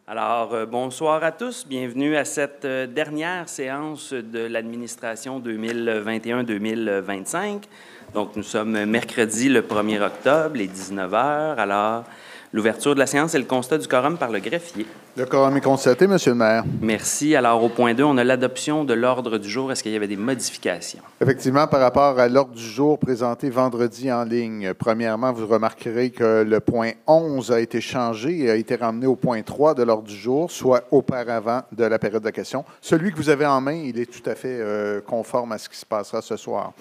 Alors, bonsoir à tous. Bienvenue à cette dernière séance de l'administration 2021-2025. Donc, nous sommes mercredi le 1er octobre, les 19 heures. Alors, l'ouverture de la séance et le constat du quorum par le greffier. Le quorum est constaté, Monsieur le maire. Merci. Alors, au point 2, on a l'adoption de l'ordre du jour. Est-ce qu'il y avait des modifications? Effectivement, par rapport à l'ordre du jour présenté vendredi en ligne, premièrement, vous remarquerez que le point 11 a été changé et a été ramené au point 3 de l'ordre du jour, soit auparavant de la période de questions. Celui que vous avez en main, il est tout à fait conforme à ce qui se passera ce soir.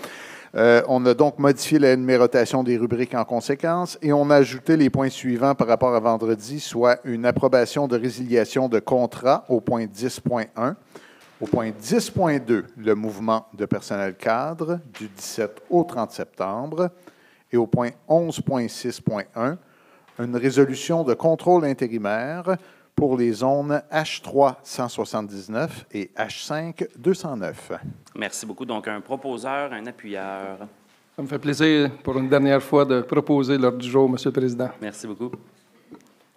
On a donc modifié la numérotation des rubriques en conséquence et on a ajouté les points suivants par rapport à vendredi, soit une approbation de résiliation de contrat au point 10.1, au point 10.2, le mouvement de personnel cadre du 17 au 30 septembre et au point 11.6.1, une résolution de contrôle intérimaire pour les zones H3 179 et H5 209. Merci beaucoup. Donc, un proposeur, un appuyeur. Ça me fait plaisir pour une dernière fois de proposer l'ordre du jour, Monsieur le Président. Merci beaucoup.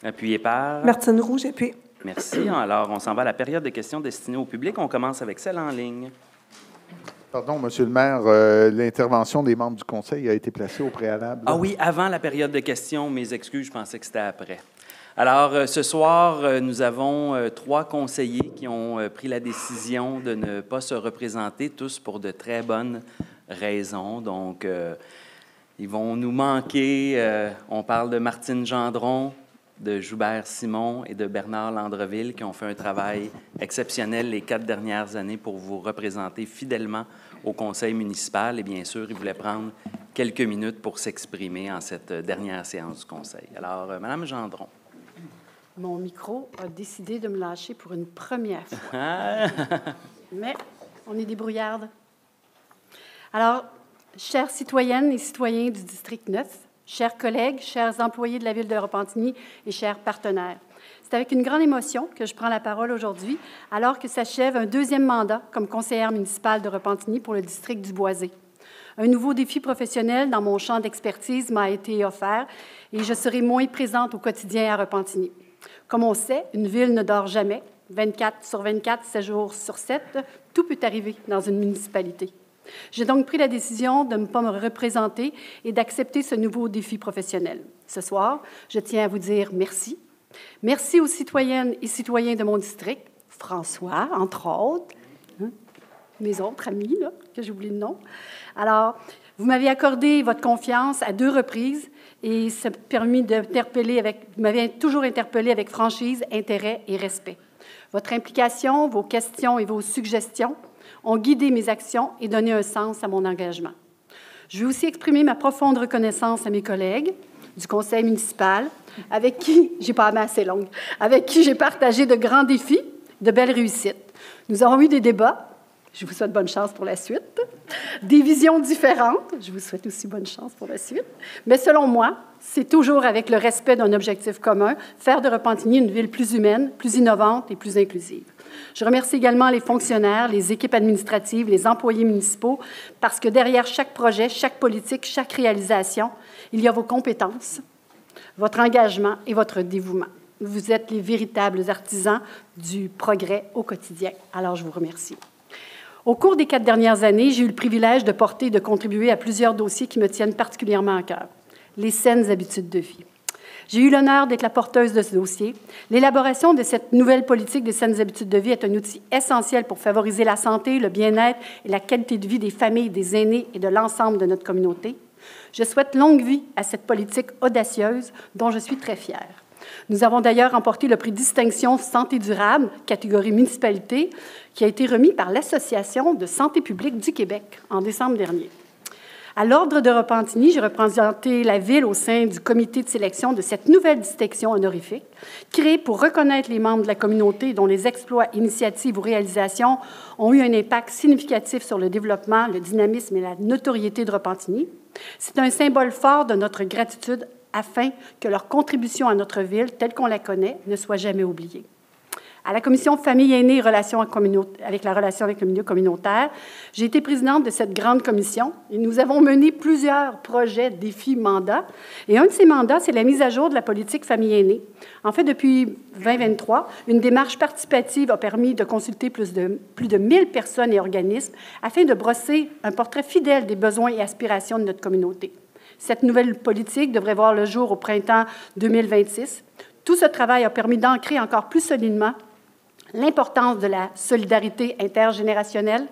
Appuyé par? Martine Roux, j'appuie. Merci. Alors, on s'en va à la période de questions destinées au public. On commence avec celle en ligne. Pardon, Monsieur le maire, l'intervention des membres du Conseil a été placée au préalable. Ah oui, avant la période de questions. Mes excuses, je pensais que c'était après. Alors, ce soir, nous avons 3 conseillers qui ont pris la décision de ne pas se représenter, tous pour de très bonnes raisons. Donc, ils vont nous manquer. On parle de Martine Gendron, de Joubert Simon et de Bernard Landreville qui ont fait un travail exceptionnel les 4 dernières années pour vous représenter fidèlement au conseil municipal. Et bien sûr, ils voulaient prendre quelques minutes pour s'exprimer en cette dernière séance du conseil. Alors, Madame Gendron. Mon micro a décidé de me lâcher pour une première fois. Mais on est débrouillardes. Alors, chères citoyennes et citoyens du District 9, chers collègues, chers employés de la Ville de Repentigny et chers partenaires, c'est avec une grande émotion que je prends la parole aujourd'hui, alors que s'achève un 2e mandat comme conseillère municipale de Repentigny pour le District du Boisé. Un nouveau défi professionnel dans mon champ d'expertise m'a été offert et je serai moins présente au quotidien à Repentigny. Comme on sait, une ville ne dort jamais. 24 sur 24, 7 jours sur 7, tout peut arriver dans une municipalité. J'ai donc pris la décision de ne pas me représenter et d'accepter ce nouveau défi professionnel. Ce soir, je tiens à vous dire merci. Merci aux citoyennes et citoyens de mon district, François, entre autres, mes autres amis, là, que j'ai oublié le nom. Alors, vous m'avez accordé votre confiance à 2 reprises et ça m'a permis d'interpeller vous m'avez toujours interpellé avec franchise, intérêt et respect. Votre implication, vos questions et vos suggestions ont guidé mes actions et donné un sens à mon engagement. Je veux aussi exprimer ma profonde reconnaissance à mes collègues du conseil municipal, avec qui j'ai partagé de grands défis, de belles réussites. Nous avons eu des débats. Je vous souhaite bonne chance pour la suite. Des visions différentes. Je vous souhaite aussi bonne chance pour la suite. Mais selon moi, c'est toujours avec le respect d'un objectif commun, faire de Repentigny une ville plus humaine, plus innovante et plus inclusive. Je remercie également les fonctionnaires, les équipes administratives, les employés municipaux, parce que derrière chaque projet, chaque politique, chaque réalisation, il y a vos compétences, votre engagement et votre dévouement. Vous êtes les véritables artisans du progrès au quotidien. Alors, je vous remercie. Au cours des 4 dernières années, j'ai eu le privilège de porter et de contribuer à plusieurs dossiers qui me tiennent particulièrement à cœur. Les saines habitudes de vie. J'ai eu l'honneur d'être la porteuse de ce dossier. L'élaboration de cette nouvelle politique des saines habitudes de vie est un outil essentiel pour favoriser la santé, le bien-être et la qualité de vie des familles, des aînés et de l'ensemble de notre communauté. Je souhaite longue vie à cette politique audacieuse dont je suis très fière. Nous avons d'ailleurs remporté le prix Distinction Santé durable, catégorie municipalité, qui a été remis par l'Association de santé publique du Québec en décembre dernier. À l'Ordre de Repentigny, j'ai représenté la Ville au sein du comité de sélection de cette nouvelle distinction honorifique, créée pour reconnaître les membres de la communauté dont les exploits, initiatives ou réalisations ont eu un impact significatif sur le développement, le dynamisme et la notoriété de Repentigny. C'est un symbole fort de notre gratitude afin que leur contribution à notre ville, telle qu'on la connaît, ne soit jamais oubliée. À la commission Famille aînée et relations avec la relation avec le milieu communautaire, j'ai été présidente de cette grande commission et nous avons mené plusieurs projets, défis, mandats. Et un de ces mandats, c'est la mise à jour de la politique Famille aînée. En fait, depuis 2023, une démarche participative a permis de consulter plus de 1000 personnes et organismes afin de brosser un portrait fidèle des besoins et aspirations de notre communauté. Cette nouvelle politique devrait voir le jour au printemps 2026. Tout ce travail a permis d'ancrer encore plus solidement l'importance de la solidarité intergénérationnelle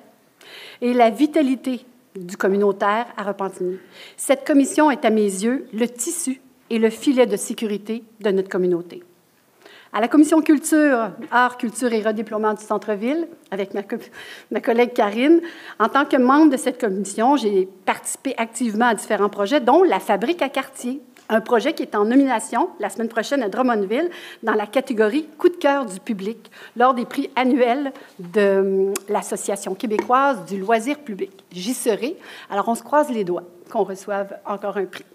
et la vitalité du communautaire à Repentigny. Cette commission est, à mes yeux, le tissu et le filet de sécurité de notre communauté. À la commission culture, art, culture et redéploiement du centre-ville, avec ma collègue Karine, en tant que membre de cette commission, j'ai participé activement à différents projets, dont la Fabrique à quartier, un projet qui est en nomination la semaine prochaine à Drummondville dans la catégorie Coup de cœur du public lors des prix annuels de l'Association québécoise du loisir public. J'y serai. Alors, on se croise les doigts qu'on reçoive encore un prix.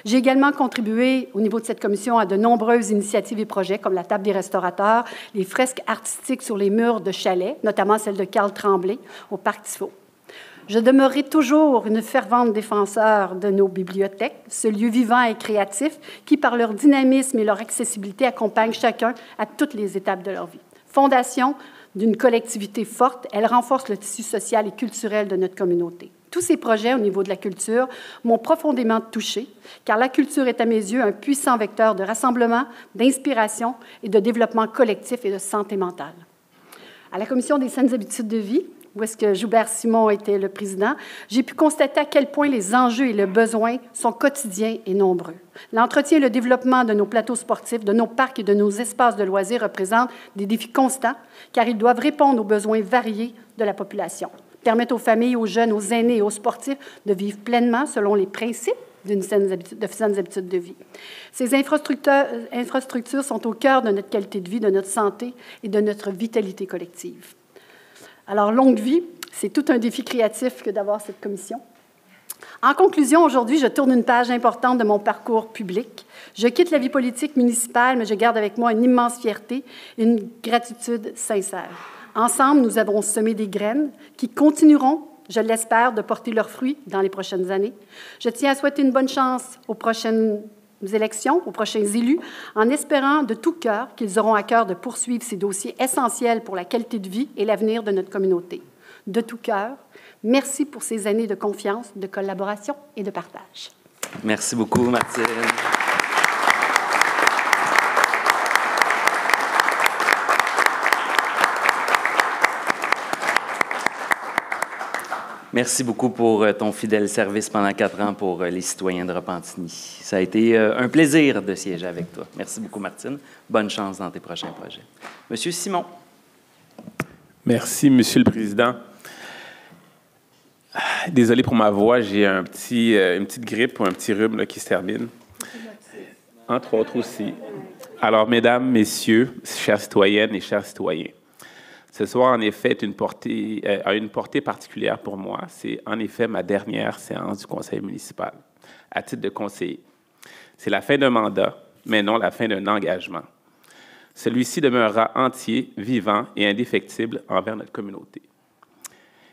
J'ai également contribué au niveau de cette commission à de nombreuses initiatives et projets comme la Table des restaurateurs, les fresques artistiques sur les murs de chalets, notamment celle de Carl Tremblay au Parc Tifo. Je demeurerai toujours une fervente défenseur de nos bibliothèques, ce lieu vivant et créatif qui, par leur dynamisme et leur accessibilité, accompagnent chacun à toutes les étapes de leur vie. Fondation d'une collectivité forte, elle renforce le tissu social et culturel de notre communauté. Tous ces projets au niveau de la culture m'ont profondément touchée, car la culture est à mes yeux un puissant vecteur de rassemblement, d'inspiration et de développement collectif et de santé mentale. À la Commission des saines habitudes de vie, où est-ce que Joubert Simon était le président, j'ai pu constater à quel point les enjeux et les besoins sont quotidiens et nombreux. L'entretien et le développement de nos plateaux sportifs, de nos parcs et de nos espaces de loisirs représentent des défis constants, car ils doivent répondre aux besoins variés de la population, permettre aux familles, aux jeunes, aux aînés et aux sportifs de vivre pleinement selon les principes de saines habitudes de vie. Ces infrastructures sont au cœur de notre qualité de vie, de notre santé et de notre vitalité collective. Alors, longue vie, c'est tout un défi créatif que d'avoir cette commission. En conclusion, aujourd'hui, je tourne une page importante de mon parcours public. Je quitte la vie politique municipale, mais je garde avec moi une immense fierté et une gratitude sincère. Ensemble, nous avons semé des graines qui continueront, je l'espère, de porter leurs fruits dans les prochaines années. Je tiens à souhaiter une bonne chance aux prochaines élections, aux prochains élus, en espérant de tout cœur qu'ils auront à cœur de poursuivre ces dossiers essentiels pour la qualité de vie et l'avenir de notre communauté. De tout cœur, merci pour ces années de confiance, de collaboration et de partage. Merci beaucoup, Martine. Merci beaucoup pour ton fidèle service pendant 4 ans pour les citoyens de Repentigny. Ça a été un plaisir de siéger avec toi. Merci beaucoup, Martine. Bonne chance dans tes prochains projets. Monsieur Simon. Merci, Monsieur le Président. Désolé pour ma voix, j'ai une petite grippe ou un petit rhume là, qui se termine. Entre autres aussi. Alors, Mesdames, Messieurs, chères citoyennes et chers citoyens, ce soir, en effet, a une portée particulière pour moi. C'est en effet ma dernière séance du conseil municipal, à titre de conseiller. C'est la fin d'un mandat, mais non la fin d'un engagement. Celui-ci demeurera entier, vivant et indéfectible envers notre communauté.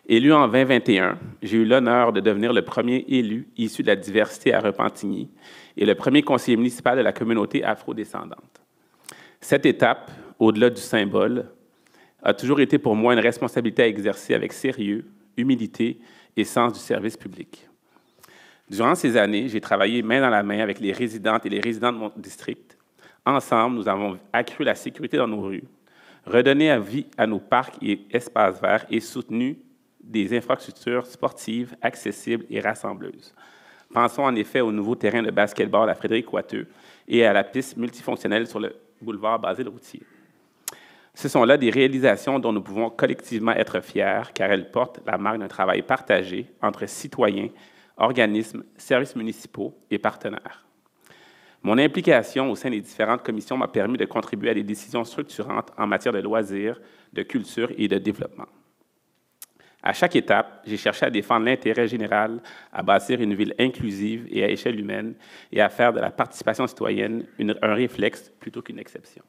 Élu en 2021, j'ai eu l'honneur de devenir le premier élu issu de la diversité à Repentigny et le premier conseiller municipal de la communauté afrodescendante. Cette étape, au-delà du symbole, a toujours été pour moi une responsabilité à exercer avec sérieux, humilité et sens du service public. Durant ces années, j'ai travaillé main dans la main avec les résidentes et les résidents de mon district. Ensemble, nous avons accru la sécurité dans nos rues, redonné vie à nos parcs et espaces verts et soutenu des infrastructures sportives accessibles et rassembleuses. Pensons en effet au nouveau terrain de basket-ball à Frédéric-Coiteux et à la piste multifonctionnelle sur le boulevard Basile-Routier. Ce sont là des réalisations dont nous pouvons collectivement être fiers, car elles portent la marque d'un travail partagé entre citoyens, organismes, services municipaux et partenaires. Mon implication au sein des différentes commissions m'a permis de contribuer à des décisions structurantes en matière de loisirs, de culture et de développement. À chaque étape, j'ai cherché à défendre l'intérêt général, à bâtir une ville inclusive et à échelle humaine et à faire de la participation citoyenne un réflexe plutôt qu'une exception.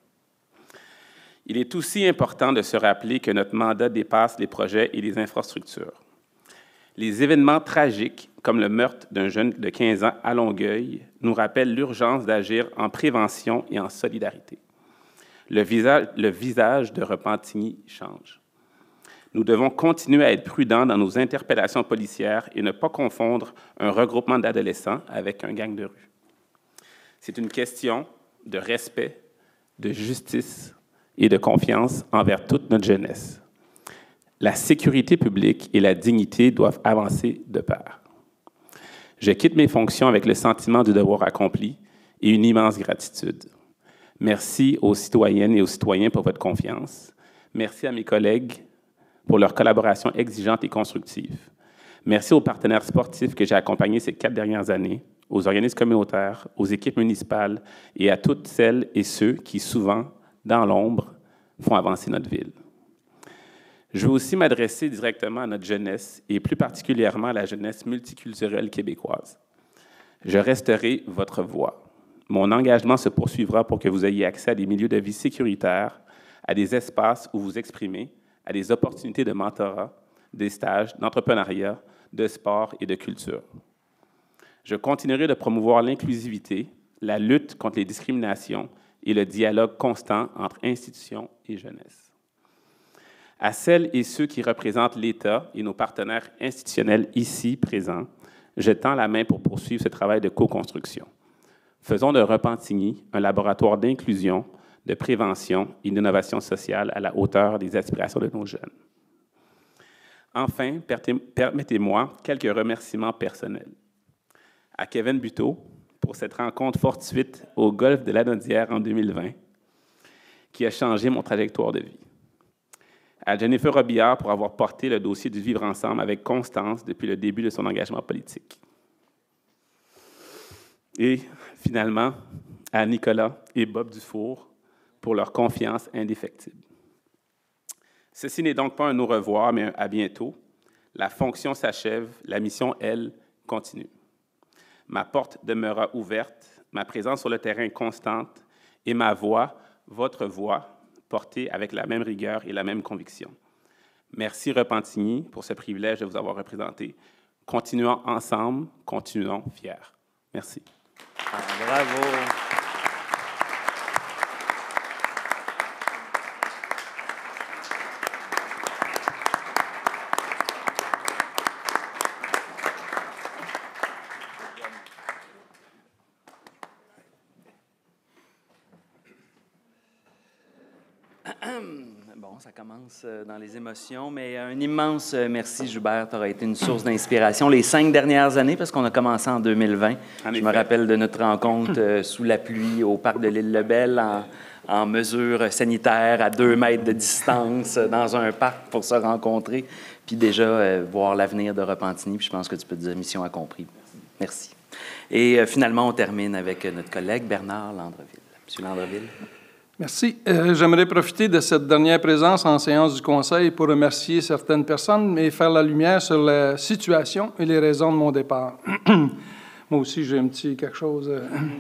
Il est aussi important de se rappeler que notre mandat dépasse les projets et les infrastructures. Les événements tragiques, comme le meurtre d'un jeune de 15 ans à Longueuil, nous rappellent l'urgence d'agir en prévention et en solidarité. Le visage de Repentigny change. Nous devons continuer à être prudents dans nos interpellations policières et ne pas confondre un regroupement d'adolescents avec un gang de rue. C'est une question de respect, de justice et de confiance envers toute notre jeunesse. La sécurité publique et la dignité doivent avancer de pair. Je quitte mes fonctions avec le sentiment du devoir accompli et une immense gratitude. Merci aux citoyennes et aux citoyens pour votre confiance. Merci à mes collègues pour leur collaboration exigeante et constructive. Merci aux partenaires sportifs que j'ai accompagnés ces 4 dernières années, aux organismes communautaires, aux équipes municipales et à toutes celles et ceux qui, souvent, dans l'ombre, font avancer notre ville. Je veux aussi m'adresser directement à notre jeunesse et plus particulièrement à la jeunesse multiculturelle québécoise. Je resterai votre voix. Mon engagement se poursuivra pour que vous ayez accès à des milieux de vie sécuritaires, à des espaces où vous exprimez, à des opportunités de mentorat, des stages, d'entrepreneuriat, de sport et de culture. Je continuerai de promouvoir l'inclusivité, la lutte contre les discriminations et le dialogue constant entre institutions et jeunesse. À celles et ceux qui représentent l'État et nos partenaires institutionnels ici présents, je tends la main pour poursuivre ce travail de co-construction. Faisons de Repentigny un laboratoire d'inclusion, de prévention et d'innovation sociale à la hauteur des aspirations de nos jeunes. Enfin, permettez-moi quelques remerciements personnels. À Kevin Buteau, pour cette rencontre fortuite au golfe de Lanaudière en 2020, qui a changé mon trajectoire de vie. À Jennifer Robillard pour avoir porté le dossier du Vivre ensemble avec constance depuis le début de son engagement politique. Et finalement, à Nicolas et Bob Dufour pour leur confiance indéfectible. Ceci n'est donc pas un au revoir, mais un à bientôt. La fonction s'achève, la mission, elle, continue. Ma porte demeurera ouverte, ma présence sur le terrain constante et ma voix, votre voix, portée avec la même rigueur et la même conviction. Merci Repentigny pour ce privilège de vous avoir représenté. Continuons ensemble, continuons fiers. Merci. Ah, bravo. Bon, ça commence dans les émotions, mais un immense merci, Joubert. Tu auras été une source d'inspiration les 5 dernières années, parce qu'on a commencé en 2020. Je me rappelle de notre rencontre sous la pluie au parc de l'Île-Lebel, en mesure sanitaire, à 2 mètres de distance, dans un parc pour se rencontrer, puis déjà voir l'avenir de Repentigny. Puis je pense que tu peux te dire mission accomplie. Merci. Et finalement, on termine avec notre collègue Bernard Landreville. Monsieur Landreville. Merci. J'aimerais profiter de cette dernière présence en séance du Conseil pour remercier certaines personnes et faire la lumière sur la situation et les raisons de mon départ. Moi aussi, j'ai un petit quelque chose.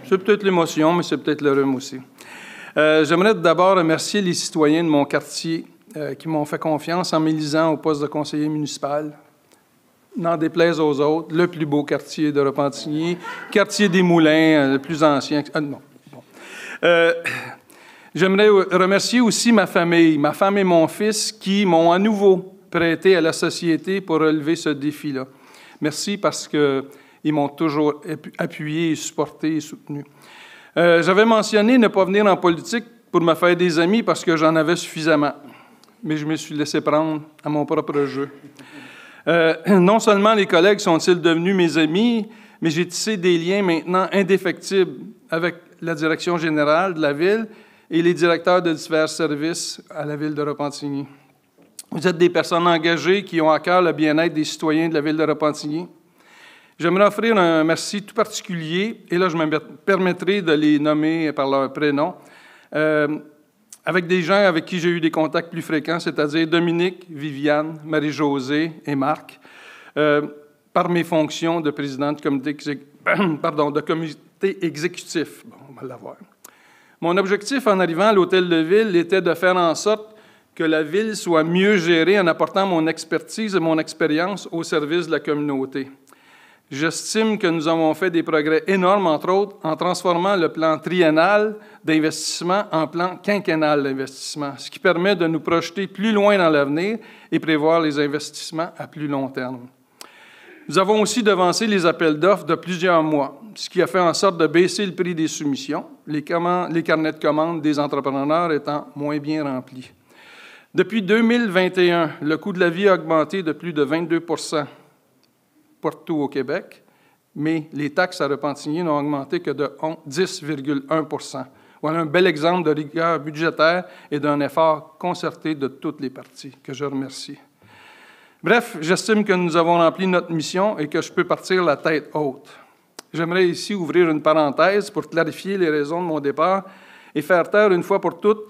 C'est peut-être l'émotion, mais c'est peut-être le rhume aussi. J'aimerais d'abord remercier les citoyens de mon quartier qui m'ont fait confiance en m'élisant au poste de conseiller municipal. N'en déplaise aux autres, le plus beau quartier de Repentigny, quartier des Moulins, le plus ancien. Non. Bon. J'aimerais remercier aussi ma famille, ma femme et mon fils, qui m'ont à nouveau prêté à la société pour relever ce défi-là. Merci parce qu'ils m'ont toujours appuyé, supporté et soutenu. J'avais mentionné ne pas venir en politique pour me faire des amis parce que j'en avais suffisamment, mais je me suis laissé prendre à mon propre jeu. Non seulement les collègues sont-ils devenus mes amis, mais j'ai tissé des liens maintenant indéfectibles avec la direction générale de la Ville et les directeurs de divers services à la Ville de Repentigny. Vous êtes des personnes engagées qui ont à cœur le bien-être des citoyens de la Ville de Repentigny. J'aimerais offrir un merci tout particulier, et là, je me permettrai de les nommer par leur prénom, avec des gens avec qui j'ai eu des contacts plus fréquents, c'est-à-dire Dominique, Viviane, Marie-Josée et Marc, par mes fonctions de président de comité exécutif. Bon, on va l'avoir. Mon objectif en arrivant à l'Hôtel de Ville était de faire en sorte que la ville soit mieux gérée en apportant mon expertise et mon expérience au service de la communauté. J'estime que nous avons fait des progrès énormes, entre autres, en transformant le plan triennal d'investissement en plan quinquennal d'investissement, ce qui permet de nous projeter plus loin dans l'avenir et prévoir les investissements à plus long terme. Nous avons aussi devancé les appels d'offres de plusieurs mois, ce qui a fait en sorte de baisser le prix des soumissions, les carnets de commandes des entrepreneurs étant moins bien remplis. Depuis 2021, le coût de la vie a augmenté de plus de 22 % partout au Québec, mais les taxes à Repentigny n'ont augmenté que de 10,1 %. Voilà un bel exemple de rigueur budgétaire et d'un effort concerté de toutes les parties, que je remercie. Bref, j'estime que nous avons rempli notre mission et que je peux partir la tête haute. J'aimerais ici ouvrir une parenthèse pour clarifier les raisons de mon départ et faire taire une fois pour toutes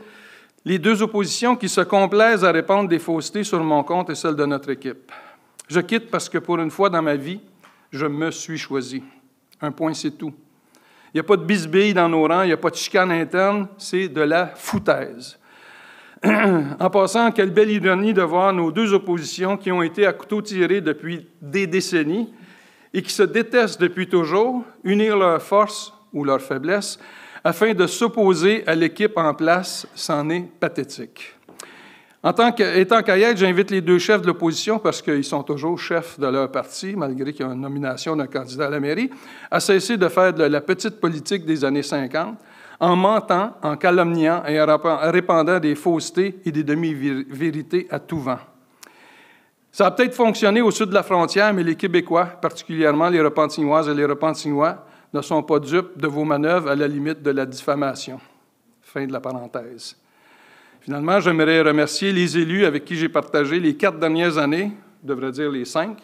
les deux oppositions qui se complaisent à répandre des faussetés sur mon compte et celle de notre équipe. Je quitte parce que pour une fois dans ma vie, je me suis choisi. Un point, c'est tout. Il n'y a pas de bisbille dans nos rangs, il n'y a pas de chicane interne, c'est de la foutaise. En passant, quelle belle ironie de voir nos deux oppositions qui ont été à couteau tiré depuis des décennies et qui se détestent depuis toujours, unir leurs forces ou leurs faiblesses afin de s'opposer à l'équipe en place, c'en est pathétique. Étant qu'à y être, j'invite les deux chefs de l'opposition, parce qu'ils sont toujours chefs de leur parti, malgré qu'il y a une nomination d'un candidat à la mairie, à cesser de faire de la petite politique des années 50, en mentant, en calomniant et en répandant des faussetés et des demi-vérités à tout vent. Ça a peut-être fonctionné au sud de la frontière, mais les Québécois, particulièrement les Repentignoises et les Repentignois, ne sont pas dupes de vos manœuvres à la limite de la diffamation. Fin de la parenthèse. Finalement, j'aimerais remercier les élus avec qui j'ai partagé les 4 dernières années, je devrais dire les 5,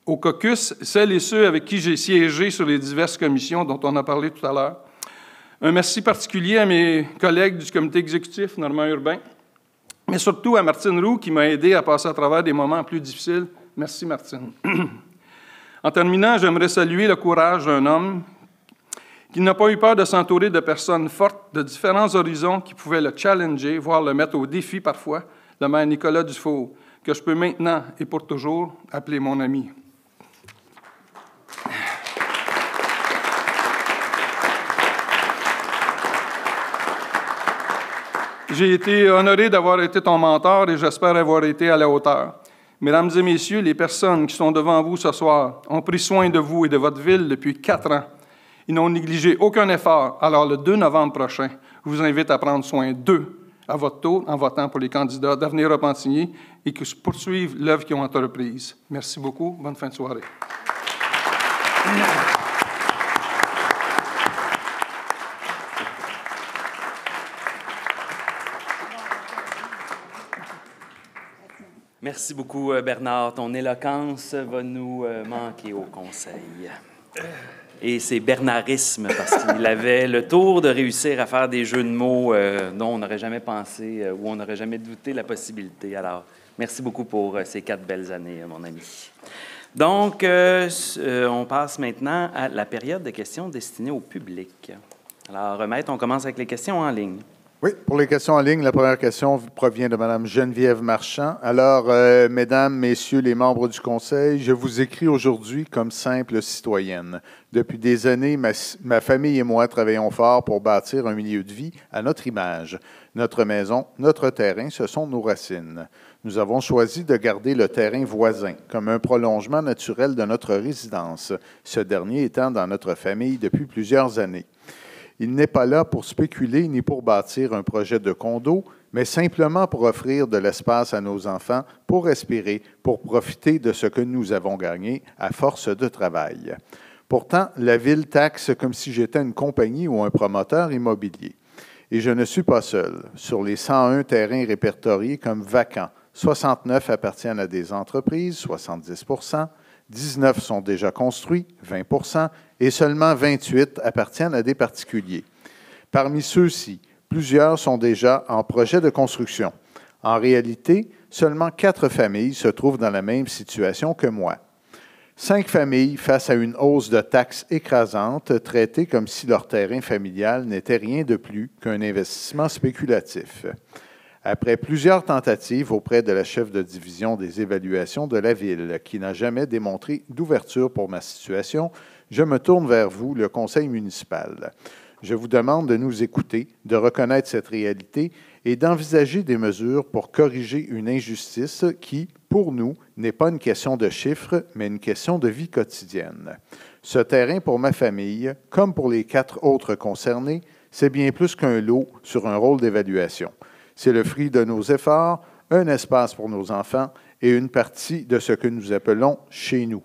au caucus, celles et ceux avec qui j'ai siégé sur les diverses commissions dont on a parlé tout à l'heure. Un merci particulier à mes collègues du comité exécutif, Normand Urbain, mais surtout à Martine Roux qui m'a aidé à passer à travers des moments plus difficiles. Merci, Martine. En terminant, j'aimerais saluer le courage d'un homme qui n'a pas eu peur de s'entourer de personnes fortes de différents horizons qui pouvaient le challenger, voire le mettre au défi parfois, le maire Nicolas Dufault, que je peux maintenant et pour toujours appeler mon ami. J'ai été honoré d'avoir été ton mentor et j'espère avoir été à la hauteur. Mesdames et messieurs, les personnes qui sont devant vous ce soir ont pris soin de vous et de votre ville depuis 4 ans. Ils n'ont négligé aucun effort. Alors, le 2 novembre prochain, je vous invite à prendre soin d'eux à votre tour en votant pour les candidats d'Avenir Repentigny et qui poursuivent l'œuvre qu'ils ont entreprise. Merci beaucoup. Bonne fin de soirée. Merci beaucoup, Bernard. Ton éloquence va nous manquer au conseil. Et c'est bernarisme, parce qu'il avait le tour de réussir à faire des jeux de mots dont on n'aurait jamais pensé ou on n'aurait jamais douté la possibilité. Alors, merci beaucoup pour ces 4 belles années, mon ami. Donc, on passe maintenant à la période de questions destinées au public. Alors, Maître, on commence avec les questions en ligne. Oui, pour les questions en ligne, la première question provient de Mme Geneviève Marchand. Alors, Mesdames, Messieurs les membres du Conseil, je vous écris aujourd'hui comme simple citoyenne. Depuis des années, ma famille et moi travaillons fort pour bâtir un milieu de vie à notre image. Notre maison, notre terrain, ce sont nos racines. Nous avons choisi de garder le terrain voisin comme un prolongement naturel de notre résidence, ce dernier étant dans notre famille depuis plusieurs années. Il n'est pas là pour spéculer ni pour bâtir un projet de condo, mais simplement pour offrir de l'espace à nos enfants pour respirer, pour profiter de ce que nous avons gagné à force de travail. Pourtant, la Ville taxe comme si j'étais une compagnie ou un promoteur immobilier. Et je ne suis pas seul. Sur les 101 terrains répertoriés comme vacants, 69 appartiennent à des entreprises, 70 %, 19 sont déjà construits, 20 %, et seulement 28 appartiennent à des particuliers. Parmi ceux-ci, plusieurs sont déjà en projet de construction. En réalité, seulement 4 familles se trouvent dans la même situation que moi. 5 familles face à une hausse de taxes écrasante, traitées comme si leur terrain familial n'était rien de plus qu'un investissement spéculatif. Après plusieurs tentatives auprès de la chef de division des évaluations de la Ville, qui n'a jamais démontré d'ouverture pour ma situation, je me tourne vers vous, le conseil municipal. Je vous demande de nous écouter, de reconnaître cette réalité et d'envisager des mesures pour corriger une injustice qui, pour nous, n'est pas une question de chiffres, mais une question de vie quotidienne. Ce terrain pour ma famille, comme pour les 4 autres concernés, c'est bien plus qu'un lot sur un rôle d'évaluation. C'est le fruit de nos efforts, un espace pour nos enfants et une partie de ce que nous appelons « chez nous ».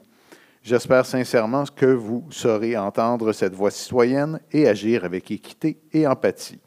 J'espère sincèrement que vous saurez entendre cette voix citoyenne et agir avec équité et empathie.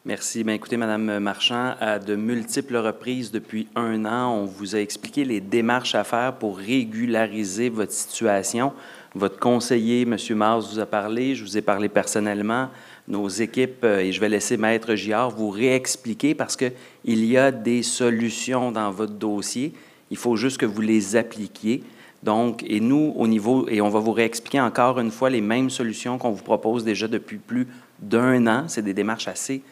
Merci. Bien, écoutez, Mme Marchand, à de multiples reprises depuis 1 an, on vous a expliqué les démarches à faire pour régulariser votre situation. Votre conseiller, M. Mars, vous a parlé, je vous ai parlé personnellement, nos équipes, et je vais laisser Maître Giard vous réexpliquer parce qu'il y a des solutions dans votre dossier. Il faut juste que vous les appliquiez. Donc, et nous, au niveau, et on va vous réexpliquer encore une fois les mêmes solutions qu'on vous propose déjà depuis plus d'1 an. C'est des démarches assez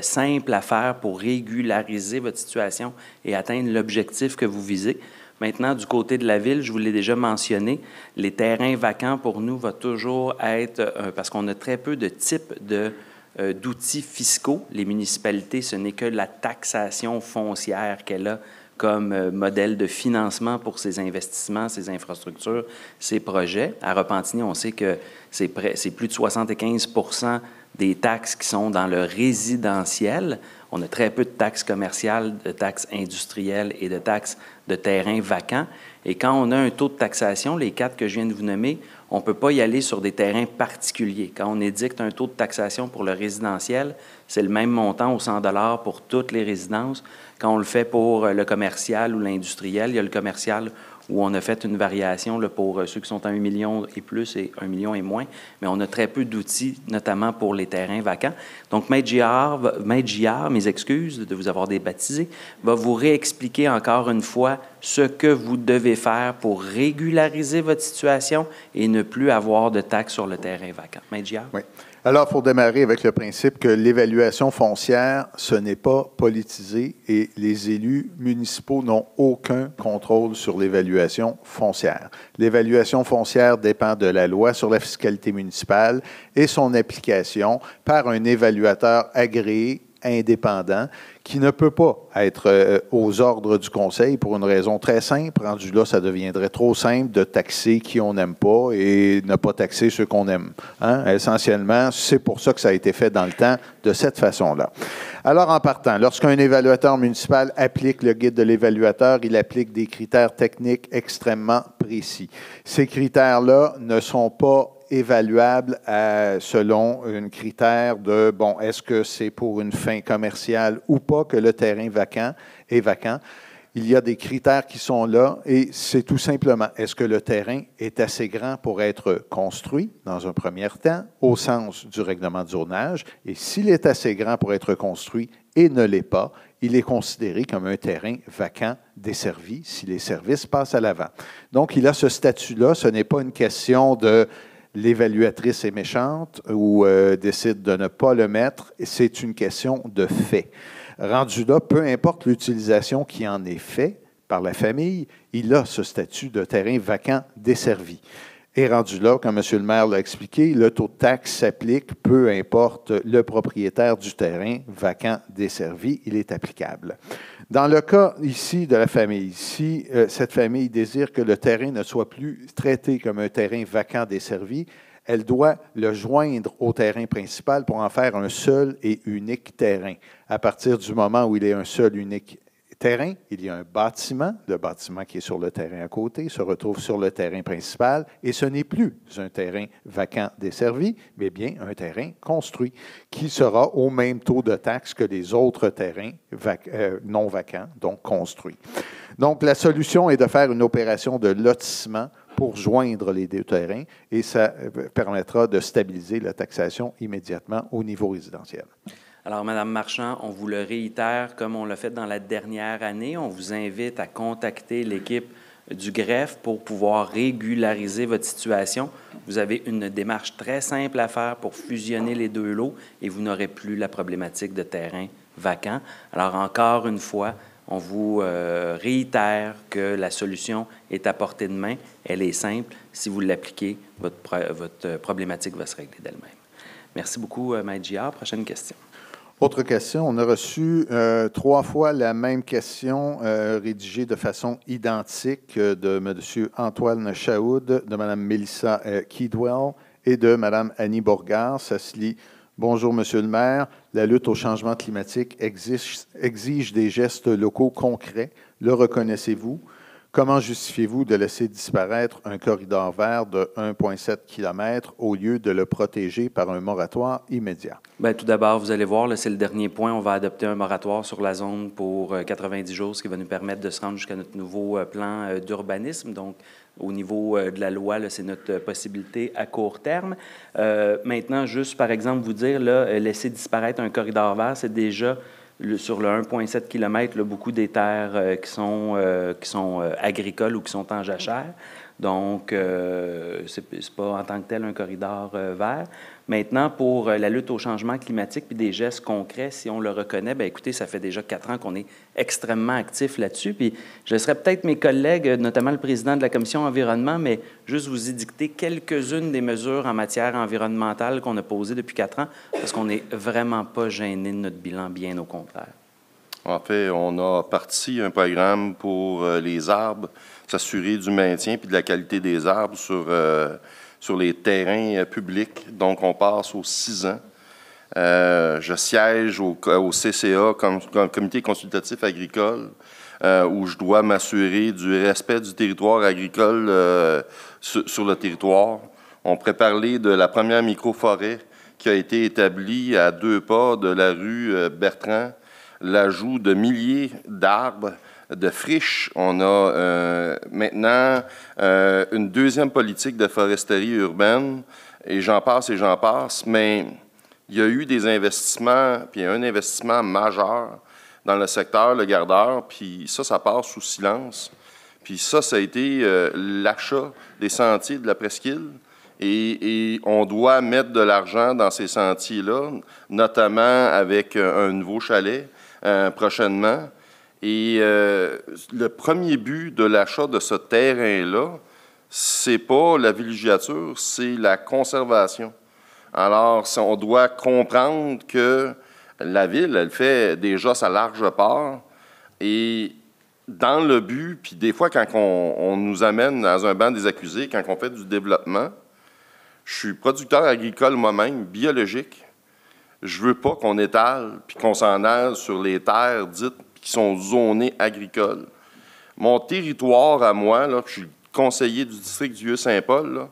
simples à faire pour régulariser votre situation et atteindre l'objectif que vous visez. Maintenant, du côté de la Ville, je vous l'ai déjà mentionné, les terrains vacants pour nous va toujours être, parce qu'on a très peu de types d'outils fiscaux. Les municipalités, ce n'est que la taxation foncière qu'elle a comme modèle de financement pour ces investissements, ces infrastructures, ces projets. À Repentigny, on sait que c'est plus de 75% des taxes qui sont dans le résidentiel. On a très peu de taxes commerciales, de taxes industrielles et de taxes de terrains vacants. Et quand on a un taux de taxation, les 4 que je viens de vous nommer, on ne peut pas y aller sur des terrains particuliers. Quand on édicte un taux de taxation pour le résidentiel, c'est le même montant au 100 $ pour toutes les résidences. Quand on le fait pour le commercial ou l'industriel, il y a le commercial où on a fait une variation là, pour ceux qui sont à 1 million et plus et 1 million et moins, mais on a très peu d'outils, notamment pour les terrains vacants. Donc, Maître Giard, mes excuses de vous avoir débaptisé, va vous réexpliquer encore une fois ce que vous devez faire pour régulariser votre situation et ne plus avoir de taxes sur le terrain vacant. Maître Giard? Oui. Alors, il faut démarrer avec le principe que l'évaluation foncière, ce n'est pas politisé et les élus municipaux n'ont aucun contrôle sur l'évaluation foncière. L'évaluation foncière dépend de la loi sur la fiscalité municipale et son application par un évaluateur agréé indépendant qui ne peut pas être aux ordres du conseil pour une raison très simple. Rendu là, ça deviendrait trop simple de taxer qui on n'aime pas et ne pas taxer ceux qu'on aime. Hein? Essentiellement, c'est pour ça que ça a été fait dans le temps de cette façon-là. Alors, en partant, lorsqu'un évaluateur municipal applique le guide de l'évaluateur, il applique des critères techniques extrêmement précis. Ces critères-là ne sont pas évaluable selon un critère de, bon, est-ce que c'est pour une fin commerciale ou pas que le terrain est vacant. Il y a des critères qui sont là et c'est tout simplement, est-ce que le terrain est assez grand pour être construit dans un premier temps au sens du règlement de zonage et s'il est assez grand pour être construit et ne l'est pas, il est considéré comme un terrain vacant desservi si les services passent à l'avant. Donc, il a ce statut-là, ce n'est pas une question de l'évaluatrice est méchante ou décide de ne pas le mettre, c'est une question de fait. Rendu là, peu importe l'utilisation qui en est faite par la famille, il a ce statut de terrain vacant desservi. Et rendu là, comme M. le maire l'a expliqué, le taux de taxe s'applique, peu importe le propriétaire du terrain vacant desservi, il est applicable. Dans le cas ici de la famille, si cette famille désire que le terrain ne soit plus traité comme un terrain vacant desservi, elle doit le joindre au terrain principal pour en faire un seul et unique terrain. À partir du moment où il est un seul unique terrain, il y a un bâtiment. Le bâtiment qui est sur le terrain à côté se retrouve sur le terrain principal et ce n'est plus un terrain vacant desservi, mais bien un terrain construit qui sera au même taux de taxe que les autres terrains non vacants, donc construits. Donc, la solution est de faire une opération de lotissement pour joindre les deux terrains et ça permettra de stabiliser la taxation immédiatement au niveau résidentiel. Alors, Mme Marchand, on vous le réitère comme on l'a fait dans la dernière année. On vous invite à contacter l'équipe du greffe pour pouvoir régulariser votre situation. Vous avez une démarche très simple à faire pour fusionner les deux lots et vous n'aurez plus la problématique de terrain vacant. Alors, encore une fois, on vous réitère que la solution est à portée de main. Elle est simple. Si vous l'appliquez, votre problématique va se régler d'elle-même. Merci beaucoup, Maître Giard. Prochaine question. Autre question. On a reçu 3 fois la même question rédigée de façon identique de M. Antoine Chaoud, de Mme Mélissa Keedwell et de Mme Annie Bourgard. Ça se lit « Bonjour, Monsieur le maire. La lutte au changement climatique exige des gestes locaux concrets. Le reconnaissez-vous? Comment justifiez-vous de laisser disparaître un corridor vert de 1,7 km au lieu de le protéger par un moratoire immédiat? » Bien, tout d'abord, vous allez voir, là, c'est le dernier point. On va adopter un moratoire sur la zone pour 90 jours, ce qui va nous permettre de se rendre jusqu'à notre nouveau plan d'urbanisme. Donc, au niveau de la loi, c'est notre possibilité à court terme. Maintenant, juste par exemple, vous dire, là, laisser disparaître un corridor vert, c'est déjà sur le 1,7 km, beaucoup des terres qui sont agricoles ou qui sont en jachère. Donc, c'est pas en tant que tel un corridor vert. Maintenant, pour la lutte au changement climatique puis des gestes concrets, si on le reconnaît, bien écoutez, ça fait déjà 4 ans qu'on est extrêmement actif là-dessus. Puis je laisserai peut-être mes collègues, notamment le président de la Commission environnement, mais juste vous édicter quelques-unes des mesures en matière environnementale qu'on a posées depuis 4 ans, parce qu'on n'est vraiment pas gêné de notre bilan, bien au contraire. En fait, on a parti un programme pour les arbres, s'assurer du maintien puis de la qualité des arbres sur les terrains publics. Donc, on passe aux 6 ans. Je siège au CCA, comme Comité consultatif agricole, où je dois m'assurer du respect du territoire agricole sur le territoire. On pourrait parler de la première microforêt qui a été établie à 2 pas de la rue Bertrand, l'ajout de milliers d'arbres, de friches. On a maintenant une deuxième politique de foresterie urbaine, et j'en passe, mais il y a eu des investissements, puis un investissement majeur dans le secteur, le Gardeur, puis ça passe sous silence. Puis ça a été l'achat des sentiers de la presqu'île, et on doit mettre de l'argent dans ces sentiers-là, notamment avec un nouveau chalet prochainement. Et le premier but de l'achat de ce terrain-là, c'est pas la villégiature, c'est la conservation. Alors, on doit comprendre que la ville, elle fait déjà sa large part, et dans le but, puis des fois, quand on nous amène dans un banc des accusés, quand on fait du développement, je suis producteur agricole moi-même, biologique. Je veux pas qu'on étale puis qu'on s'en aille sur les terres dites qui sont zonées agricoles. Mon territoire à moi, là, je suis conseiller du district du Vieux-Saint-Paul, là,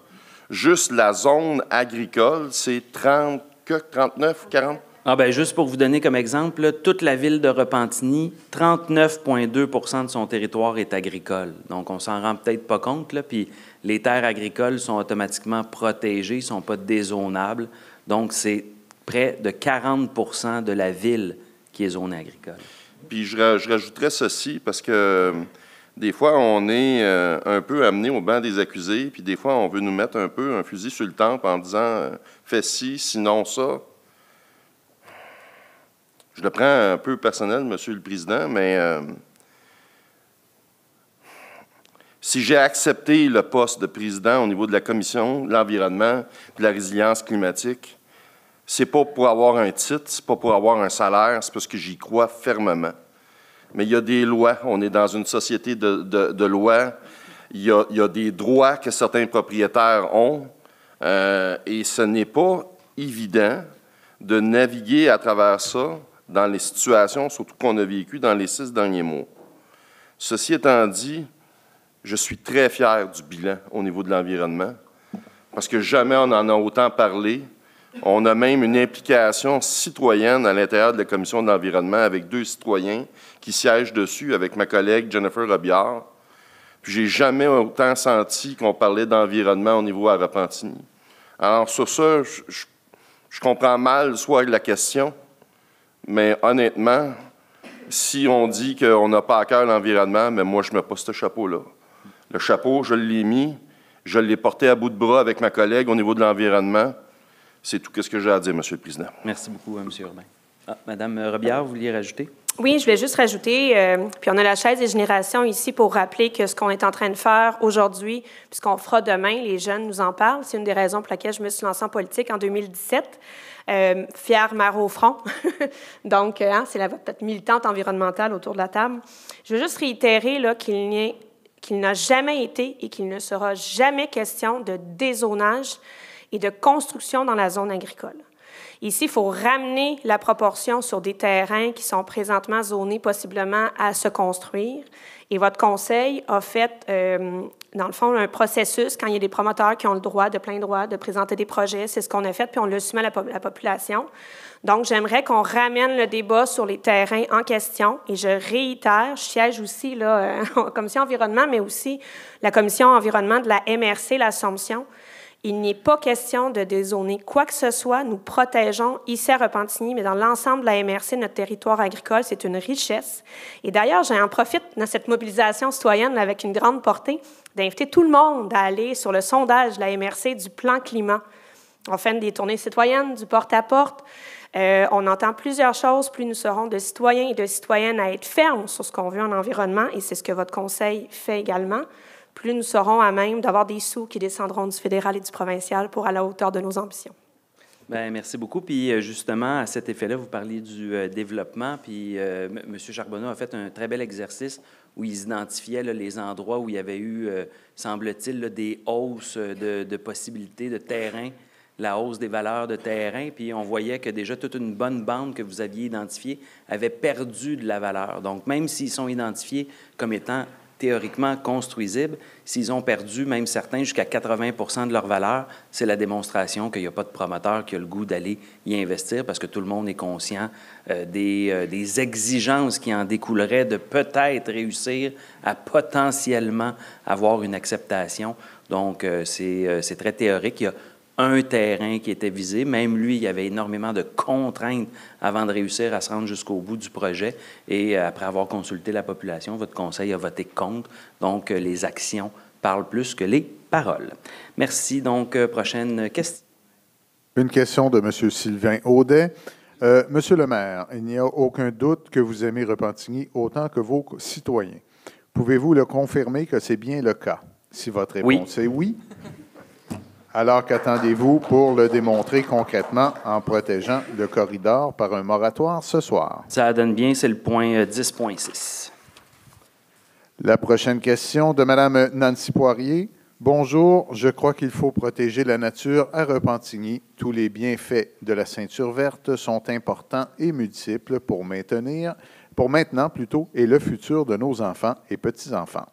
juste la zone agricole, c'est 39, 40. Ah ben juste pour vous donner comme exemple, là, toute la ville de Repentigny, 39,2 % de son territoire est agricole. Donc, on s'en rend peut-être pas compte, là, puis les terres agricoles sont automatiquement protégées, ne sont pas dézonables. Donc, c'est près de 40 % de la ville qui est zonée agricole. Puis je rajouterais ceci, parce que des fois, on est un peu amené au banc des accusés, puis des fois, on veut nous mettre un peu un fusil sur le temple en disant « fais ci, sinon ça ». Je le prends un peu personnel, Monsieur le Président, mais si j'ai accepté le poste de président au niveau de la Commission de l'environnement et de la résilience climatique, c'est pas pour avoir un titre, c'est pas pour avoir un salaire, c'est parce que j'y crois fermement. Mais il y a des lois, on est dans une société de lois, il y a des droits que certains propriétaires ont, et ce n'est pas évident de naviguer à travers ça dans les situations, surtout qu'on a vécues dans les 6 derniers mois. Ceci étant dit, je suis très fier du bilan au niveau de l'environnement, parce que jamais on en a autant parlé. On a même une implication citoyenne à l'intérieur de la Commission de l'environnement avec 2 citoyens qui siègent dessus avec ma collègue Jennifer Robillard. Puis j'ai jamais autant senti qu'on parlait d'environnement au niveau à Repentigny. Alors sur ça, je comprends mal soit la question, mais honnêtement, si on dit qu'on n'a pas à cœur l'environnement, mais moi je ne mets pas ce chapeau-là. Le chapeau, je l'ai mis. Je l'ai porté à bout de bras avec ma collègue au niveau de l'environnement. C'est tout ce que j'ai à dire, M. le Président. Merci beaucoup, M. Urbain. Madame Robillard, vous vouliez rajouter? Oui, je voulais juste rajouter, puis on a la chaise des générations ici pour rappeler que ce qu'on est en train de faire aujourd'hui, puis ce qu'on fera demain, les jeunes nous en parlent. C'est une des raisons pour laquelle je me suis lancée en politique en 2017. Fière mère au front. Donc, c'est la voix peut-être militante environnementale autour de la table. Je veux juste réitérer là, qu'il n'a jamais été et qu'il ne sera jamais question de dézonage et de construction dans la zone agricole. Ici, il faut ramener la proportion sur des terrains qui sont présentement zonés possiblement à se construire. Et votre conseil a fait, dans le fond, un processus quand il y a des promoteurs qui ont le droit, de plein droit, de présenter des projets. C'est ce qu'on a fait, puis on l'a soumis à la population. Donc, j'aimerais qu'on ramène le débat sur les terrains en question. Et je réitère, je siège aussi là, en commission environnement, mais aussi la commission environnement de la MRC, l'Assomption. Il n'est pas question de dézoner quoi que ce soit. Nous protégeons ici à Repentigny, mais dans l'ensemble de la MRC, notre territoire agricole, c'est une richesse. Et d'ailleurs, j'en profite dans cette mobilisation citoyenne avec une grande portée d'inviter tout le monde à aller sur le sondage de la MRC du plan climat. On fait des tournées citoyennes, du porte-à-porte. On entend plusieurs choses. Plus nous serons de citoyens et de citoyennes à être fermes sur ce qu'on veut en environnement, et c'est ce que votre conseil fait également, plus nous serons à même d'avoir des sous qui descendront du fédéral et du provincial pour aller à la hauteur de nos ambitions. Bien, merci beaucoup. Puis justement, à cet effet-là, vous parliez du développement, puis M. Charbonneau a fait un très bel exercice où ils identifiaient là, les endroits où il y avait eu, semble-t-il, là, des hausses de possibilités de terrain, la hausse des valeurs de terrain, puis on voyait que déjà toute une bonne bande que vous aviez identifiée avait perdu de la valeur. Donc, même s'ils sont identifiés comme étant théoriquement construisibles, s'ils ont perdu, même certains, jusqu'à 80 de leur valeur, c'est la démonstration qu'il n'y a pas de promoteur qui a le goût d'aller y investir parce que tout le monde est conscient des exigences qui en découleraient de peut-être réussir à potentiellement avoir une acceptation. Donc, c'est très théorique. Il y a un terrain qui était visé. Même lui, il y avait énormément de contraintes avant de réussir à se rendre jusqu'au bout du projet. Et après avoir consulté la population, votre conseil a voté contre. Donc, les actions parlent plus que les paroles. Merci. Donc, prochaine question. Une question de M. Sylvain Audet. Monsieur le maire, il n'y a aucun doute que vous aimez Repentigny autant que vos citoyens. Pouvez-vous le confirmer que c'est bien le cas? Si votre réponse est oui, alors qu'attendez-vous pour le démontrer concrètement en protégeant le corridor par un moratoire ce soir? Ça donne bien, c'est le point 10.6. La prochaine question de Mme Nancy Poirier. Bonjour, je crois qu'il faut protéger la nature à Repentigny. Tous les bienfaits de la ceinture verte sont importants et multiples pour maintenant plutôt, et le futur de nos enfants et petits-enfants.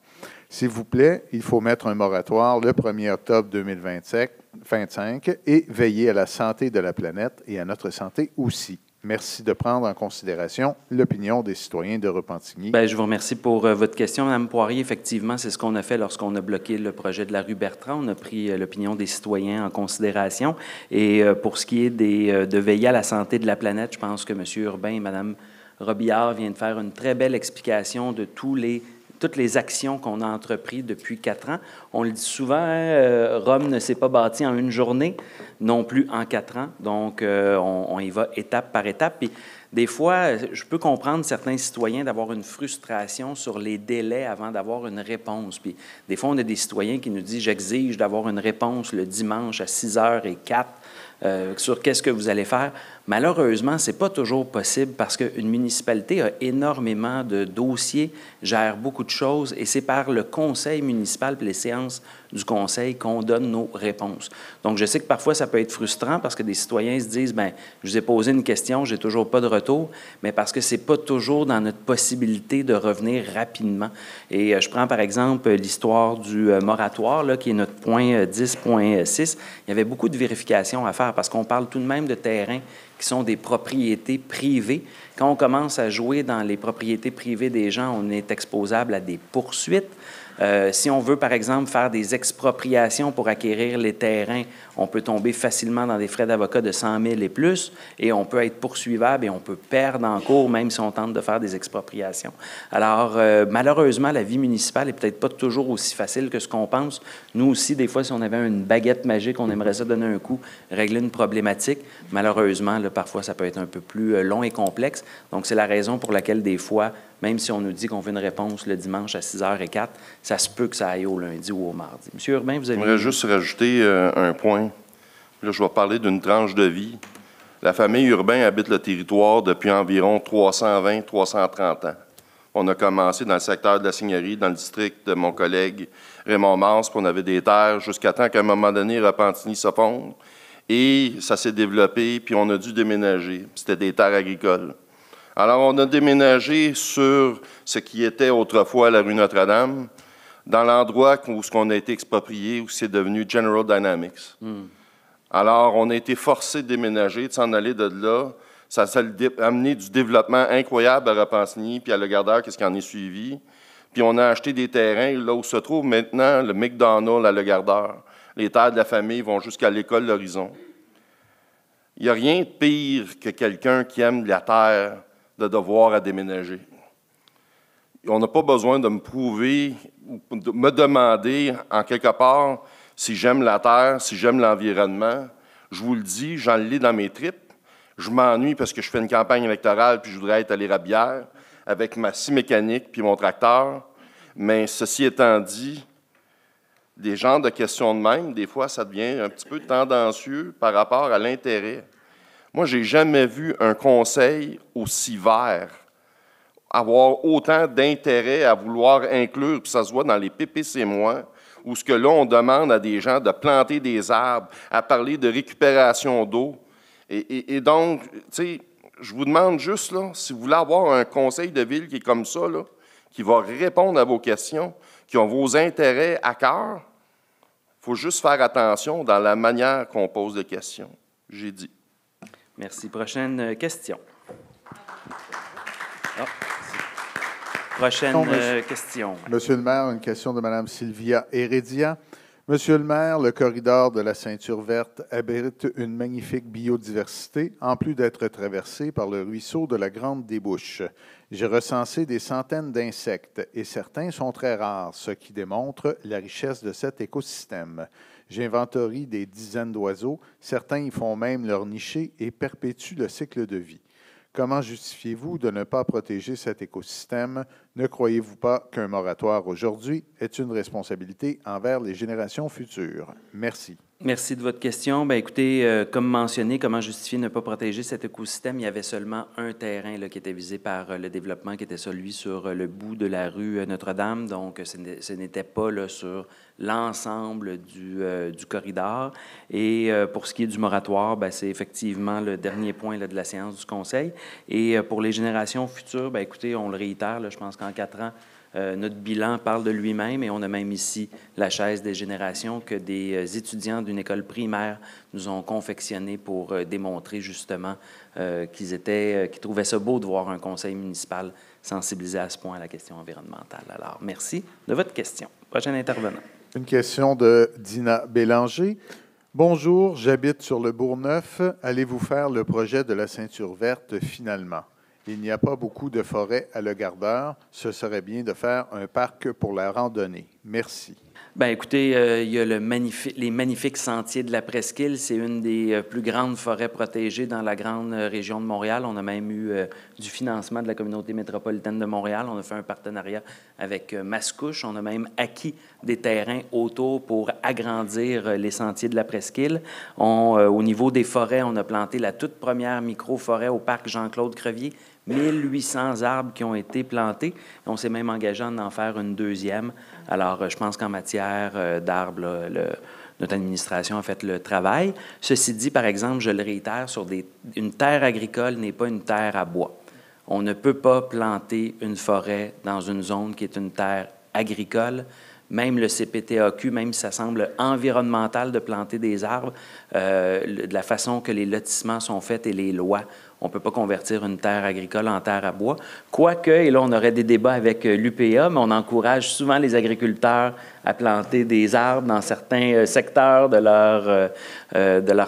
S'il vous plaît, il faut mettre un moratoire le 1er octobre 2025 et veiller à la santé de la planète et à notre santé aussi. Merci de prendre en considération l'opinion des citoyens de Repentigny. Bien, je vous remercie pour votre question, Mme Poirier. Effectivement, c'est ce qu'on a fait lorsqu'on a bloqué le projet de la rue Bertrand. On a pris l'opinion des citoyens en considération. Et pour ce qui est de veiller à la santé de la planète, je pense que M. Urbain et Mme Robillard viennent de faire une très belle explication de toutes les actions qu'on a entreprises depuis 4 ans. On le dit souvent, Rome ne s'est pas bâtie en une journée, non plus en 4 ans. Donc, on y va étape par étape. Puis, des fois, je peux comprendre certains citoyens d'avoir une frustration sur les délais avant d'avoir une réponse. Puis, des fois, on a des citoyens qui nous disent « J'exige d'avoir une réponse le dimanche à 6h04 sur qu'est-ce que vous allez faire ». Malheureusement, ce n'est pas toujours possible parce qu'une municipalité a énormément de dossiers, gère beaucoup de choses et c'est par le conseil municipal et les séances du conseil qu'on donne nos réponses. Donc, je sais que parfois, ça peut être frustrant parce que des citoyens se disent « Bien, je vous ai posé une question, j'ai toujours pas de retour », mais parce que c'est pas toujours dans notre possibilité de revenir rapidement. Et je prends par exemple l'histoire du moratoire, là, qui est notre point 10.6. Il y avait beaucoup de vérifications à faire parce qu'on parle tout de même de terrains qui sont des propriétés privées. Quand on commence à jouer dans les propriétés privées des gens, on est exposable à des poursuites. Si on veut, par exemple, faire des expropriations pour acquérir les terrains, on peut tomber facilement dans des frais d'avocat de 100 000 et plus, et on peut être poursuivable et on peut perdre en cours, même si on tente de faire des expropriations. Alors, malheureusement, la vie municipale n'est peut-être pas toujours aussi facile que ce qu'on pense. Nous aussi, des fois, si on avait une baguette magique, on aimerait ça donner un coup, régler une problématique. Malheureusement, là, parfois, ça peut être un peu plus long et complexe. Donc, c'est la raison pour laquelle, des fois, même si on nous dit qu'on veut une réponse le dimanche à 6h04, ça se peut que ça aille au lundi ou au mardi. Monsieur Urbain, vous avez... J'aimerais juste rajouter un point. Là, je vais parler d'une tranche de vie. La famille Urbain habite le territoire depuis environ 320-330 ans. On a commencé dans le secteur de la Seigneurie, dans le district de mon collègue Raymond Mars, puis on avait des terres jusqu'à temps qu'à un moment donné, Repentigny se fonde. Et ça s'est développé, puis on a dû déménager. C'était des terres agricoles. Alors, on a déménagé sur ce qui était autrefois la rue Notre-Dame, dans l'endroit où on a été exproprié, où c'est devenu General Dynamics. Alors, on a été forcé de déménager, de s'en aller de là. Ça a amené du développement incroyable à Repentigny, puis à Le Gardeur, qu'est-ce qui en est suivi. Puis on a acheté des terrains là où se trouve maintenant le McDonald's à Le Gardeur. Les terres de la famille vont jusqu'à l'école L'Horizon. Il n'y a rien de pire que quelqu'un qui aime la terre de devoir à déménager. On n'a pas besoin de me prouver ou de me demander, en quelque part, si j'aime la terre, si j'aime l'environnement. Je vous le dis, j'en lis dans mes tripes. Je m'ennuie parce que je fais une campagne électorale puis je voudrais être à l'Érablière avec ma scie mécanique puis mon tracteur. Mais ceci étant dit, des genres de questions de même, des fois, ça devient un petit peu tendancieux par rapport à l'intérêt. Moi, je n'ai jamais vu un conseil aussi vert avoir autant d'intérêt à vouloir inclure, puis ça se voit dans les PPC-moi, où ce que là, on demande à des gens de planter des arbres, à parler de récupération d'eau. Et donc, tu sais, je vous demande juste, là, si vous voulez avoir un conseil de ville qui est comme ça, là, qui va répondre à vos questions, qui ont vos intérêts à cœur, il faut juste faire attention dans la manière qu'on pose des questions. J'ai dit. Merci. Prochaine question. Prochaine question. Monsieur le maire, une question de Mme Sylvia Heredia. Monsieur le maire, le corridor de la ceinture verte abrite une magnifique biodiversité, en plus d'être traversé par le ruisseau de la Grande Débouche. J'ai recensé des centaines d'insectes et certains sont très rares, ce qui démontre la richesse de cet écosystème. J'inventorie des dizaines d'oiseaux, certains y font même leur nichée et perpétuent le cycle de vie. Comment justifiez-vous de ne pas protéger cet écosystème? Ne croyez-vous pas qu'un moratoire aujourd'hui est une responsabilité envers les générations futures? Merci. Merci de votre question. Bien, écoutez, comme mentionné, comment justifier ne pas protéger cet écosystème? Il y avait seulement un terrain là, qui était visé par le développement, qui était celui sur le bout de la rue Notre-Dame. Donc, ce n'était pas là, sur l'ensemble du corridor. Et pour ce qui est du moratoire, bien, c'est effectivement le dernier point là, de la séance du Conseil. Et pour les générations futures, bien, écoutez, on le réitère, là, je pense qu'en 4 ans, notre bilan parle de lui-même et on a même ici la chaise des générations que des étudiants d'une école primaire nous ont confectionné pour démontrer justement qu'ils trouvaient ça beau de voir un conseil municipal sensibilisé à ce point à la question environnementale. Alors, merci de votre question. Prochain intervenant. Une question de Dina Bélanger. Bonjour, j'habite sur le Bourgneuf. Allez-vous faire le projet de la ceinture verte finalement? Il n'y a pas beaucoup de forêts à Le Gardeur. Ce serait bien de faire un parc pour la randonnée. Merci. Bien, écoutez, il y a les magnifiques sentiers de la Presqu'île. C'est une des plus grandes forêts protégées dans la grande région de Montréal. On a même eu du financement de la communauté métropolitaine de Montréal. On a fait un partenariat avec Mascouche. On a même acquis des terrains autour pour agrandir les sentiers de la Presqu'île. Au niveau des forêts, on a planté la toute première micro-forêt au parc Jean-Claude Crevier. 1800 arbres qui ont été plantés. On s'est même engagé à en faire une deuxième. Alors, je pense qu'en matière d'arbres, notre administration a fait le travail. Ceci dit, par exemple, je le réitère, une terre agricole n'est pas une terre à bois. On ne peut pas planter une forêt dans une zone qui est une terre agricole. même le CPTAQ, même si ça semble environnemental de planter des arbres, de la façon que les lotissements sont faits et les lois, on ne peut pas convertir une terre agricole en terre à bois. Quoique, et là, on aurait des débats avec l'UPA, mais on encourage souvent les agriculteurs à planter des arbres dans certains secteurs de leur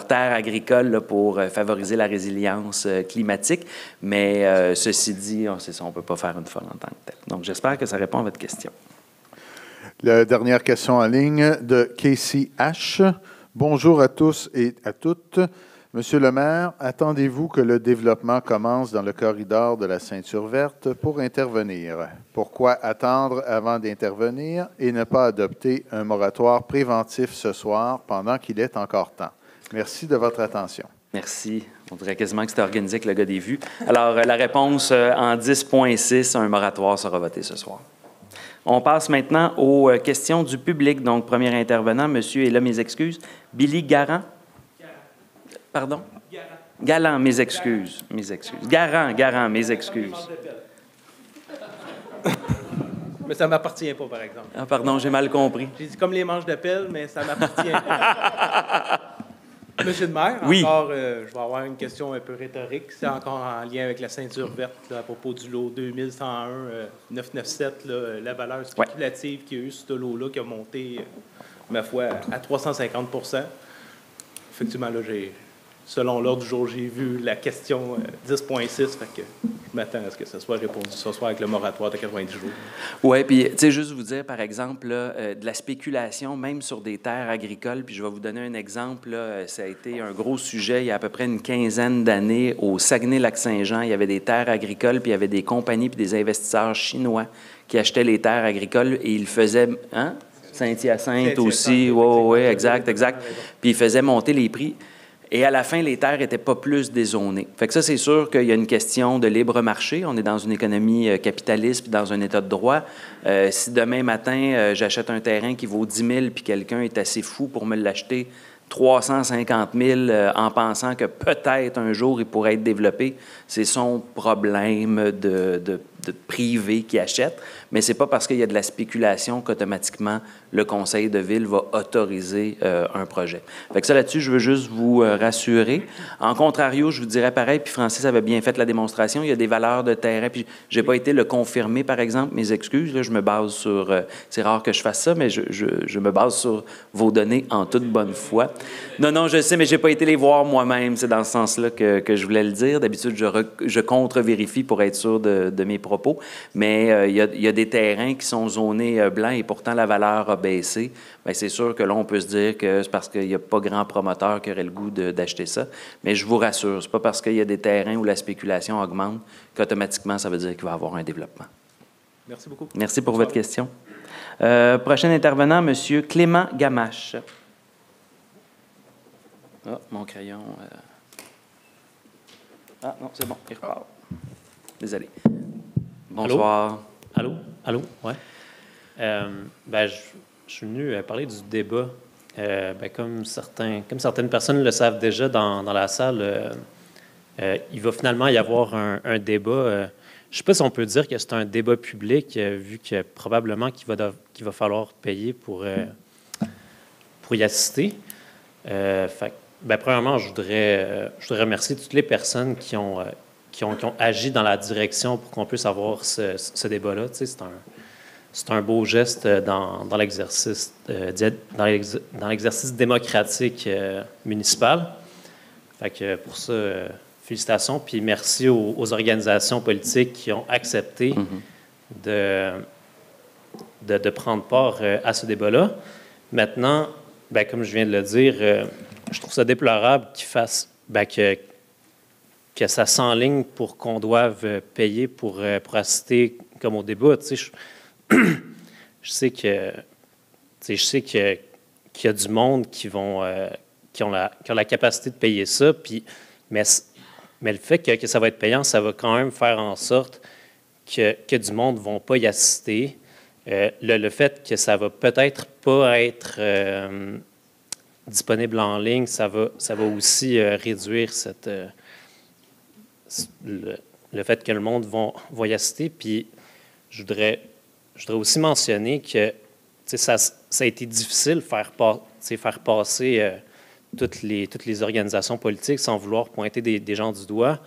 terre agricole là, pour favoriser la résilience climatique. Mais ceci dit, c'est ça, on ne peut pas faire une folle en tant que telle. Donc, j'espère que ça répond à votre question. La dernière question en ligne de Casey H. Bonjour à tous et à toutes. Monsieur le maire, attendez-vous que le développement commence dans le corridor de la ceinture verte pour intervenir? Pourquoi attendre avant d'intervenir et ne pas adopter un moratoire préventif ce soir pendant qu'il est encore temps? Merci de votre attention. Merci. On dirait quasiment que c'était organisé avec le gars des vues. Alors, la réponse en 10.6, un moratoire sera voté ce soir. On passe maintenant aux questions du public. Donc, premier intervenant, monsieur, et là, mes excuses, Billy Garand. Pardon? Galant, mes excuses. Garand, mes excuses. Mais ça ne m'appartient pas, par exemple. Ah, pardon, j'ai mal compris. J'ai dit comme les manches de pelle, mais ça ne m'appartient pas. Monsieur le maire, oui. Encore, je vais avoir une question un peu rhétorique. C'est encore en lien avec la ceinture verte là, à propos du lot 2101-997, la valeur spéculative qu'il y a eu sur ce lot-là qui a monté, ma foi, à 350 %. Effectivement, là, selon l'ordre du jour, j'ai vu la question 10.6, fait que je m'attends à ce que ça soit répondu ce soir avec le moratoire de 90 jours. Oui, puis, tu sais, juste vous dire, par exemple, là, de la spéculation, même sur des terres agricoles, puis je vais vous donner un exemple, là, ça a été un gros sujet il y a à peu près une quinzaine d'années au Saguenay-Lac-Saint-Jean. Il y avait des terres agricoles, puis il y avait des compagnies puis des investisseurs chinois qui achetaient les terres agricoles et ils faisaient... Hein? Saint-Hyacinthe aussi, oui, exact. Puis ils faisaient monter les prix. Et à la fin, les terres n'étaient pas plus dézonées. Fait que ça, c'est sûr qu'il y a une question de libre marché. On est dans une économie capitaliste puis dans un état de droit. Si demain matin, j'achète un terrain qui vaut 10 000 puis quelqu'un est assez fou pour me l'acheter 350 000 en pensant que peut-être un jour il pourrait être développé, c'est son problème de privé qui achète. Mais ce n'est pas parce qu'il y a de la spéculation qu'automatiquement le conseil de ville va autoriser un projet. Fait que ça, là-dessus, je veux juste vous rassurer. En contrario, je vous dirais pareil, puis Francis avait bien fait la démonstration, il y a des valeurs de terrain, puis je n'ai pas été le confirmer, par exemple, mes excuses, là, je me base sur... c'est rare que je fasse ça, mais je me base sur vos données en toute bonne foi. Non, je sais, mais je n'ai pas été les voir moi-même, c'est dans ce sens-là que je voulais le dire. D'habitude, je contre-vérifie pour être sûr de mes propos, mais il y a des terrains qui sont zonés blancs et pourtant la valeur a baissé. Bien, c'est sûr que là, on peut se dire que c'est parce qu'il n'y a pas grand promoteur qui aurait le goût d'acheter ça. Mais je vous rassure, c'est pas parce qu'il y a des terrains où la spéculation augmente qu'automatiquement, ça veut dire qu'il va y avoir un développement. Merci beaucoup. Merci pour votre question. Prochain intervenant, M. Clément Gamache. Ah, mon crayon. Ah, non, c'est bon, il repart. Désolé. Bonsoir. Allô? Ouais. Je suis venu parler du débat. Comme certaines personnes le savent déjà dans la salle, il va finalement y avoir un débat. Je ne sais pas si on peut dire que c'est un débat public, vu que probablement qu'il va falloir payer pour y assister. Premièrement, je voudrais remercier toutes les personnes qui ont agi dans la direction pour qu'on puisse avoir ce débat-là. Tu sais, c'est un beau geste dans l'exercice démocratique municipal. Fait que pour ça, félicitations. Puis merci aux organisations politiques qui ont accepté de prendre part à ce débat-là. Maintenant, comme je viens de le dire, je trouve ça déplorable qu'ils fassent que ça s'enligne pour qu'on doive payer pour assister comme au débat. Tu sais, je sais qu'il y a du monde qui ont la capacité de payer ça, mais le fait que ça va être payant, ça va quand même faire en sorte que du monde ne va pas y assister. Le fait que ça va peut-être pas être disponible en ligne, ça va aussi réduire le fait que le monde va y assister. Puis je voudrais aussi mentionner que ça a été difficile de faire passer toutes les organisations politiques, sans vouloir pointer des gens du doigt,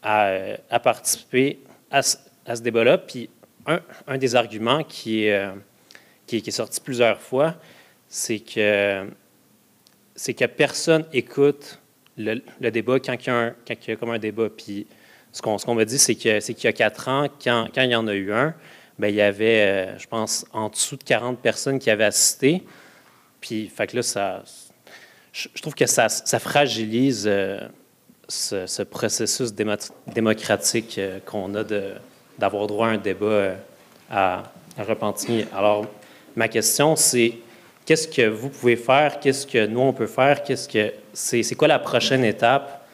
à participer à ce débat-là. Puis un des arguments qui est sorti plusieurs fois, c'est que personne écoute le débat quand il y a comme un débat. Puis ce qu'on m'a dit, c'est qu'il y a 4 ans, quand il y en a eu un, bien, il y avait, je pense, en dessous de 40 personnes qui avaient assisté. Puis, fait que là, je trouve que ça fragilise ce processus démocratique qu'on a d'avoir droit à un débat à Repentigny. Alors, ma question, c'est qu'est-ce que vous pouvez faire? Qu'est-ce que nous, on peut faire? C'est quoi la prochaine étape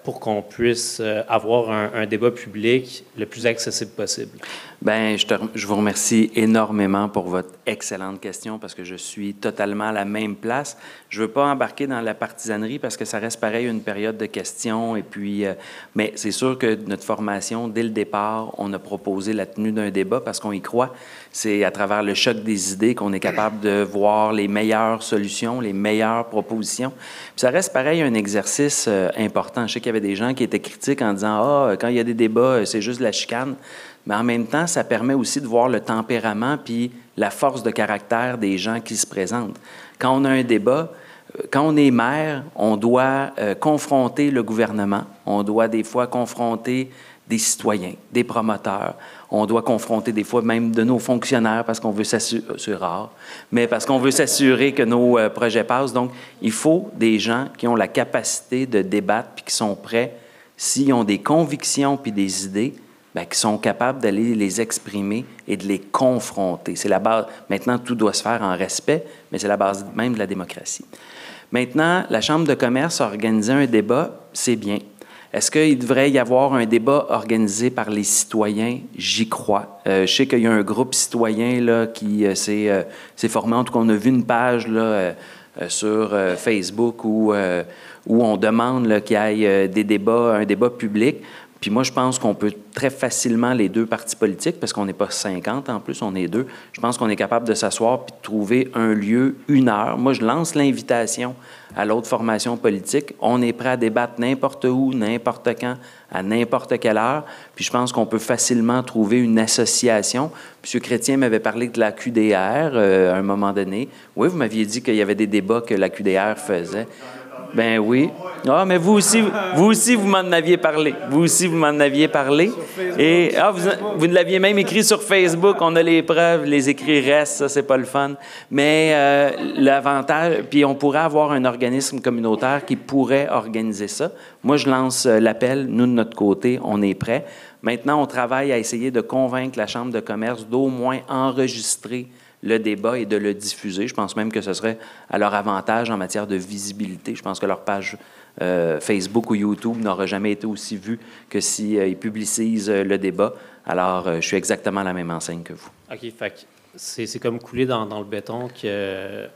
pour qu'on puisse avoir un débat public le plus accessible possible? Bien, je vous remercie énormément pour votre excellente question parce que je suis totalement à la même place. Je ne veux pas embarquer dans la partisanerie parce que ça reste pareil une période de questions. Et puis, mais c'est sûr que notre formation, dès le départ, on a proposé la tenue d'un débat parce qu'on y croit. C'est à travers le choc des idées qu'on est capable de voir les meilleures solutions, les meilleures propositions. Puis ça reste pareil un exercice important. Je sais qu'il y avait des gens qui étaient critiques en disant « Ah, quand il y a des débats, c'est juste de la chicane ». Mais en même temps, ça permet aussi de voir le tempérament puis la force de caractère des gens qui se présentent. Quand on a un débat, quand on est maire, on doit confronter le gouvernement, on doit des fois confronter des citoyens, des promoteurs, on doit confronter des fois même de nos fonctionnaires parce qu'on veut s'assurer, c'est rare, mais parce qu'on veut s'assurer que nos projets passent. Donc, il faut des gens qui ont la capacité de débattre puis qui sont prêts, s'ils ont des convictions puis des idées, bien, qui sont capables d'aller les exprimer et de les confronter. C'est la base. Maintenant, tout doit se faire en respect, mais c'est la base même de la démocratie. Maintenant, la Chambre de commerce a organisé un débat, c'est bien. Est-ce qu'il devrait y avoir un débat organisé par les citoyens? J'y crois. Je sais qu'il y a un groupe citoyen là, qui s'est formé. En tout cas, on a vu une page là, sur Facebook où on demande qu'il y ait des débats, un débat public. Puis moi, je pense qu'on peut très facilement, les deux partis politiques, parce qu'on n'est pas 50 en plus, on est 2, je pense qu'on est capable de s'asseoir puis de trouver un lieu, 1 heure. Moi, je lance l'invitation à l'autre formation politique. On est prêt à débattre n'importe où, n'importe quand, à n'importe quelle heure. Puis je pense qu'on peut facilement trouver une association. M. Chrétien m'avait parlé de la QDR à un moment donné. Oui, vous m'aviez dit qu'il y avait des débats que la QDR faisait. Ben oui. Ah, mais vous aussi, vous m'en aviez parlé. Vous aussi, vous m'en aviez parlé. Et vous l'aviez même écrit sur Facebook. On a les preuves, les écrits restent, ça, c'est pas le fun. Mais l'avantage, puis on pourrait avoir un organisme communautaire qui pourrait organiser ça. Moi, je lance l'appel. Nous, de notre côté, on est prêts. Maintenant, on travaille à essayer de convaincre la Chambre de commerce d'au moins enregistrer le débat et de le diffuser. Je pense même que ce serait à leur avantage en matière de visibilité. Je pense que leur page Facebook ou YouTube n'aura jamais été aussi vue que s'ils publicisent le débat. Alors, je suis exactement à la même enseigne que vous. OK, fait que c'est comme couler dans le béton que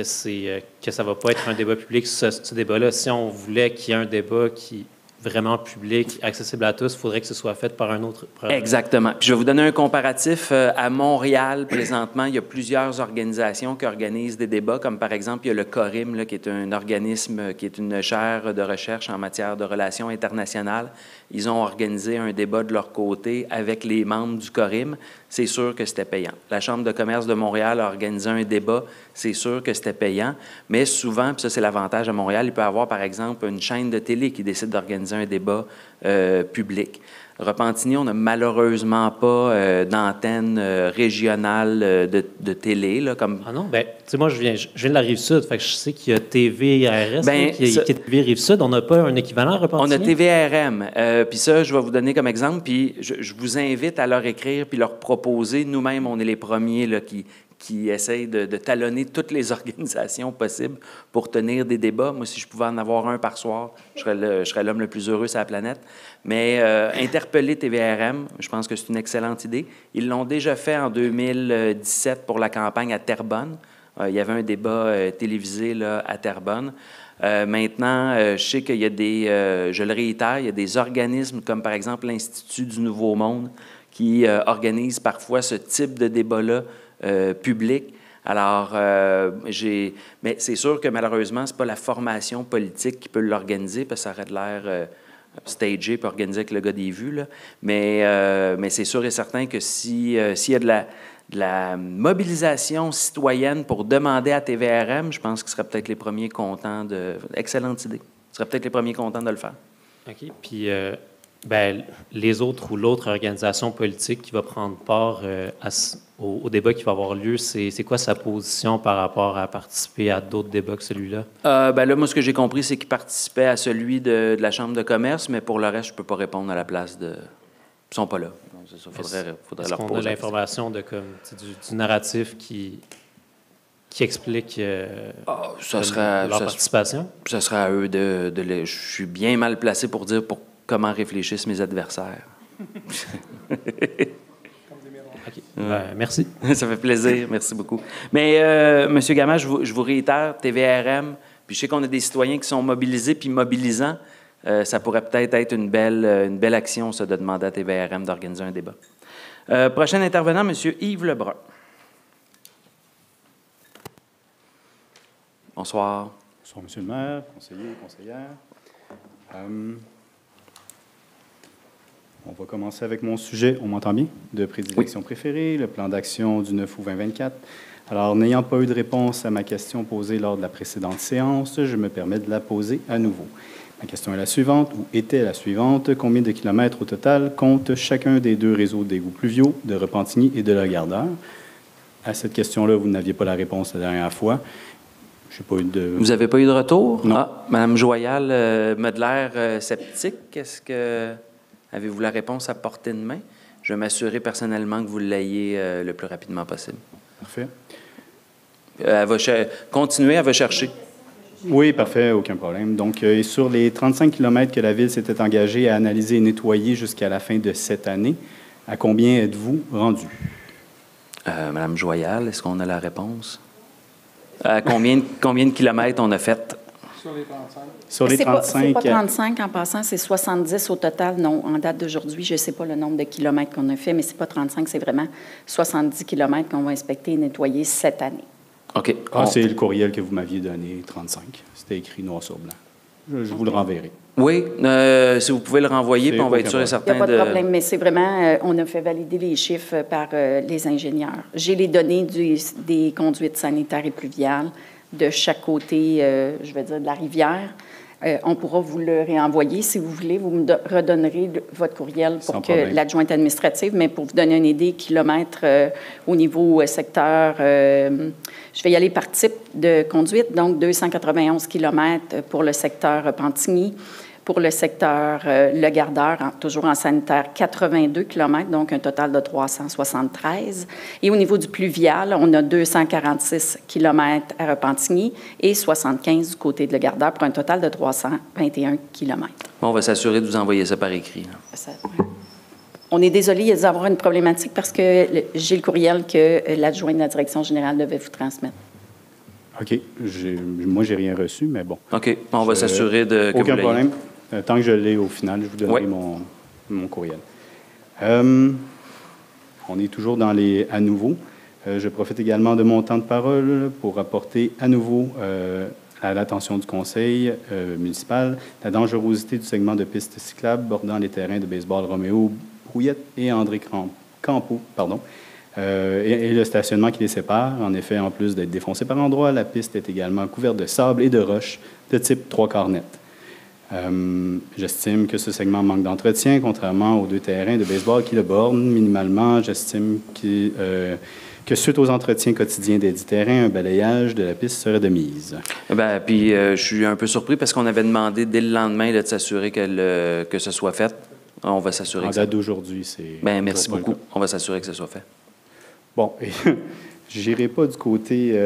ça ne va pas être un débat public, ce débat-là. Si on voulait qu'il y ait un débat qui vraiment public, accessible à tous, il faudrait que ce soit fait par un autre... Exactement. Puis je vais vous donner un comparatif. À Montréal, présentement, il y a plusieurs organisations qui organisent des débats, comme par exemple, il y a le CORIM, là, qui est un organisme, qui est une chaire de recherche en matière de relations internationales. Ils ont organisé un débat de leur côté avec les membres du CORIM. C'est sûr que c'était payant. La Chambre de commerce de Montréal a organisé un débat. C'est sûr que c'était payant. Mais souvent, puis ça, c'est l'avantage à Montréal, il peut y avoir, par exemple, une chaîne de télé qui décide d'organiser un débat public. Repentigny, on n'a malheureusement pas d'antenne régionale de télé. Là, comme... Ah non? Bien, tu sais, moi, je viens de la Rive-Sud, fait que je sais qu'il y a TVRS, qui est TV Rive-Sud. On n'a pas un équivalent à Repentigny? On a TVRM. Puis ça, je vais vous donner comme exemple. Puis je vous invite à leur écrire puis leur proposer. Nous-mêmes, on est les premiers là, qui essayent de talonner toutes les organisations possibles pour tenir des débats. Moi, si je pouvais en avoir un par soir, je serais l'homme le plus heureux sur la planète. Mais interpeller TVRM, je pense que c'est une excellente idée. Ils l'ont déjà fait en 2017 pour la campagne à Terrebonne. Il y avait un débat télévisé là, à Terrebonne. Maintenant, je sais qu'il y a je le réitère, il y a des organismes comme par exemple l'Institut du Nouveau Monde qui organise parfois ce type de débat-là public. Alors, mais c'est sûr que malheureusement, ce n'est pas la formation politique qui peut l'organiser, parce que ça aurait de l'air stagé et organisé avec le gars des vues, là. Mais c'est sûr et certain que s'il y a de la mobilisation citoyenne pour demander à TVRM, je pense qu'ils seraient peut-être les premiers contents de... Excellente idée. Ils seraient peut-être les premiers contents de le faire. OK. Puis, les autres ou l'autre organisation politique qui va prendre part au débat qui va avoir lieu, c'est quoi sa position par rapport à participer à d'autres débats que celui-là? Là, moi, ce que j'ai compris, c'est qu'il participait à celui de la Chambre de commerce, mais pour le reste, je ne peux pas répondre à la place de... Ils ne sont pas là. Donc, c'est ça. Faudrait leur poser. Est-ce qu'on a l'information de, du narratif qui explique leur participation? Ça sera à eux je suis bien mal placé pour dire comment réfléchissent mes adversaires. OK. Merci. Ça fait plaisir. Merci beaucoup. Mais, M. Gamache, je vous réitère, TVRM, puis je sais qu'on a des citoyens qui sont mobilisés puis mobilisants. Ça pourrait peut-être être une belle action, ça, de demander à TVRM d'organiser un débat. Prochain intervenant, M. Yves Lebrun. Bonsoir. Bonsoir, M. le maire, conseillers, conseillères. On va commencer avec mon sujet, on m'entend bien, de prédilection préférée, le plan d'action du 9 août 2024. Alors, n'ayant pas eu de réponse à ma question posée lors de la précédente séance, je me permets de la poser à nouveau. Ma question est la suivante, ou était la suivante. Combien de kilomètres au total compte chacun des deux réseaux d'égouts pluviaux de Repentigny et de Lagardère? À cette question-là, vous n'aviez pas la réponse la dernière fois. Vous n'avez pas eu de retour? Non. Ah, Mme Joyal m'a de l'air sceptique. Avez-vous la réponse à portée de main? Je vais m'assurer personnellement que vous l'ayez le plus rapidement possible. Parfait. Continuez, elle va chercher. Oui, parfait, aucun problème. Donc, sur les 35 km que la Ville s'était engagée à analyser et nettoyer jusqu'à la fin de cette année, à combien êtes-vous rendu? Madame Joyal, est-ce qu'on a la réponse? Combien de kilomètres on a fait? Sur les 35. Sur les 35. C'est pas 35 en passant, c'est 70 au total. Non, en date d'aujourd'hui, je ne sais pas le nombre de kilomètres qu'on a fait, mais c'est pas 35, c'est vraiment 70 kilomètres qu'on va inspecter et nettoyer cette année. OK. C'est le courriel que vous m'aviez donné, 35. C'était écrit noir sur blanc. Je vous le renverrai. Oui, si vous pouvez le renvoyer, puis on va être sûr et certain. Il n'y a pas de problème, mais c'est vraiment, on a fait valider les chiffres par les ingénieurs. J'ai les données des conduites sanitaires et pluviales de chaque côté, je vais dire, de la rivière. On pourra vous le réenvoyer si vous voulez. Vous me redonnerez votre courriel pour que l'adjointe administrative, mais pour vous donner une idée, kilomètres au niveau secteur, je vais y aller par type de conduite, donc 291 kilomètres pour le secteur Repentigny. Pour le secteur Lagardère, toujours en sanitaire, 82 km, donc un total de 373. Et au niveau du pluvial, on a 246 km à Repentigny et 75 du côté de Lagardère pour un total de 321 km. Bon, on va s'assurer de vous envoyer ça par écrit. On est désolé d'avoir une problématique parce que j'ai le courriel que l'adjoint de la direction générale devait vous transmettre. OK. Moi, je n'ai rien reçu, mais bon. OK. On va s'assurer que aucun problème. Tant que je l'ai au final, je vous donnerai mon courriel. On est toujours dans les « à nouveau ». Je profite également de mon temps de parole pour apporter à nouveau à l'attention du conseil municipal la dangerosité du segment de piste cyclable bordant les terrains de baseball Roméo Brouillette et André Campeau, et le stationnement qui les sépare. En effet, en plus d'être défoncé par endroits, la piste est également couverte de sable et de roches de type 3/4 net. J'estime que ce segment manque d'entretien, contrairement aux deux terrains de baseball qui le bordent. Minimalement, j'estime que suite aux entretiens quotidiens des 10 terrains, un balayage de la piste serait de mise. Puis je suis un peu surpris parce qu'on avait demandé dès le lendemain de s'assurer que ce soit fait. On va s'assurer. En date d'aujourd'hui, c'est... merci beaucoup. On va s'assurer que ce soit fait. Bon, je n'irai pas du côté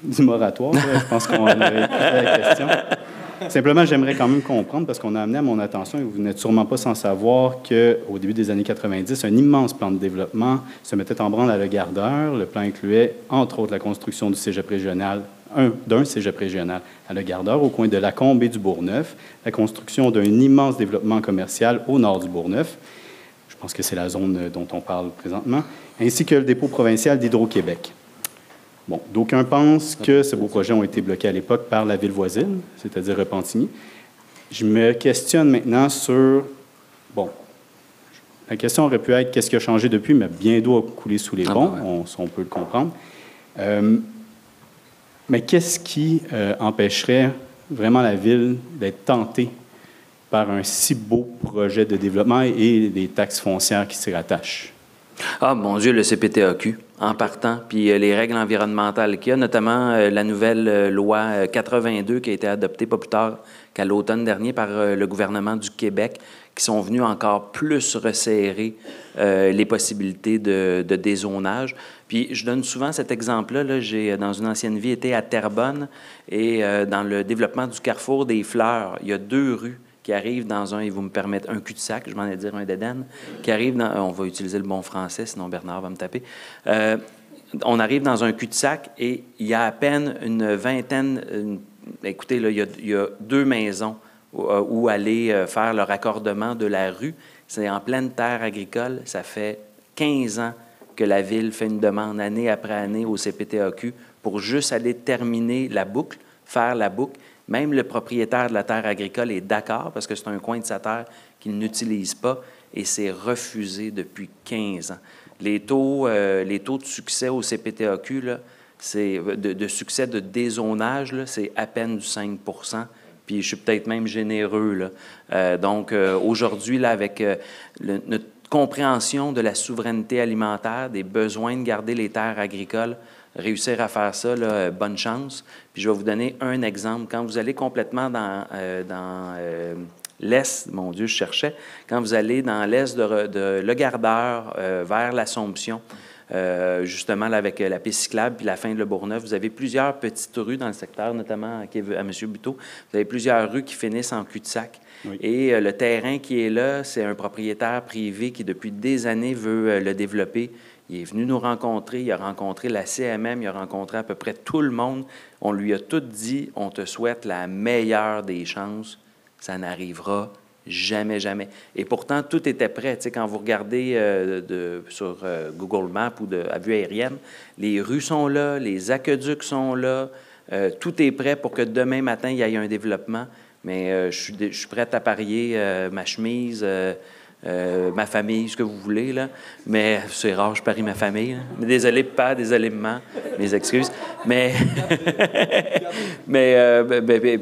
du moratoire. Je pense qu'on avait posé la question. Simplement, j'aimerais quand même comprendre, parce qu'on a amené à mon attention, et vous n'êtes sûrement pas sans savoir qu'au début des années 90, un immense plan de développement se mettait en branle à Lagardère. Le plan incluait, entre autres, la construction du cégep régional d'un cégep régional à Le Gardeur, au coin de Lacombe et du Bourgneuf, la construction d'un immense développement commercial au nord du Bourgneuf, je pense que c'est la zone dont on parle présentement, ainsi que le dépôt provincial d'Hydro-Québec. Bon, d'aucuns pensent que ces beaux projets ont été bloqués à l'époque par la ville voisine, c'est-à-dire Repentigny. Je me questionne maintenant sur... Bon, la question aurait pu être qu'est-ce qui a changé depuis, mais bien d'eau a coulé sous les ponts, on peut le comprendre. Mais qu'est-ce qui empêcherait vraiment la ville d'être tentée par un si beau projet de développement et des taxes foncières qui s'y rattachent? Ah, mon Dieu, le CPTAQ, en partant, puis les règles environnementales qu'il y a, notamment la nouvelle loi 82 qui a été adoptée pas plus tard qu'à l'automne dernier par le gouvernement du Québec, qui sont venus encore plus resserrer les possibilités de dézonage. Puis je donne souvent cet exemple-là. Là, j'ai, dans une ancienne vie, été à Terrebonne et dans le développement du carrefour des Fleurs, il y a 2 rues qui arrivent dans un, et vous me permettez, un cul-de-sac, je m'en ai dire un dédène, qui arrive dans, on va utiliser le bon français, sinon Bernard va me taper. On arrive dans un cul-de-sac et il y a à peine une vingtaine, écoutez, là, il y a 2 maisons où aller faire le raccordement de la rue. C'est en pleine terre agricole. Ça fait 15 ans que la Ville fait une demande année après année au CPTAQ pour juste aller terminer la boucle, faire la boucle. Même le propriétaire de la terre agricole est d'accord parce que c'est un coin de sa terre qu'il n'utilise pas et c'est refusé depuis 15 ans. Les taux de succès au CPTAQ, là, c'est de succès de dézonage, là, c'est à peine du 5 %. Puis je suis peut-être même généreux, là. Donc, aujourd'hui, là, avec notre compréhension de la souveraineté alimentaire, des besoins de garder les terres agricoles, réussir à faire ça, là, bonne chance. Puis je vais vous donner un exemple. Quand vous allez complètement dans l'est, mon Dieu, je cherchais, quand vous allez dans l'est de Le Gardeur vers l'Assomption, justement là, avec la piste cyclable puis la fin de Le Bourgneuf, vous avez plusieurs petites rues dans le secteur, notamment à M. Buteau. Vous avez plusieurs rues qui finissent en cul-de-sac. Oui. Et le terrain qui est là, c'est un propriétaire privé qui, depuis des années, veut le développer. Il est venu nous rencontrer, il a rencontré la CMM, il a rencontré à peu près tout le monde. On lui a tout dit, on te souhaite la meilleure des chances. Ça n'arrivera jamais, jamais. Et pourtant, tout était prêt. Tu sais, quand vous regardez sur Google Maps ou à vue aérienne, les rues sont là, les aqueducs sont là, tout est prêt pour que demain matin, il y ait un développement. Mais je suis prête à parier ma chemise, ma famille, ce que vous voulez, là. Mais c'est rare, je parie ma famille. Là. Mais désolé, papa, désolé, maman, mes excuses. Mais,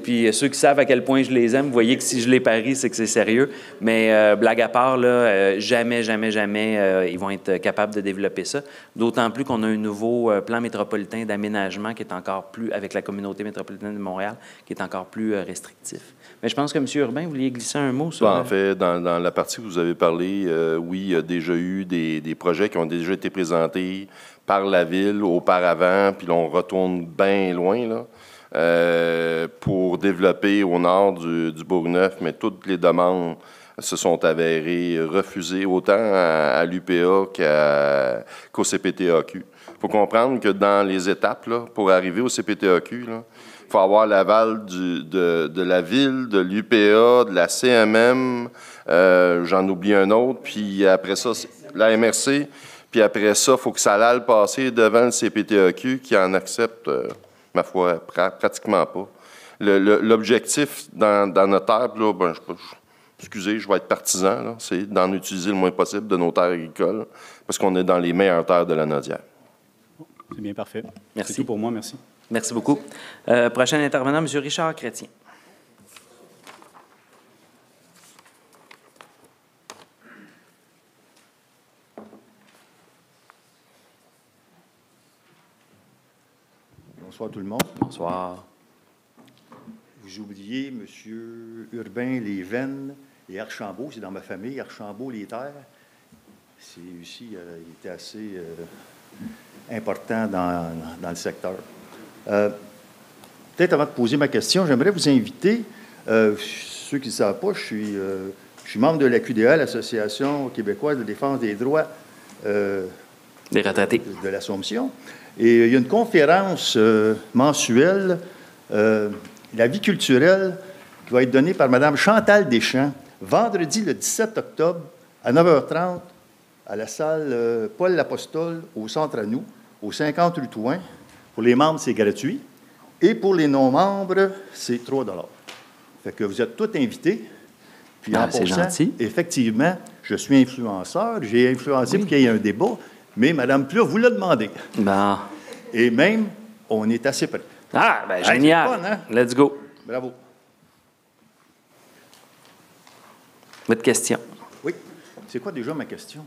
puis ceux qui savent à quel point je les aime, vous voyez que si je les parie, c'est que c'est sérieux. Mais blague à part, là, jamais, ils vont être capables de développer ça. D'autant plus qu'on a un nouveau plan métropolitain d'aménagement qui est encore plus, avec la communauté métropolitaine de Montréal, qui est encore plus restrictif. Mais je pense que M. Urbain, vous vouliez glisser un mot sur... En fait, dans la partie que vous avez parlé, oui, il y a déjà eu des projets qui ont déjà été présentés par la Ville auparavant, puis là, on retourne bien loin, là, pour développer au nord du Bourgneuf, mais toutes les demandes se sont avérées refusées, autant à l'UPA qu'au CPTAQ. Il faut comprendre que dans les étapes, là, pour arriver au CPTAQ, là, il faut avoir l'aval de la Ville, de l'UPA, de la CMM, j'en oublie un autre, puis après ça, la MRC, puis après ça, il faut que ça aille passer devant le CPTAQ qui en accepte, ma foi, pratiquement pas. L'objectif dans notre terre, là, ben, excusez, je vais être partisan, là, c'est d'en utiliser le moins possible de nos terres agricoles, parce qu'on est dans les meilleures terres de la Nodière. C'est bien parfait. Merci. C'est tout pour moi, merci. Merci beaucoup. Prochain intervenant, M. Richard Chrétien. Bonsoir tout le monde. Bonsoir. Vous oubliez M. Urbain, les Vennes et Archambault. C'est dans ma famille, Archambault, les terres. C'est aussi, il était assez important dans le secteur. Peut-être avant de poser ma question, j'aimerais vous inviter, ceux qui ne savent pas, je suis membre de la QDA, l'Association québécoise de défense des droits Des retraités. De l'Assomption. Et il y a une conférence mensuelle, la vie culturelle, qui va être donnée par Mme Chantal Deschamps, vendredi le 17 octobre à 9h30 à la salle Paul L'Apostole au Centre à nous, au 50 rue Touin. Pour les membres, c'est gratuit. Et pour les non-membres, c'est 3 $. Fait que vous êtes tous invités. Puis en c'est passant, gentil. effectivement, je suis influenceur. J'ai influencé pour qu'il y ait un débat, mais Mme Plouffe vous l'a demandé. Bon. Et même, on est assez prêts. Ah, ben Hey, génial. c'est le fun, hein? Let's go. Bravo. Votre question. Oui. C'est quoi déjà ma question?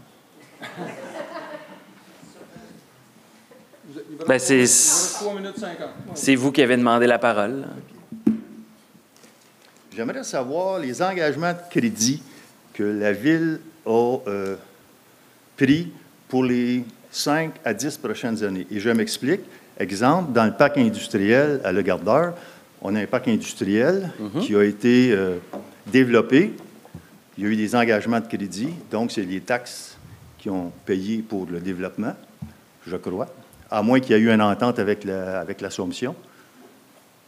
Ben, c'est 3 minutes 50. c'est vous qui avez demandé la parole. J'aimerais savoir les engagements de crédit que la Ville a pris pour les 5 à 10 prochaines années. Et je m'explique. Exemple, dans le parc industriel à Le Gardeur, on a un parc industriel qui a été développé. Il y a eu des engagements de crédit. Donc, c'est les taxes qui ont payé pour le développement, je crois, à moins qu'il y ait eu une entente avec l'Assomption.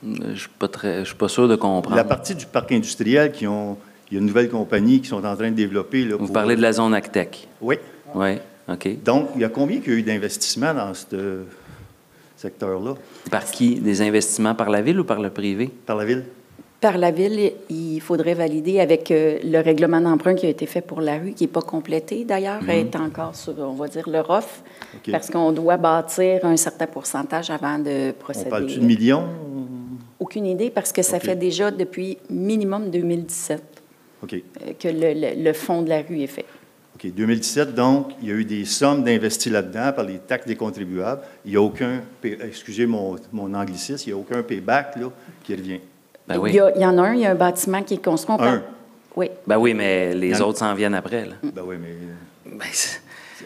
Je ne suis pas sûr de comprendre. La partie du parc industriel il y a une nouvelle compagnie qui sont en train de développer. Là, Vous parlez de la zone Actec. Oui. Oui, OK. Donc, il y a combien qu'il y a eu d'investissements dans ce secteur-là? Par qui? Des investissements par la Ville ou par le privé? Par la Ville? Par la Ville, il faudrait valider avec le règlement d'emprunt qui a été fait pour la rue, qui n'est pas complété d'ailleurs, est encore sur, on va dire, le ROF, parce qu'on doit bâtir un certain pourcentage avant de procéder. On parle-tu de millions? Aucune idée, parce que ça fait déjà depuis minimum 2017 que le fonds de la rue est fait. OK. 2017, donc, il y a eu des sommes d'investis là-dedans par les taxes des contribuables. Il n'y a aucun, excusez mon anglicisme, il n'y a aucun payback là, qui revient. Ben oui. Il y en a un, il y a un bâtiment qui est construit. Oui. Ben oui, mais les autres s'en viennent après. Là. Ben oui, mais Ben,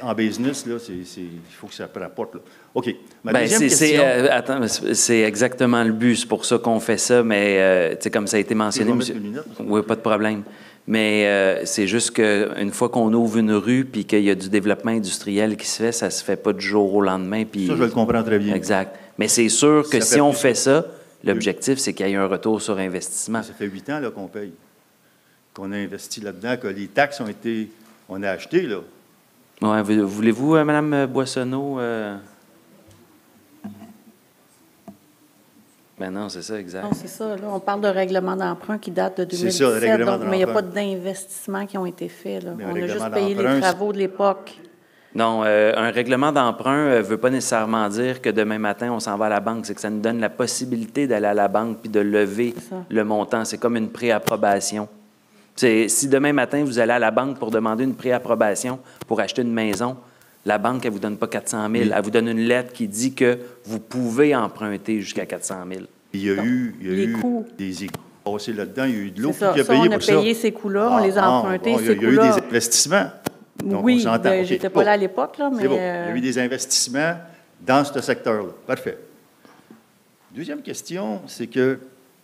en business, là, il faut que ça rapporte. Là. OK. Ma ben, deuxième question... attends, c'est exactement le but. C'est pour ça qu'on fait ça, mais tu sais, comme ça a été mentionné... Oui, pas de problème. Mais c'est juste qu'une fois qu'on ouvre une rue puis qu'il y a du développement industriel qui se fait, ça se fait pas du jour au lendemain. Puis... Ça, je le comprends très bien. Exact. Mais c'est sûr que si on fait ça, l'objectif, c'est qu'il y ait un retour sur investissement. Ça fait 8 ans là, qu'on paye, qu'on a investi là-dedans, que les taxes ont été... On a acheté, là. Ouais, voulez-vous, Mme Boissonneau... Ben non, c'est ça, exact. Non, c'est ça. Là, on parle de règlement d'emprunt qui date de 2017, c'est ça, le règlement donc, mais il n'y a pas d'emprunt. d'investissements qui ont été faits. Là. Mais On un a juste règlement payé les d'emprunt, travaux de l'époque. Non, un règlement d'emprunt ne veut pas nécessairement dire que demain matin, on s'en va à la banque. C'est que ça nous donne la possibilité d'aller à la banque puis de lever le montant. C'est comme une préapprobation. Si demain matin, vous allez à la banque pour demander une préapprobation pour acheter une maison, la banque, elle ne vous donne pas 400 000. Elle vous donne une lettre qui dit que vous pouvez emprunter jusqu'à 400 000. Il y a eu coûts. des écoutes passées là-dedans. Il y a eu de l'eau C'est ça. qui a Ça, payé on a pour ça. payé ces coûts-là, on les a empruntés, ces il y a eu coûts-là. des investissements. Donc, Oui, on s'entend. je n'étais pas là à l'époque, là, mais... C'est bon. Il y a eu des investissements dans ce secteur-là. Parfait. Deuxième question, c'est que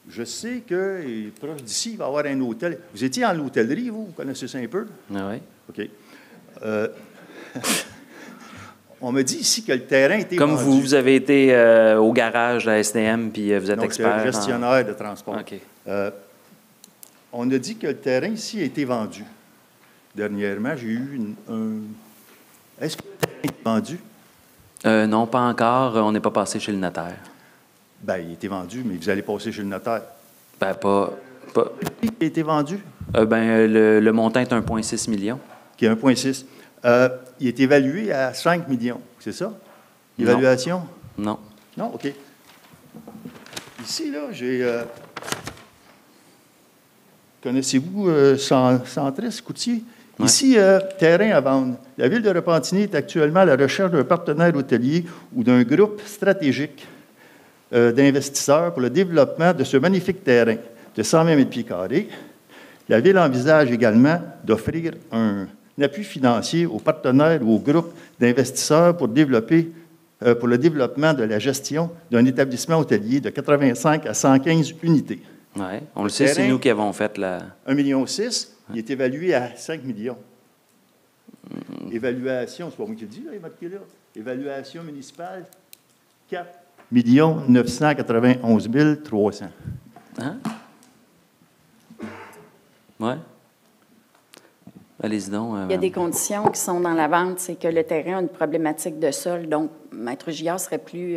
je sais que proche d'ici, il va y avoir un hôtel. Vous étiez en l'hôtellerie, vous? Vous connaissez ça un peu? Oui. OK. On me dit ici que le terrain était Comme vendu. vous avez été au garage de la STM, puis vous êtes expert. Gestionnaire de transport. OK. On a dit que le terrain ici a été vendu. Dernièrement, j'ai eu Est-ce que le terrain a été vendu? Non, pas encore. On n'est pas passé chez le notaire. Bien, il a été vendu, mais vous allez passer chez le notaire. Ben, pas... Il a été vendu? Le montant est 1,6 million. Qui est 1,6. Il est évalué à 5 millions, c'est ça? Évaluation? Non. Non, OK. Ici, là, j'ai... Connaissez-vous Centris, Coutier? Ouais. Ici, terrain à vendre. La Ville de Repentigny est actuellement à la recherche d'un partenaire hôtelier ou d'un groupe stratégique d'investisseurs pour le développement de ce magnifique terrain de 120 000 pieds carrés. La Ville envisage également d'offrir un appui financier aux partenaires ou aux groupes d'investisseurs pour le développement de la gestion d'un établissement hôtelier de 85 à 115 unités. Oui, on le sait, c'est nous qui avons fait la... 1,6 million, il est évalué à 5 millions. Évaluation, c'est pas moi qui le dis, là, il est marqué là. Évaluation municipale, 4 991 300. Hein? Oui. Allez-y donc. Il y a des conditions qui sont dans la vente, c'est que le terrain a une problématique de sol, donc Maître Gillard serait plus...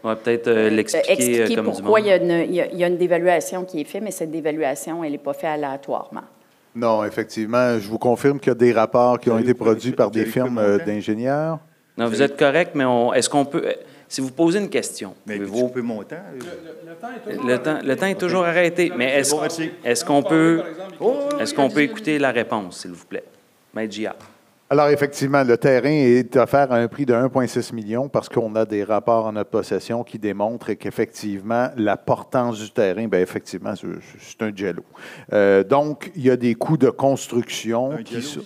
Oui, peut-être l'expliquer comme pourquoi du monde. il y a une dévaluation qui est faite, mais cette dévaluation, elle n'est pas faite aléatoirement. Non, effectivement, je vous confirme qu'il y a des rapports qui ont été produits par des firmes d'ingénieurs. Non, vous êtes correct, mais est-ce qu'on peut... Si vous posez une question, mais pouvez-vous... peux monter. Le temps est toujours arrêté. Mais est-ce qu'on peut écouter la réponse, s'il vous plaît? Maître Gillard. Alors, effectivement, le terrain est offert à un prix de 1,6 million parce qu'on a des rapports en notre possession qui démontrent qu'effectivement, la portance du terrain, bien, effectivement, c'est un jello. Donc, il y a des coûts de construction qui sont...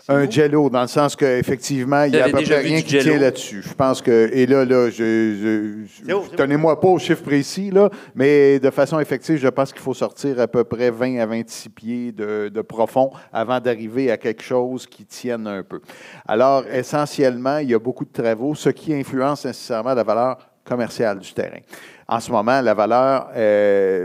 Un jello, dans le sens qu'effectivement, il n'y a à peu près rien qui tient là-dessus. Je pense que, et là, tenez-moi pas au chiffre précis, là, mais de façon effective, je pense qu'il faut sortir à peu près 20 à 26 pieds de profond avant d'arriver à quelque chose qui tienne un peu. Alors, essentiellement, il y a beaucoup de travaux, ce qui influence nécessairement la valeur commerciale du terrain. En ce moment, la valeur,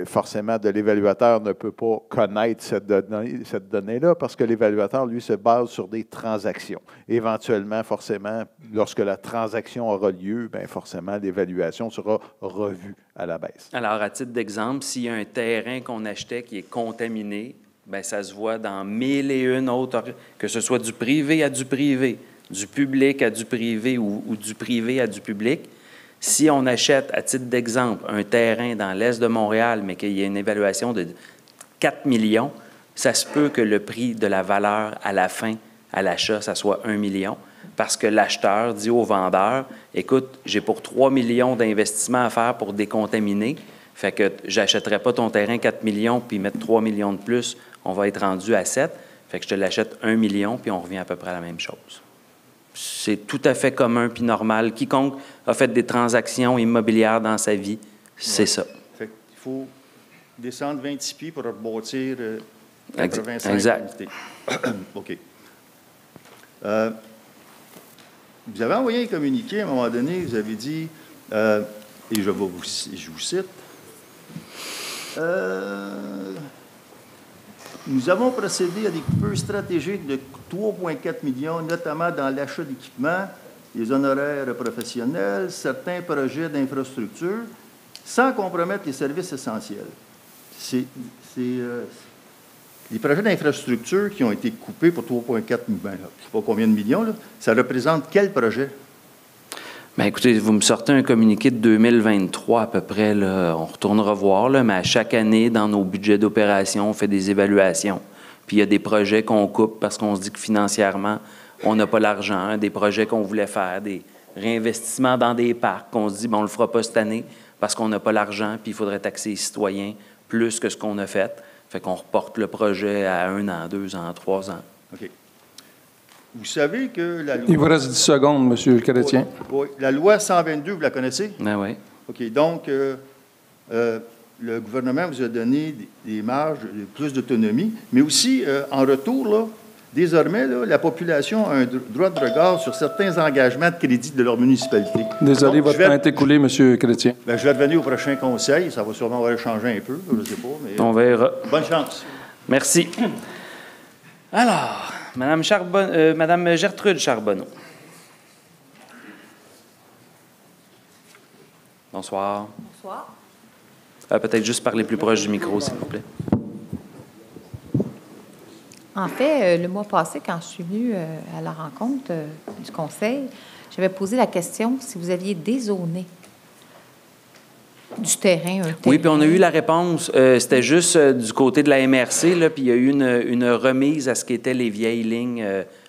forcément, de l'évaluateur ne peut pas connaître cette donnée-là parce que l'évaluateur, lui, se base sur des transactions. Éventuellement, forcément, lorsque la transaction aura lieu, bien, forcément, l'évaluation sera revue à la baisse. Alors, à titre d'exemple, s'il y a un terrain qu'on achetait qui est contaminé, bien, ça se voit dans 1001 autres, que ce soit du privé à du privé, du public à du privé ou du privé à du public. Si on achète, à titre d'exemple, un terrain dans l'est de Montréal, mais qu'il y ait une évaluation de 4 millions, ça se peut que le prix de la valeur à la fin, à l'achat, ça soit 1 million, parce que l'acheteur dit au vendeur, « Écoute, j'ai pour 3 millions d'investissement à faire pour décontaminer, fait que j'achèterai pas ton terrain 4 millions puis mettre 3 millions de plus, on va être rendu à 7, fait que je te l'achète 1 million puis on revient à peu près à la même chose. » C'est tout à fait commun puis normal. Quiconque a fait des transactions immobilières dans sa vie, c'est ça. Fait qu'il faut descendre 26 pieds pour rebâtir 85 exact. unités. OK. Vous avez envoyé un communiqué à un moment donné, vous avez dit, et je vous cite, nous avons procédé à des coupures stratégiques de 3,4 millions, notamment dans l'achat d'équipements, les honoraires professionnels, certains projets d'infrastructure, sans compromettre les services essentiels. C'est les projets d'infrastructure qui ont été coupés pour 3,4 millions, je ne sais pas combien de millions, là, ça représente quel projet? Bien, écoutez, vous me sortez un communiqué de 2023 à peu près, là. On retournera voir, là, mais à chaque année, dans nos budgets d'opération, on fait des évaluations. Puis il y a des projets qu'on coupe parce qu'on se dit que financièrement, on n'a pas l'argent, des projets qu'on voulait faire, des réinvestissements dans des parcs, qu'on se dit, bon, on ne le fera pas cette année parce qu'on n'a pas l'argent, puis il faudrait taxer les citoyens plus que ce qu'on a fait. Fait qu'on reporte le projet à 1 an, 2 ans, 3 ans. OK. Vous savez que la loi... Il vous reste 10 secondes, M. Chrétien. Oui. La loi 122, vous la connaissez? Oui. OK. Donc, le gouvernement vous a donné des marges, plus d'autonomie, mais aussi, en retour, là, désormais, là, la population a un droit de regard sur certains engagements de crédit de leur municipalité. Désolé, votre temps est écoulé, M. Chrétien. Bien, je vais revenir au prochain conseil. Ça va sûrement changer un peu, je ne sais pas. Mais, on verra. Bonne chance. Merci. Alors, Madame Gertrude Charbonneau. Bonsoir. Bonsoir. Peut-être juste parler plus proche du micro, s'il vous plaît. En fait, le mois passé, quand je suis venue à la rencontre du conseil, j'avais posé la question si vous aviez dézoné du terrain. Oui, puis on a eu la réponse. C'était juste du côté de la MRC, là, puis il y a eu une remise à ce qu'étaient les vieilles lignes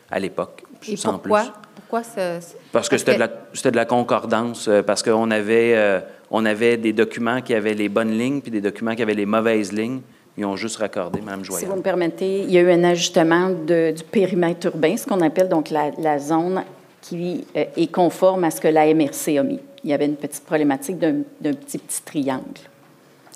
à l'époque. Et pourquoi? Pourquoi ça? Parce que c'était de la concordance, parce qu'on avait des documents qui avaient les bonnes lignes puis des documents qui avaient les mauvaises lignes. Ils ont juste raccordé, Mme Joyal. Si vous me permettez, il y a eu un ajustement du périmètre urbain, ce qu'on appelle donc la zone qui est conforme à ce que la MRC a mis. Il y avait une petite problématique d'un petit triangle.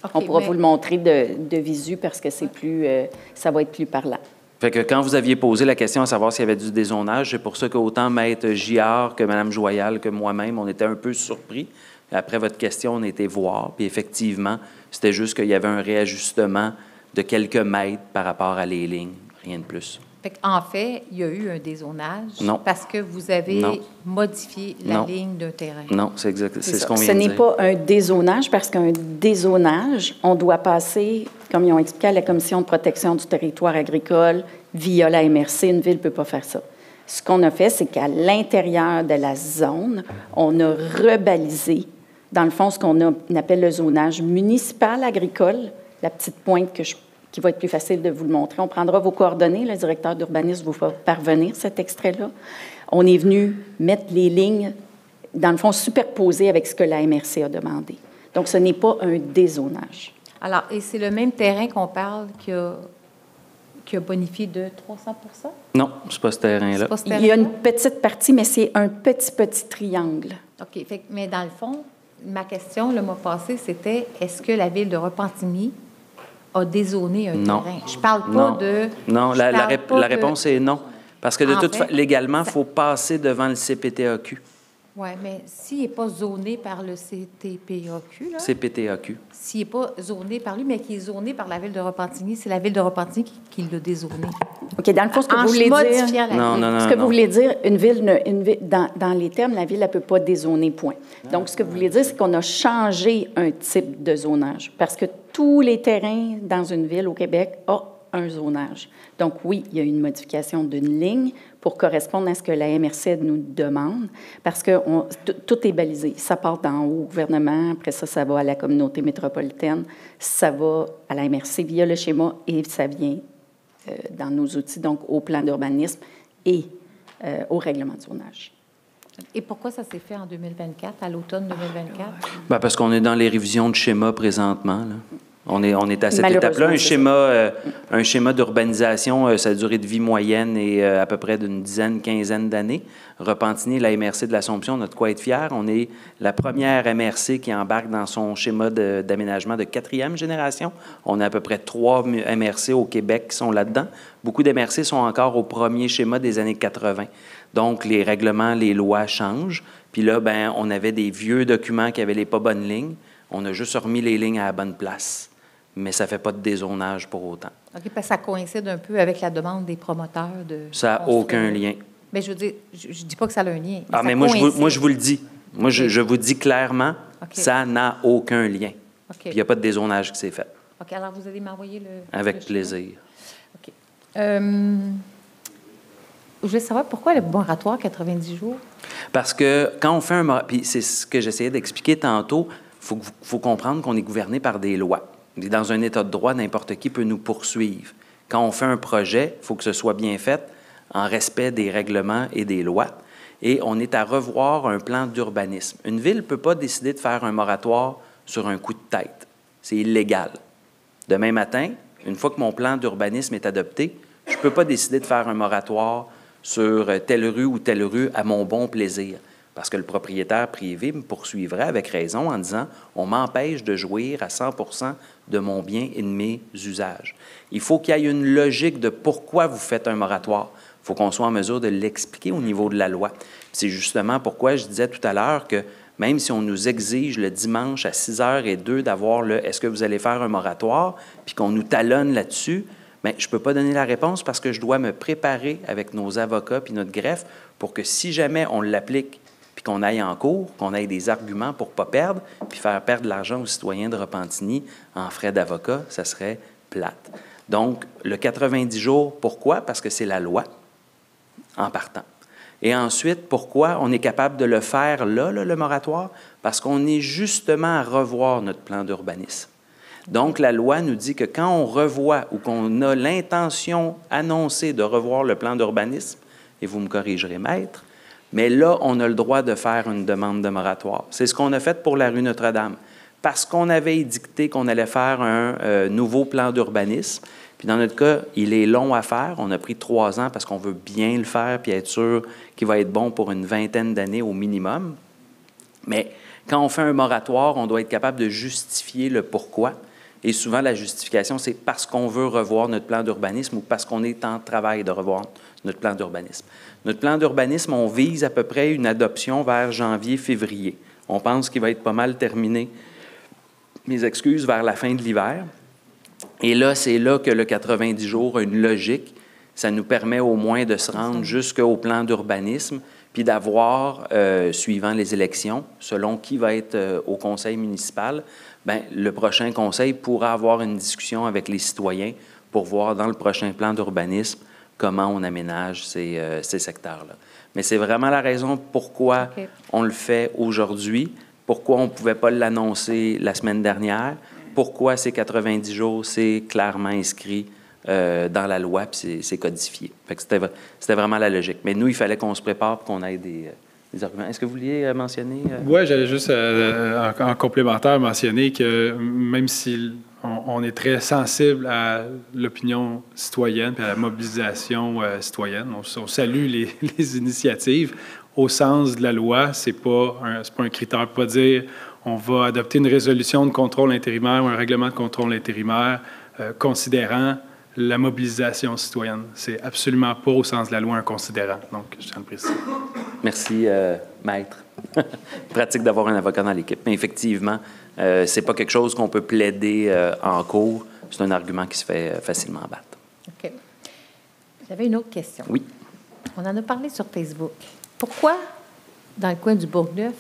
Okay, on pourra vous le montrer de visu parce que c'est plus, ça va être plus parlant. Fait que quand vous aviez posé la question à savoir s'il y avait du dézonage, c'est pour ça qu'autant Maître Giard que Mme Joyal que moi-même, on était un peu surpris. Après votre question, on a été voir, puis effectivement, c'était juste qu'il y avait un réajustement de quelques mètres par rapport à les lignes, rien de plus. En fait, il y a eu un dézonage Non. parce que vous avez Non. modifié la Non. ligne d'un terrain. Non, c'est exact, c'est ce ça. qu'on vient Ce de n'est dire. pas un dézonage parce qu'un dézonage, on doit passer, comme ils ont expliqué à la Commission de protection du territoire agricole, via la MRC. Une ville ne peut pas faire ça. Ce qu'on a fait, c'est qu'à l'intérieur de la zone, on a rebalisé, dans le fond, ce qu'on appelle le zonage municipal agricole, la petite pointe qui va être plus facile de vous le montrer. On prendra vos coordonnées, le directeur d'urbanisme vous fera parvenir cet extrait-là. On est venu mettre les lignes, dans le fond, superposées avec ce que la MRC a demandé. Donc, ce n'est pas un dézonage. Alors, et c'est le même terrain qu'on parle qui a bonifié de 300 %? Non, c'est pas ce terrain-là. C'est pas ce Il y a terrain-là? une petite partie, mais c'est un petit triangle. OK. Mais dans le fond, ma question le mois passé, c'était est-ce que la ville de Repentigny a dézoné un Non. terrain? Je parle pas Non. de... Non, je la parle pas de- réponse est non. Parce que de En toute fait, légalement, il faut passer devant le CPTAQ. Oui, mais s'il n'est pas zoné par le CTPAQ, là, CPTAQ. s'il n'est pas zoné par lui, mais qu'il est zoné par la ville de Repentigny, c'est la ville de Repentigny qui l'a dézoné. OK, dans le fond, ce que En vous voulez modifiant dire... la ligne. Ce que vous voulez dire, une ville, dans les termes, la ville ne peut pas dézoner, point. Donc, ce que vous voulez dire, c'est qu'on a changé un type de zonage. Parce que tous les terrains dans une ville au Québec ont un zonage. Donc, oui, il y a une modification d'une ligne pour correspondre à ce que la MRC nous demande, parce que tout est balisé. Ça part d'en haut au gouvernement, après ça va à la communauté métropolitaine, ça va à la MRC via le schéma et ça vient dans nos outils, donc au plan d'urbanisme et au règlement de zonage. Et pourquoi ça s'est fait en 2024, à l'automne 2024? Ben, parce qu'on est dans les révisions de schéma présentement, là. On est à cette étape-là. Un schéma d'urbanisation, sa durée de vie moyenne est à peu près d'une quinzaine d'années. Repentigny, la MRC de l'Assomption, on a de quoi être fiers. On est la première MRC qui embarque dans son schéma d'aménagement de 4e génération. On a à peu près 3 MRC au Québec qui sont là-dedans. Beaucoup d'MRC sont encore au premier schéma des années 80. Donc, les règlements, les lois changent. Puis là, ben, on avait des vieux documents qui avaient les pas bonnes lignes. On a juste remis les lignes à la bonne place. Mais ça ne fait pas de dézonage pour autant. OK, parce que ça coïncide un peu avec la demande des promoteurs de... Ça n'a aucun lien. Mais je veux dire, je ne dis pas que ça a un lien. Mais moi, je vous le dis. Moi, je vous dis clairement, ça n'a aucun lien. OK. Puis il n'y a pas de dézonage qui s'est fait. OK, alors vous allez m'envoyer le... Avec plaisir. OK. Je voulais savoir pourquoi le moratoire 90 jours? Parce que quand on fait un... Puis c'est ce que j'essayais d'expliquer tantôt, il faut comprendre qu'on est gouverné par des lois. On est dans un état de droit, n'importe qui peut nous poursuivre. Quand on fait un projet, il faut que ce soit bien fait en respect des règlements et des lois. Et on est à revoir un plan d'urbanisme. Une ville ne peut pas décider de faire un moratoire sur un coup de tête. C'est illégal. Demain matin, une fois que mon plan d'urbanisme est adopté, je ne peux pas décider de faire un moratoire sur telle rue ou telle rue à mon bon plaisir. Parce que le propriétaire privé me poursuivrait avec raison en disant « on m'empêche de jouir à 100 % de mon bien et de mes usages ». Il faut qu'il y ait une logique de pourquoi vous faites un moratoire. Il faut qu'on soit en mesure de l'expliquer au niveau de la loi. C'est justement pourquoi je disais tout à l'heure que même si on nous exige le dimanche à 6h02 d'avoir le « est-ce que vous allez faire un moratoire » puis qu'on nous talonne là-dessus, bien, je ne peux pas donner la réponse parce que je dois me préparer avec nos avocats puis notre greffe pour que si jamais on l'applique puis qu'on aille en cours, qu'on ait des arguments pour ne pas perdre, puis faire perdre de l'argent aux citoyens de Repentigny en frais d'avocat, ça serait plate. Donc, le 90 jours, pourquoi? Parce que c'est la loi, en partant. Et ensuite, pourquoi on est capable de le faire là, le moratoire? Parce qu'on est justement à revoir notre plan d'urbanisme. Donc, la loi nous dit que quand on revoit ou qu'on a l'intention annoncée de revoir le plan d'urbanisme, et vous me corrigerez, maître, mais là, on a le droit de faire une demande de moratoire. C'est ce qu'on a fait pour la rue Notre-Dame. Parce qu'on avait édicté qu'on allait faire un nouveau plan d'urbanisme. Puis dans notre cas, il est long à faire. On a pris 3 ans parce qu'on veut bien le faire puis être sûr qu'il va être bon pour une 20aine d'années au minimum. Mais quand on fait un moratoire, on doit être capable de justifier le pourquoi. Et souvent, la justification, c'est parce qu'on veut revoir notre plan d'urbanisme ou parce qu'on est en travail de revoir notre plan d'urbanisme. Notre plan d'urbanisme, on vise à peu près une adoption vers janvier-février. On pense qu'il va être pas mal terminé, mes excuses, vers la fin de l'hiver. Et là, c'est là que le 90 jours a une logique. Ça nous permet au moins de se rendre jusqu'au plan d'urbanisme, puis d'avoir, suivant les élections, selon qui va être au conseil municipal, bien, le prochain conseil pourra avoir une discussion avec les citoyens pour voir dans le prochain plan d'urbanisme comment on aménage ces secteurs-là. Mais c'est vraiment la raison pourquoi on le fait aujourd'hui, pourquoi on ne pouvait pas l'annoncer la semaine dernière, pourquoi ces 90 jours, c'est clairement inscrit dans la loi, puis c'est codifié. Fait que c'était vraiment la logique. Mais nous, il fallait qu'on se prépare pour qu'on ait des arguments. Est-ce que vous vouliez mentionner? Oui, j'allais juste, en complémentaire, mentionner que même si on est très sensible à l'opinion citoyenne et à la mobilisation citoyenne, on salue les initiatives. Au sens de la loi, c'est pas un critère. Pas dire on va adopter une résolution de contrôle intérimaire ou un règlement de contrôle intérimaire considérant la mobilisation citoyenne. C'est absolument pas au sens de la loi un considérant. Donc, je tiens à le préciser. Merci, maître. Pratique d'avoir un avocat dans l'équipe. Mais effectivement, c'est pas quelque chose qu'on peut plaider en cours. C'est un argument qui se fait facilement abattre. OK. J'avais une autre question. Oui. On en a parlé sur Facebook. Pourquoi, dans le coin du Bourgneuf,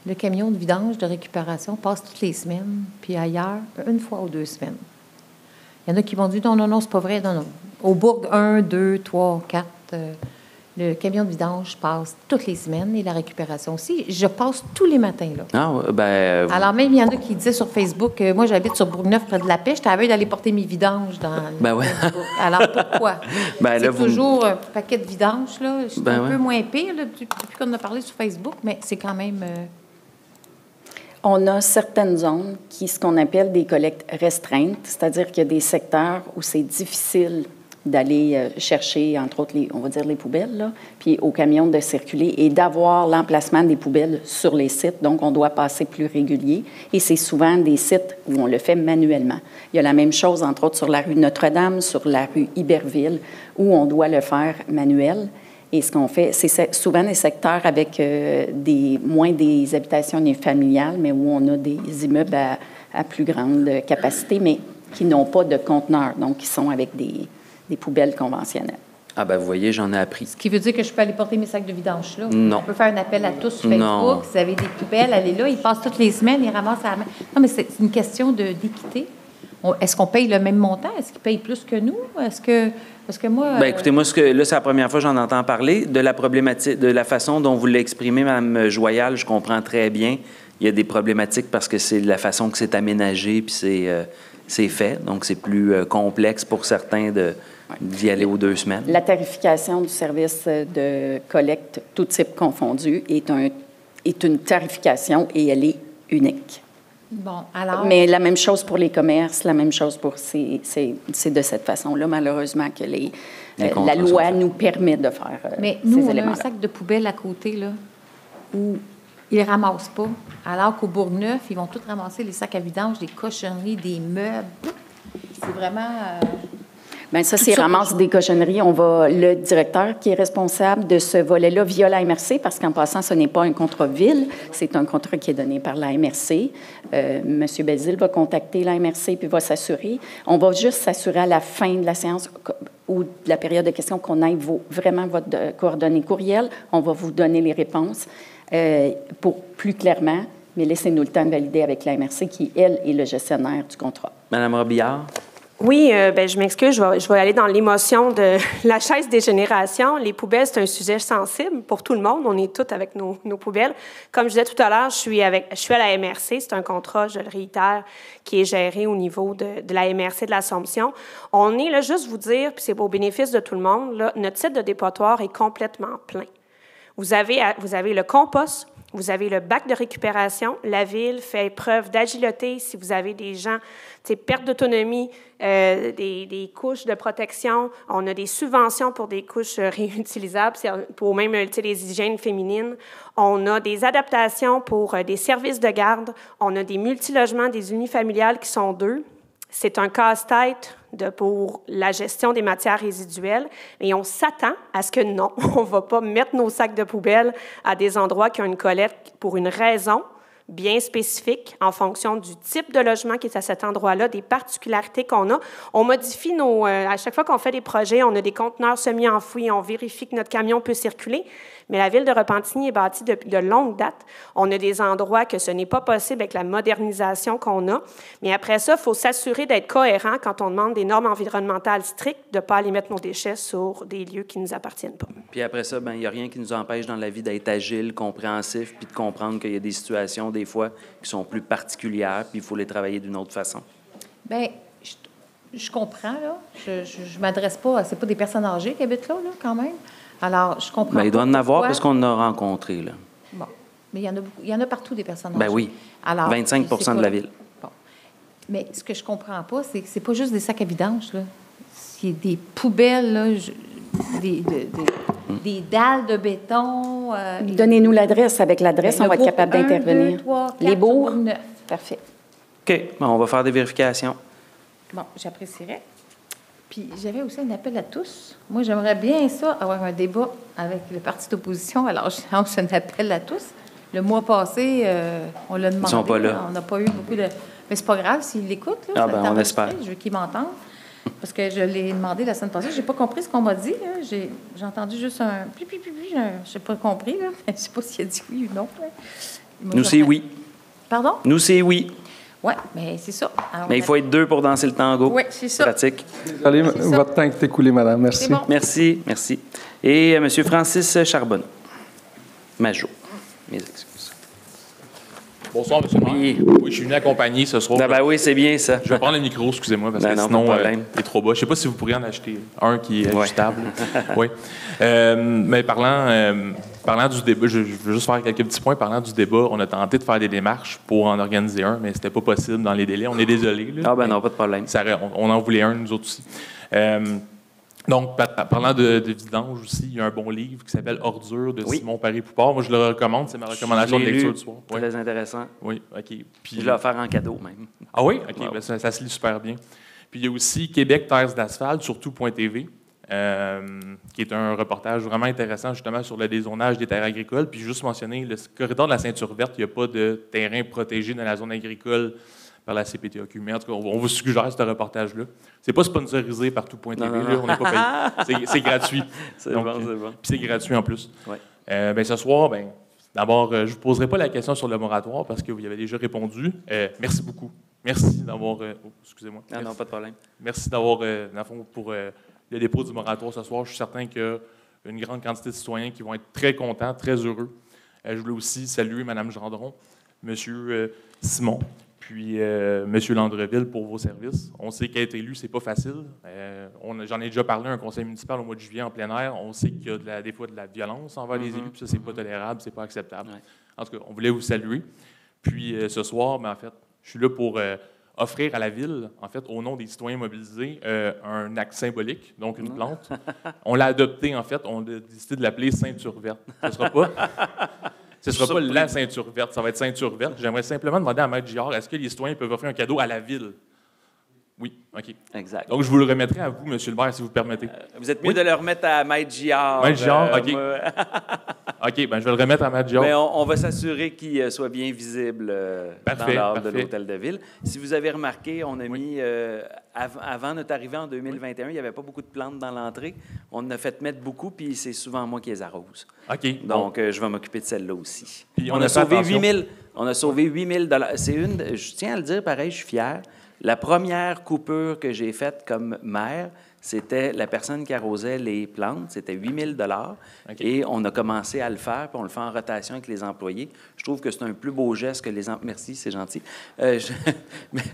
le camion de vidange de récupération passe toutes les semaines, puis ailleurs, une fois ou 2 semaines? Il y en a qui vont dire non, c'est pas vrai. Non. Au Bourg, 1, 2, 3, 4, le camion de vidange passe toutes les semaines et la récupération aussi. Je passe tous les matins, là. Ah, ben... Alors, même, il y en a qui disaient sur Facebook que moi, j'habite sur Bourgneuf, près de la Pêche. J'étais à veille d'aller porter mes vidanges dans ben ouais. Alors, pourquoi? Ben, c'est là, toujours un paquet de vidanges, là. C'est ben un peu moins pire, là, depuis qu'on en a parlé sur Facebook, mais c'est quand même... On a certaines zones ce qu'on appelle des collectes restreintes, c'est-à-dire qu'il y a des secteurs où c'est difficile d'aller chercher, entre autres, on va dire les poubelles, là, puis aux camions de circuler et d'avoir l'emplacement des poubelles sur les sites. Donc, on doit passer plus régulier. Et c'est souvent des sites où on le fait manuellement. Il y a la même chose, entre autres, sur la rue Notre-Dame, sur la rue Iberville, où on doit le faire manuel. Et ce qu'on fait, c'est souvent des secteurs avec moins des habitations familiales, mais où on a des immeubles à plus grande capacité, mais qui n'ont pas de conteneurs, donc qui sont avec des poubelles conventionnelles. Ah ben vous voyez, j'en ai appris. Ce qui veut dire que je peux aller porter mes sacs de vidange là? Non. On peut faire un appel à tous sur Facebook. Non. Si vous avez des poubelles, allez là. Ils passent toutes les semaines, ils ramassent à la main. Non, mais c'est une question d'équité. Est-ce qu'on paye le même montant? Est-ce qu'ils payent plus que nous? Parce que moi... Bien, écoutez, moi, là, c'est la première fois que j'en entends parler. De la problématique, de la façon dont vous l'exprimez, Mme Joyal, je comprends très bien. Il y a des problématiques parce que c'est la façon que c'est aménagé puis c'est fait. Donc, c'est plus complexe pour certains d'y aller aux 2 semaines. La tarification du service de collecte, tout type confondu, est une tarification et elle est unique. Bon, alors... Mais la même chose pour les commerces, la même chose pour... C'est de cette façon-là, malheureusement, que la loi nous permet de faire Mais nous, ces on a un sac de poubelle à côté, là, où ils ne ramassent pas, alors qu'au Bourgneuf, ils vont tous ramasser les sacs à vidange, des cochonneries, des meubles. C'est vraiment... Bien, ça, c'est ramasse des cochonneries. Le directeur qui est responsable de ce volet-là via la MRC, parce qu'en passant, ce n'est pas un contrat ville, c'est un contrat qui est donné par la MRC. M. Belzile va contacter la MRC puis va s'assurer. On va juste s'assurer à la fin de la séance ou de la période de questions qu'on ait vraiment votre coordonnées courriel. On va vous donner les réponses pour plus clairement, mais laissez-nous le temps de valider avec la MRC qui, elle, est le gestionnaire du contrat. Madame Robillard? Oui, je m'excuse, je vais aller dans l'émotion de la chaise des générations. Les poubelles, c'est un sujet sensible pour tout le monde. On est tous avec nos poubelles. Comme je disais tout à l'heure, je suis à la MRC. C'est un contrat, je le réitère, qui est géré au niveau de la MRC de l'Assomption. On est là, juste vous dire, puis c'est au bénéfice de tout le monde, là, notre site de dépotoir est complètement plein. Vous avez le compost, Vous avez le bac de récupération. La Ville fait preuve d'agilité si vous avez des gens, perte d'autonomie, des couches de protection. On a des subventions pour des couches réutilisables, pour même les hygiènes féminines. On a des adaptations pour des services de garde. On a des multilogements, des unifamiliales qui sont 2. C'est un casse-tête pour la gestion des matières résiduelles et on s'attend à ce que non, on ne va pas mettre nos sacs de poubelle à des endroits qui ont une collecte pour une raison bien spécifique en fonction du type de logement qui est à cet endroit-là, des particularités qu'on a. On modifie à chaque fois qu'on fait des projets, on a des conteneurs semi-enfouis, on vérifie que notre camion peut circuler, mais la Ville de Repentigny est bâtie depuis de longue date. On a des endroits que ce n'est pas possible avec la modernisation qu'on a, mais après ça, il faut s'assurer d'être cohérent quand on demande des normes environnementales strictes, de ne pas aller mettre nos déchets sur des lieux qui ne nous appartiennent pas. Puis après ça, il n'y a rien qui nous empêche dans la vie d'être agile, compréhensif, puis de comprendre qu'il y a des situations, des fois, qui sont plus particulières, puis il faut les travailler d'une autre façon. Bien, je comprends, là. Je m'adresse pas... C'est pas des personnes âgées qui habitent là, quand même. Alors, je comprends il doit en avoir parce qu'on en a rencontré, là. Bon. Mais il y en a partout des personnes âgées. Ben oui. Alors, 25 de la Ville. Bon. Mais ce que je comprends pas, c'est que c'est pas juste des sacs à vidange, là. C'est des poubelles, là, des dalles de béton. Donnez-nous l'adresse. Avec l'adresse, on va être capable d'intervenir. 2, 3, 4, les bourgs? 9. Parfait. OK. On va faire des vérifications. Bon, j'apprécierais. Puis j'avais aussi un appel à tous. Moi, j'aimerais bien ça, avoir un débat avec le parti d'opposition. Alors, je lance un appel à tous. Le mois passé, on l'a demandé. Ils sont pas là. On n'a pas eu beaucoup de... Mais c'est pas grave s'ils l'écoutent. Là, on espère. Je veux qu'ils m'entendent. Parce que je l'ai demandé la semaine passée. Je n'ai pas compris ce qu'on m'a dit. J'ai entendu juste un... Je n'ai pas compris. Là. Je ne sais pas s'il a dit oui ou non. Nous, c'est oui. Pardon? Nous, c'est oui. Oui, mais c'est ça. Alors, mais il faut être 2 pour danser le tango. Oui, c'est ça. Pratique. Allez, votre temps est écoulé, madame. Merci. Bon. Merci. Et M. Francis Charbonneau. Majot. Mes excuses. Bonsoir, M. le maire. Oui, je suis venu accompagner ce soir. Oui, c'est bien ça. Je vais prendre le micro, excusez-moi, parce que sinon, il est trop bas. Je ne sais pas si vous pourriez en acheter un qui est ajustable. Oui. Mais parlant du débat, je veux juste faire quelques petits points. Parlant du débat, on a tenté de faire des démarches pour en organiser un, mais ce n'était pas possible dans les délais. On est désolé. Non, pas de problème. On en voulait un, nous autres aussi. Donc, parlant de vidange aussi, il y a un bon livre qui s'appelle Ordures de Simon Paré-Poupard. Moi, je le recommande. C'est ma recommandation de lecture du soir. Très intéressant. Oui, OK. Puis, je l'ai offert en cadeau, même. Ah oui? OK. Ça se lit super bien. Puis, il y a aussi Québec Terres d'asphalte, surtout.tv, qui est un reportage vraiment intéressant, justement, sur le dézonage des terres agricoles. Puis, juste mentionner, le corridor de la ceinture verte, il n'y a pas de terrain protégé dans la zone agricole par la CPTAQ. Mais en tout cas, on vous suggère ce reportage-là. C'est pas sponsorisé par tout.tv, là, on n'est pas payé. C'est gratuit. C'est bon. Puis c'est gratuit en plus. Ouais. Ce soir, d'abord, je ne vous poserai pas la question sur le moratoire parce que vous y avez déjà répondu. Merci beaucoup. Merci d'avoir... excusez-moi. Non, pas de problème. Merci d'avoir, dans le fond, pour le dépôt du moratoire ce soir. Je suis certain qu'il y a une grande quantité de citoyens qui vont être très contents, très heureux. Je voulais aussi saluer Mme Gendron, M. Simon, puis M. Landreville pour vos services. On sait qu'être élu, c'est pas facile. J'en ai déjà parlé à un conseil municipal au mois de juillet en plein air. On sait qu'il y a des fois de la violence envers les élus, puis ça, c'est pas tolérable, c'est pas acceptable. Ouais. En tout cas, on voulait vous saluer. Puis ce soir, en fait, je suis là pour offrir à la Ville, en fait, au nom des citoyens mobilisés, un acte symbolique, donc une plante. On l'a adopté, en fait, on a décidé de l'appeler ceinture verte. Ce ne sera pas la ceinture verte, ça va être ceinture verte. J'aimerais simplement demander à Maître Giard, est-ce que les citoyens peuvent offrir un cadeau à la Ville? Oui, OK. Exact. Donc, je vous le remettrai à vous, M. le maire, si vous permettez. Vous êtes mieux de le remettre à Maître Giard. Maître Giard, OK. OK, je vais le remettre à Maître Giard. Mais on va s'assurer qu'il soit bien visible dans l'ordre de l'Hôtel de Ville. Si vous avez remarqué, on a mis, avant notre arrivée en 2021, il n'y avait pas beaucoup de plantes dans l'entrée. On en a fait mettre beaucoup, puis c'est souvent moi qui les arrose. OK. Donc, je vais m'occuper de celle-là aussi. Puis on a sauvé 8 000. On a sauvé 8 000 $. Je tiens à le dire, pareil, je suis fier. La première coupure que j'ai faite comme maire, c'était la personne qui arrosait les plantes, c'était 8 000 et on a commencé à le faire, puis on le fait en rotation avec les employés. Je trouve que c'est un plus beau geste que les employés. Merci, c'est gentil.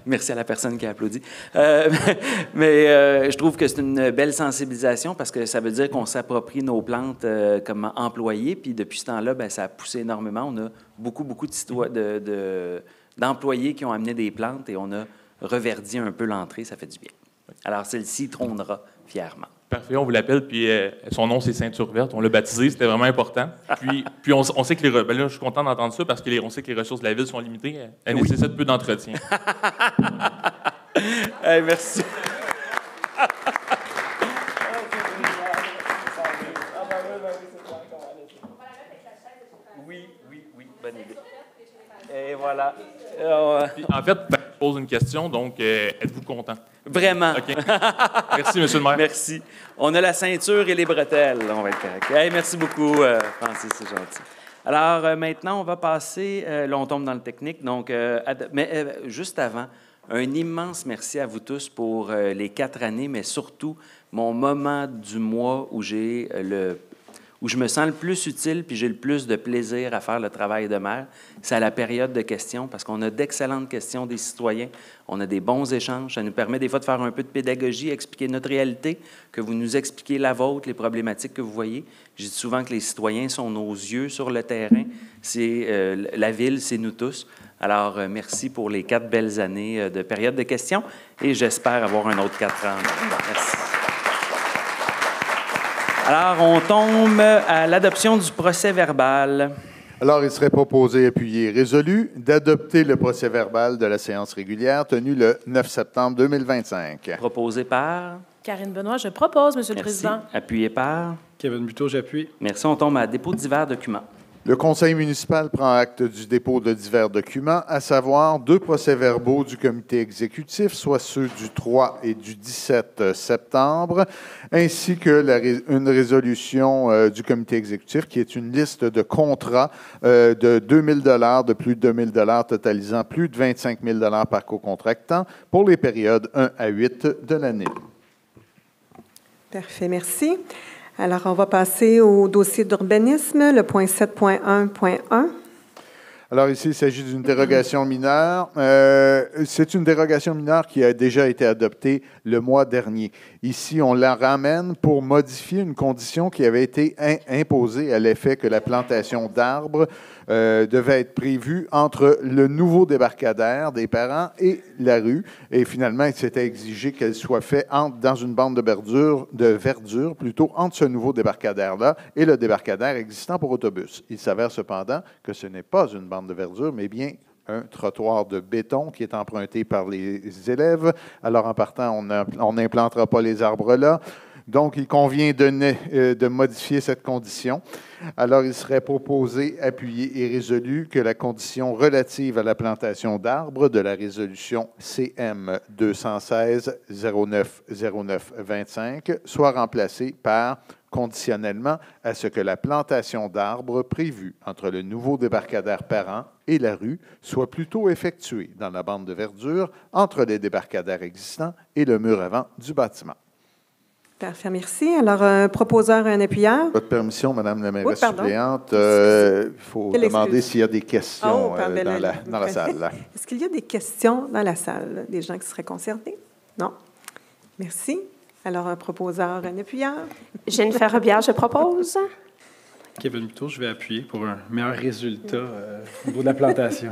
Merci à la personne qui a applaudi. Mais je trouve que c'est une belle sensibilisation parce que ça veut dire qu'on s'approprie nos plantes comme employés, puis depuis ce temps-là, bien, ça a poussé énormément. On a beaucoup d'employés qui ont amené des plantes et on a reverdi un peu l'entrée, ça fait du bien. Alors, celle-ci trônera fièrement. Parfait, on vous l'appelle, puis son nom, c'est Ceinture Verte. On l'a baptisé, c'était vraiment important. Puis on sait que là, je suis content d'entendre ça parce qu'on sait que les ressources de la ville sont limitées. Elles nécessitent peu d'entretien. Hey, merci. Oui, bonne idée. Et voilà. Puis, en fait, je pose une question, donc êtes-vous content? Vraiment. OK. Merci, monsieur le maire. Merci. On a la ceinture et les bretelles. On va être correct. Hey, merci beaucoup, Francis, c'est gentil. Alors, maintenant, on va passer... là, on tombe dans le technique. Donc, mais juste avant, un immense merci à vous tous pour les 4 années, mais surtout mon moment du mois où où je me sens le plus utile puis j'ai le plus de plaisir à faire le travail de maire, c'est à la période de questions parce qu'on a d'excellentes questions des citoyens, on a des bons échanges, ça nous permet des fois de faire un peu de pédagogie, expliquer notre réalité, que vous nous expliquez la vôtre, les problématiques que vous voyez. Je dis souvent que les citoyens sont nos yeux sur le terrain, c'est la ville, c'est nous tous. Alors, merci pour les 4 belles années de période de questions et j'espère avoir un autre 4 ans. Merci. Alors, on tombe à l'adoption du procès-verbal. Alors, il serait proposé, appuyé et résolu d'adopter le procès-verbal de la séance régulière tenue le 9 septembre 2025. Proposé par? Karine Benoît, je propose, Monsieur le Président. Appuyé par? Kevin Buteau, j'appuie. Merci. On tombe à dépôt de divers documents. Le Conseil municipal prend acte du dépôt de divers documents, à savoir 2 procès-verbaux du comité exécutif, soit ceux du 3 et du 17 septembre, ainsi que une résolution du comité exécutif qui est une liste de contrats de 2 000 de plus de 2 000 totalisant plus de 25 000 par co-contractant pour les périodes 1 à 8 de l'année. Parfait, merci. Alors, on va passer au dossier d'urbanisme, le point 7.1.1. Alors ici, il s'agit d'une dérogation mineure. C'est une dérogation mineure qui a déjà été adoptée le mois dernier. Ici, on la ramène pour modifier une condition qui avait été imposée à l'effet que la plantation d'arbres devait être prévue entre le nouveau débarcadère des parents et la rue. Et finalement, il s'était exigé qu'elle soit faite dans une bande de verdure, plutôt entre ce nouveau débarcadère-là et le débarcadère existant pour autobus. Il s'avère cependant que ce n'est pas une bande de verdure, mais bien un trottoir de béton qui est emprunté par les élèves. Alors, en partant, on n'implantera pas les arbres là. Donc, il convient de modifier cette condition. Alors, il serait proposé, appuyé et résolu que la condition relative à la plantation d'arbres de la résolution CM 216-09-09-25 soit remplacée par conditionnellement à ce que la plantation d'arbres prévue entre le nouveau débarcadère parent et la rue soit plutôt effectuée dans la bande de verdure entre les débarcadères existants et le mur avant du bâtiment. Parfait, merci. Alors, un proposeur et un appuyeur. Votre permission, Madame la mairesse suppléante, il faut demander s'il y a des questions dans la salle. Est-ce qu'il y a des questions dans la salle, des gens qui seraient concernés? Non. Merci. Alors, un proposeur, un appuyeur. Jennifer Robillard, je propose. Kevin Buteau, je vais appuyer pour un meilleur résultat au niveau de la plantation.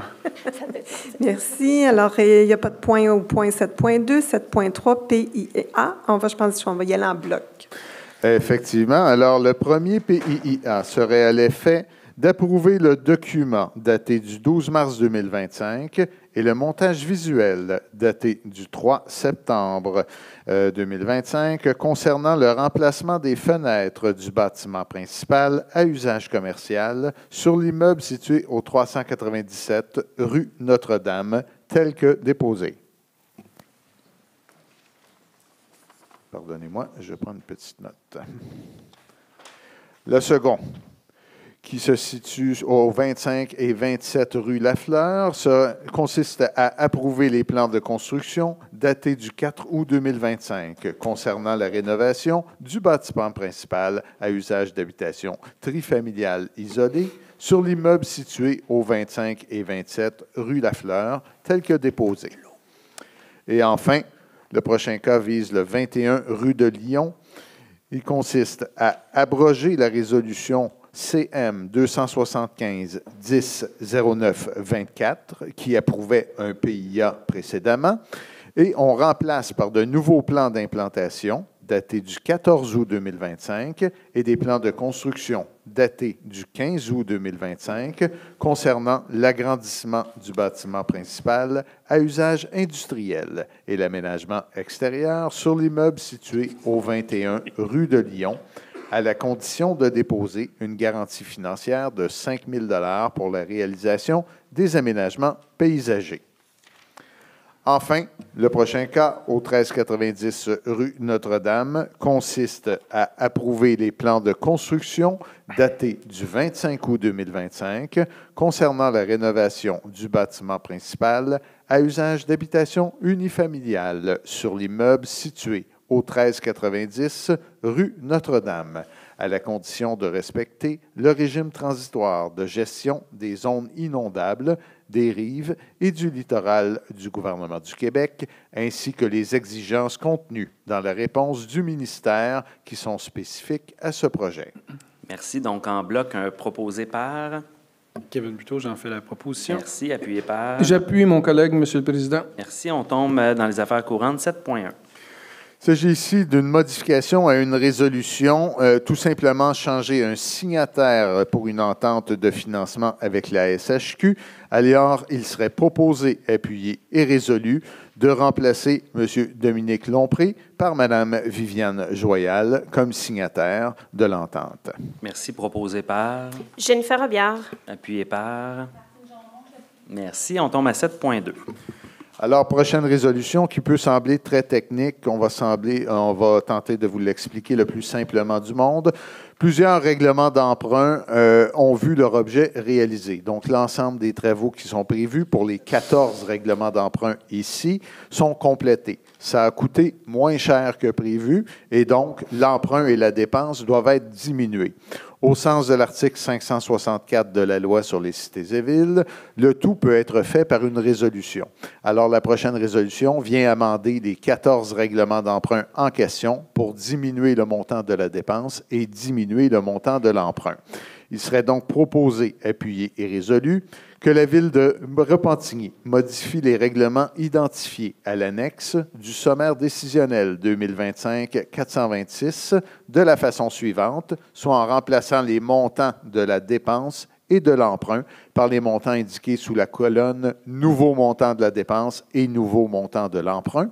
Merci. Alors, il n'y a pas de point au point 7.2, 7.3, PIA. Je vais y aller en bloc. Effectivement. Alors, le premier PIA serait à l'effet d'approuver le document daté du 12 mars 2025 et le montage visuel daté du 3 septembre 2025 concernant le remplacement des fenêtres du bâtiment principal à usage commercial sur l'immeuble situé au 397 rue Notre-Dame, tel que déposé. Pardonnez-moi, je prends une petite note. Le second, qui se situe au 25 et 27 rue Lafleur. Ça consiste à approuver les plans de construction datés du 4 août 2025 concernant la rénovation du bâtiment principal à usage d'habitation trifamiliale isolé sur l'immeuble situé au 25 et 27 rue Lafleur, tel que déposé. Et enfin, le prochain cas vise le 21 rue de Lyon. Il consiste à abroger la résolution CM 275-10-09-24 qui approuvait un PIA précédemment et on remplace par de nouveaux plans d'implantation datés du 14 août 2025 et des plans de construction datés du 15 août 2025 concernant l'agrandissement du bâtiment principal à usage industriel et l'aménagement extérieur sur l'immeuble situé au 21 rue de Lyon, à la condition de déposer une garantie financière de 5 000 $ pour la réalisation des aménagements paysagers. Enfin, le prochain cas, au 1390 rue Notre-Dame, consiste à approuver les plans de construction datés du 25 août 2025 concernant la rénovation du bâtiment principal à usage d'habitation unifamiliale sur l'immeuble situé au 1390 rue Notre-Dame, à la condition de respecter le régime transitoire de gestion des zones inondables, des rives et du littoral du gouvernement du Québec, ainsi que les exigences contenues dans la réponse du ministère qui sont spécifiques à ce projet. Merci. Donc, en bloc, un proposé par... Kevin Buteau, j'en fais la proposition. Merci. Appuyé par... J'appuie mon collègue, Monsieur le Président. Merci. On tombe dans les affaires courantes, 7.1. Il s'agit ici d'une modification à une résolution, tout simplement changer un signataire pour une entente de financement avec la SHQ. Alors, il serait proposé, appuyé et résolu de remplacer M. Dominique Lompré par Mme Viviane Joyal comme signataire de l'entente. Merci. Proposé par... Jennifer Robillard. Appuyé par... Merci. On tombe à 7.2. Alors, prochaine résolution qui peut sembler très technique, on va tenter de vous l'expliquer le plus simplement du monde. Plusieurs règlements d'emprunt ont vu leur objet réalisé. Donc, l'ensemble des travaux qui sont prévus pour les 14 règlements d'emprunt ici sont complétés. Ça a coûté moins cher que prévu et donc l'emprunt et la dépense doivent être diminués. Au sens de l'article 564 de la Loi sur les cités et villes, le tout peut être fait par une résolution. Alors, la prochaine résolution vient amender les 14 règlements d'emprunt en question pour diminuer le montant de la dépense et diminuer le montant de l'emprunt. Il serait donc proposé, appuyé et résolu que la Ville de Repentigny modifie les règlements identifiés à l'annexe du sommaire décisionnel 2025-426 de la façon suivante, soit en remplaçant les montants de la dépense et de l'emprunt par les montants indiqués sous la colonne « Nouveau montant de la dépense » et « Nouveau montant de l'emprunt »,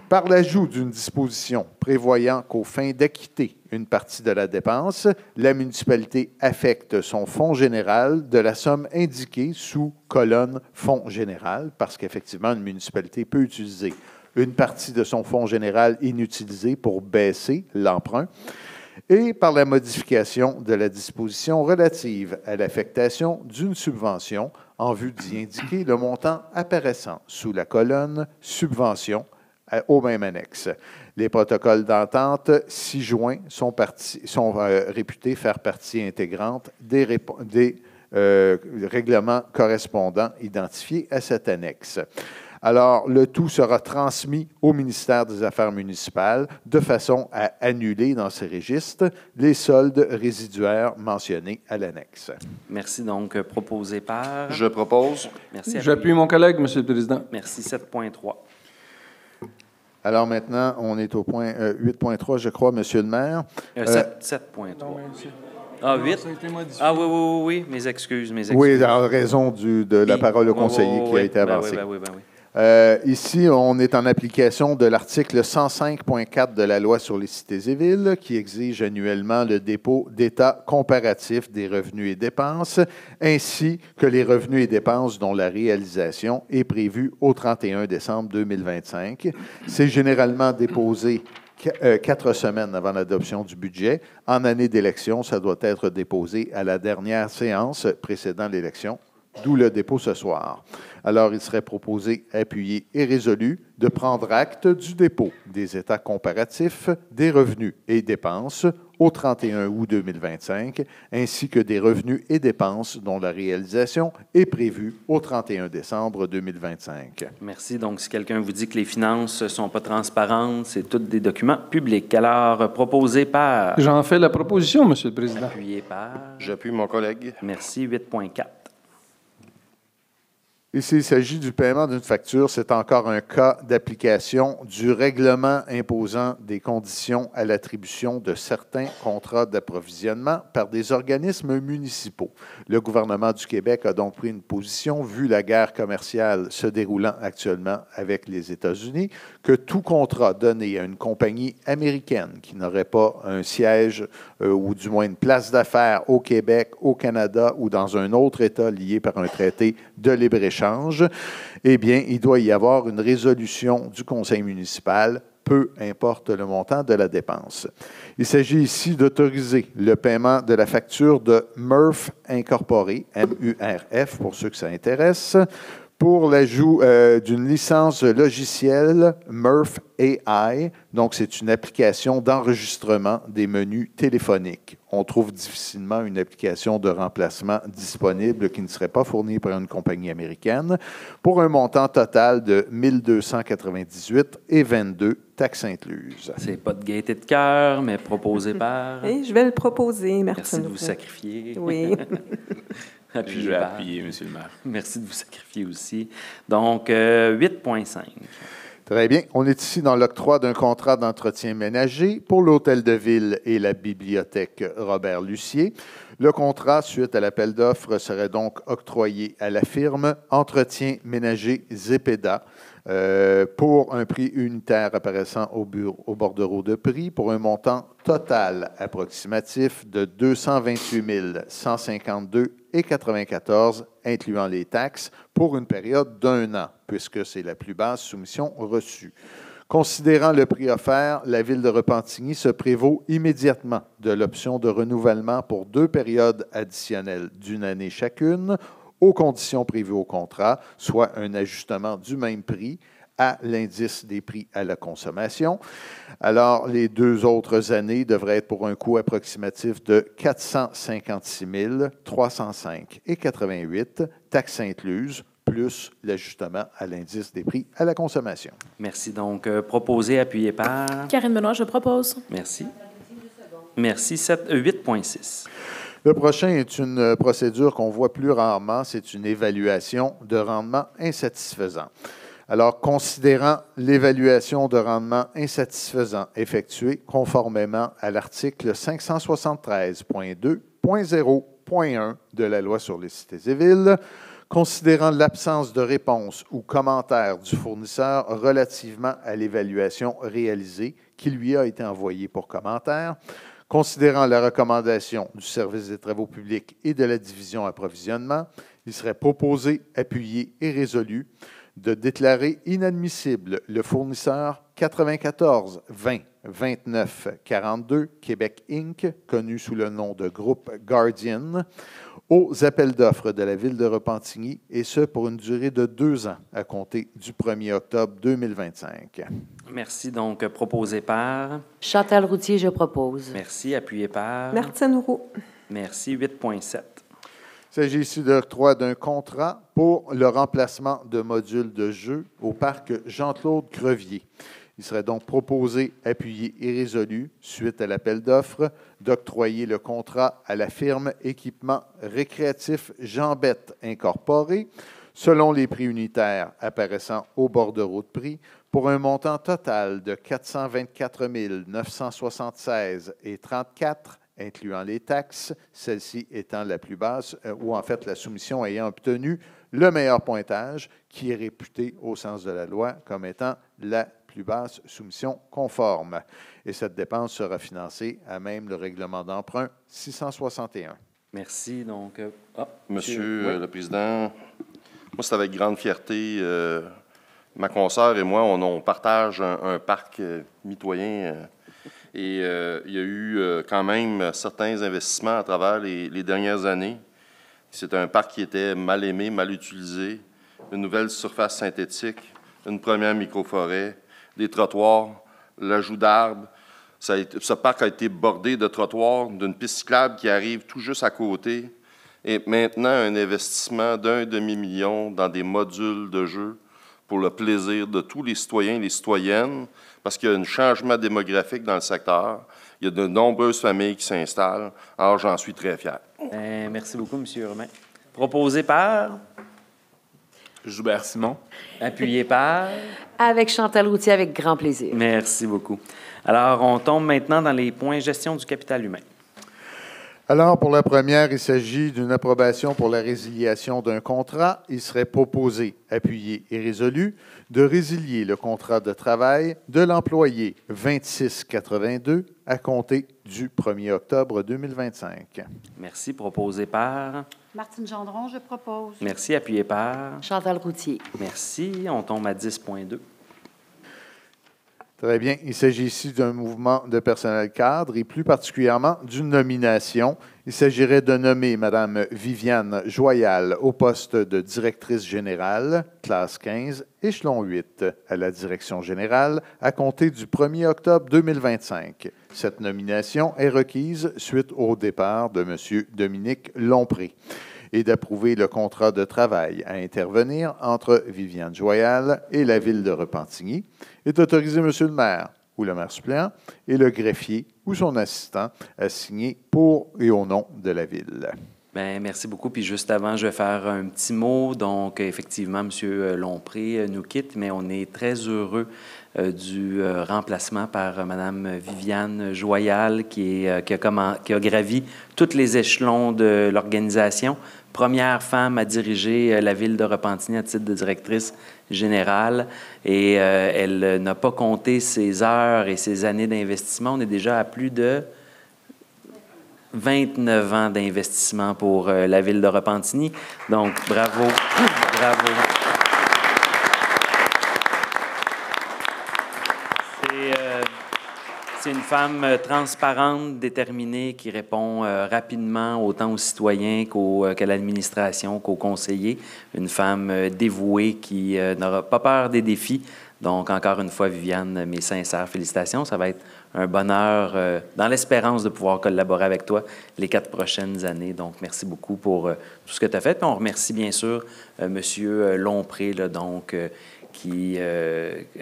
par l'ajout d'une disposition prévoyant qu'aux fins d'acquitter une partie de la dépense, la municipalité affecte son fonds général de la somme indiquée sous colonne « Fonds général », parce qu'effectivement, une municipalité peut utiliser une partie de son fonds général inutilisé pour baisser l'emprunt, et par la modification de la disposition relative à l'affectation d'une subvention en vue d'y indiquer le montant apparaissant sous la colonne « Subvention » au même annexe. Les protocoles d'entente ci-joints sont réputés faire partie intégrante des règlements correspondants identifiés à cette annexe. Alors, le tout sera transmis au ministère des Affaires municipales de façon à annuler dans ces registres les soldes résiduaires mentionnés à l'annexe. Merci. Donc, proposé par... Je propose. Merci. J'appuie mon collègue, Monsieur le Président. Merci. 7.3. Alors maintenant, on est au point 8.3, je crois, Monsieur le maire. 7.3. Ah, 8? Ah, oui, mes excuses. Oui, en raison de la parole au conseiller qui a été avancée. Oui. Ici, on est en application de l'article 105.4 de la Loi sur les cités et villes qui exige annuellement le dépôt d'état comparatif des revenus et dépenses, ainsi que les revenus et dépenses dont la réalisation est prévue au 31 décembre 2025. C'est généralement déposé 4 semaines avant l'adoption du budget. En année d'élection, ça doit être déposé à la dernière séance précédant l'élection, d'où le dépôt ce soir. Alors, il serait proposé, appuyé et résolu de prendre acte du dépôt des états comparatifs des revenus et dépenses au 31 août 2025, ainsi que des revenus et dépenses dont la réalisation est prévue au 31 décembre 2025. Merci. Donc, si quelqu'un vous dit que les finances ne sont pas transparentes, c'est tous des documents publics. Alors, proposé par... J'en fais la proposition, M. le Président. Appuyé par... J'appuie mon collègue. Merci. 8.4. Et s'il s'agit du paiement d'une facture, c'est encore un cas d'application du règlement imposant des conditions à l'attribution de certains contrats d'approvisionnement par des organismes municipaux. Le gouvernement du Québec a donc pris une position, vu la guerre commerciale se déroulant actuellement avec les États-Unis, que tout contrat donné à une compagnie américaine qui n'aurait pas un siège ou du moins une place d'affaires au Québec, au Canada ou dans un autre État lié par un traité de libre-échange, eh bien, il doit y avoir une résolution du conseil municipal, peu importe le montant de la dépense. Il s'agit ici d'autoriser le paiement de la facture de Murph Incorporé, MURF, pour ceux que ça intéresse, pour l'ajout d'une licence logicielle Murph AI. Donc, c'est une application d'enregistrement des menus téléphoniques. On trouve difficilement une application de remplacement disponible qui ne serait pas fournie par une compagnie américaine pour un montant total de 1 298,22 taxes incluses. C'est pas de gaieté de cœur, mais proposé par... Et je vais le proposer, Merci de vous sacrifier. Oui. Je vais appuyer, M. le maire. Merci de vous sacrifier aussi. Donc, 8.5. Très bien. On est ici dans l'octroi d'un contrat d'entretien ménager pour l'Hôtel de Ville et la Bibliothèque Robert-Lucier. Le contrat, suite à l'appel d'offres, serait donc octroyé à la firme Entretien ménager Zepeda pour un prix unitaire apparaissant au bordereau de prix pour un montant total approximatif de 228 152,94 incluant les taxes, pour une période d'1 an, puisque c'est la plus basse soumission reçue. Considérant le prix offert, la Ville de Repentigny se prévaut immédiatement de l'option de renouvellement pour 2 périodes additionnelles d'1 année chacune, aux conditions prévues au contrat, soit un ajustement du même prix à l'indice des prix à la consommation. Alors, les 2 autres années devraient être pour un coût approximatif de 456 305,88, taxes incluses, plus l'ajustement à l'indice des prix à la consommation. Merci. Donc, proposé, appuyé par... Karine Benoît, je propose. Merci. Merci. 8.6. Le prochain est une procédure qu'on voit plus rarement, c'est une évaluation de rendement insatisfaisant. Alors, considérant l'évaluation de rendement insatisfaisant effectuée conformément à l'article 573.2.0.1 de la Loi sur les cités et villes, considérant l'absence de réponse ou commentaire du fournisseur relativement à l'évaluation réalisée qui lui a été envoyée pour commentaire, considérant la recommandation du service des travaux publics et de la division approvisionnement, il serait proposé, appuyé et résolu de déclarer inadmissible le fournisseur 94 20 29 42 Québec Inc., connu sous le nom de groupe Guardian, aux appels d'offres de la Ville de Repentigny, et ce pour une durée de 2 ans à compter du 1er octobre 2025. Merci. Donc, proposé par... Chantal Routier, je propose. Merci. Appuyé par... Martine Roux. Merci. 8.7. Il s'agit ici de l'octroi d'un contrat pour le remplacement de modules de jeu au parc Jean-Claude Crevier. Il serait donc proposé, appuyé et résolu, suite à l'appel d'offres, d'octroyer le contrat à la firme Équipement récréatif Jean-Bette Incorporé, selon les prix unitaires apparaissant au bordereau de prix, pour un montant total de 424 976,34 incluant les taxes, celle-ci étant la plus basse, ou en fait la soumission ayant obtenu le meilleur pointage, qui est réputé au sens de la loi comme étant la plus basse soumission conforme. Et cette dépense sera financée à même le règlement d'emprunt 661. Merci. Donc, Monsieur le Président, moi, c'est avec grande fierté ma consoeur et moi, on partage un parc mitoyen et il y a eu quand même certains investissements à travers les dernières années. C'est un parc qui était mal aimé, mal utilisé, une nouvelle surface synthétique, une première microforêt, des trottoirs, l'ajout d'arbres. Ce parc a été bordé de trottoirs, d'une piste cyclable qui arrive tout juste à côté. Et maintenant, un investissement d'1 demi-million dans des modules de jeu pour le plaisir de tous les citoyens et les citoyennes, parce qu'il y a un changement démographique dans le secteur. Il y a de nombreuses familles qui s'installent. Alors, j'en suis très fier. Merci beaucoup, M. Urbain. Proposé par? Joubert-Simon. Appuyé par? Avec Chantal Routier, avec grand plaisir. Merci beaucoup. Alors, on tombe maintenant dans les points gestion du capital humain. Alors, pour la première, il s'agit d'une approbation pour la résiliation d'un contrat. Il serait proposé, appuyé et résolu de résilier le contrat de travail de l'employé 2682 à compter du 1er octobre 2025. Merci. Proposé par? Martine Gendron, je propose. Merci. Appuyé par? Chantal Routier. Merci. On tombe à 10.2. Très bien. Il s'agit ici d'un mouvement de personnel cadre et plus particulièrement d'une nomination. Il s'agirait de nommer Mme Viviane Joyal au poste de directrice générale, classe 15, échelon 8, à la direction générale à compter du 1er octobre 2025. Cette nomination est requise suite au départ de M. Dominique Lompré et d'approuver le contrat de travail à intervenir entre Viviane Joyal et la Ville de Repentigny, est autorisé M. le maire ou le maire suppléant et le greffier ou son assistant à signer pour et au nom de la Ville. Bien, merci beaucoup. Puis juste avant, je vais faire un petit mot. Donc, effectivement, M. Lompré nous quitte, mais on est très heureux du remplacement par Mme Viviane Joyal, qui a gravi tous les échelons de l'organisation. Première femme à diriger la Ville de Repentigny à titre de directrice générale. Et elle n'a pas compté ses heures et ses années d'investissement. On est déjà à plus de 29 ans d'investissement pour la Ville de Repentigny. Donc, bravo, bravo. C'est une femme transparente, déterminée, qui répond rapidement autant aux citoyens qu'à l'administration, qu'aux conseillers. Une femme dévouée qui n'aura pas peur des défis. Donc, encore une fois, Viviane, mes sincères félicitations. Ça va être un bonheur dans l'espérance de pouvoir collaborer avec toi les 4 prochaines années. Donc, merci beaucoup pour tout ce que tu as fait. Puis on remercie bien sûr M. Lompré, là, donc,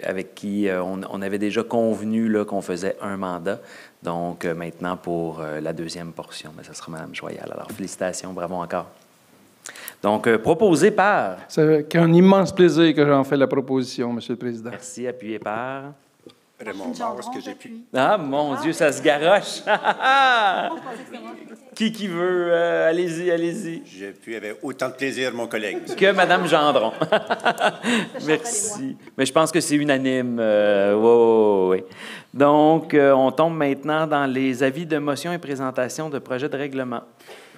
avec qui on avait déjà convenu là, qu'on faisait un mandat. Donc, maintenant, pour la deuxième portion, bien, ça sera Mme Joyal. Alors, félicitations, bravo encore. Donc, proposé par... C'est avec un immense plaisir que j'en fais la proposition, M. le Président. Merci. Appuyé par... Raymond Barre, est-ce que j'ai pu... Ah, mon Dieu, ça se garoche! Qui veut? Allez-y, allez-y. J'ai pu avec autant de plaisir, mon collègue. Que Mme Gendron. Merci. Mais je pense que c'est unanime. Oui. Donc, on tombe maintenant dans les avis de motion et présentation de projets de règlement.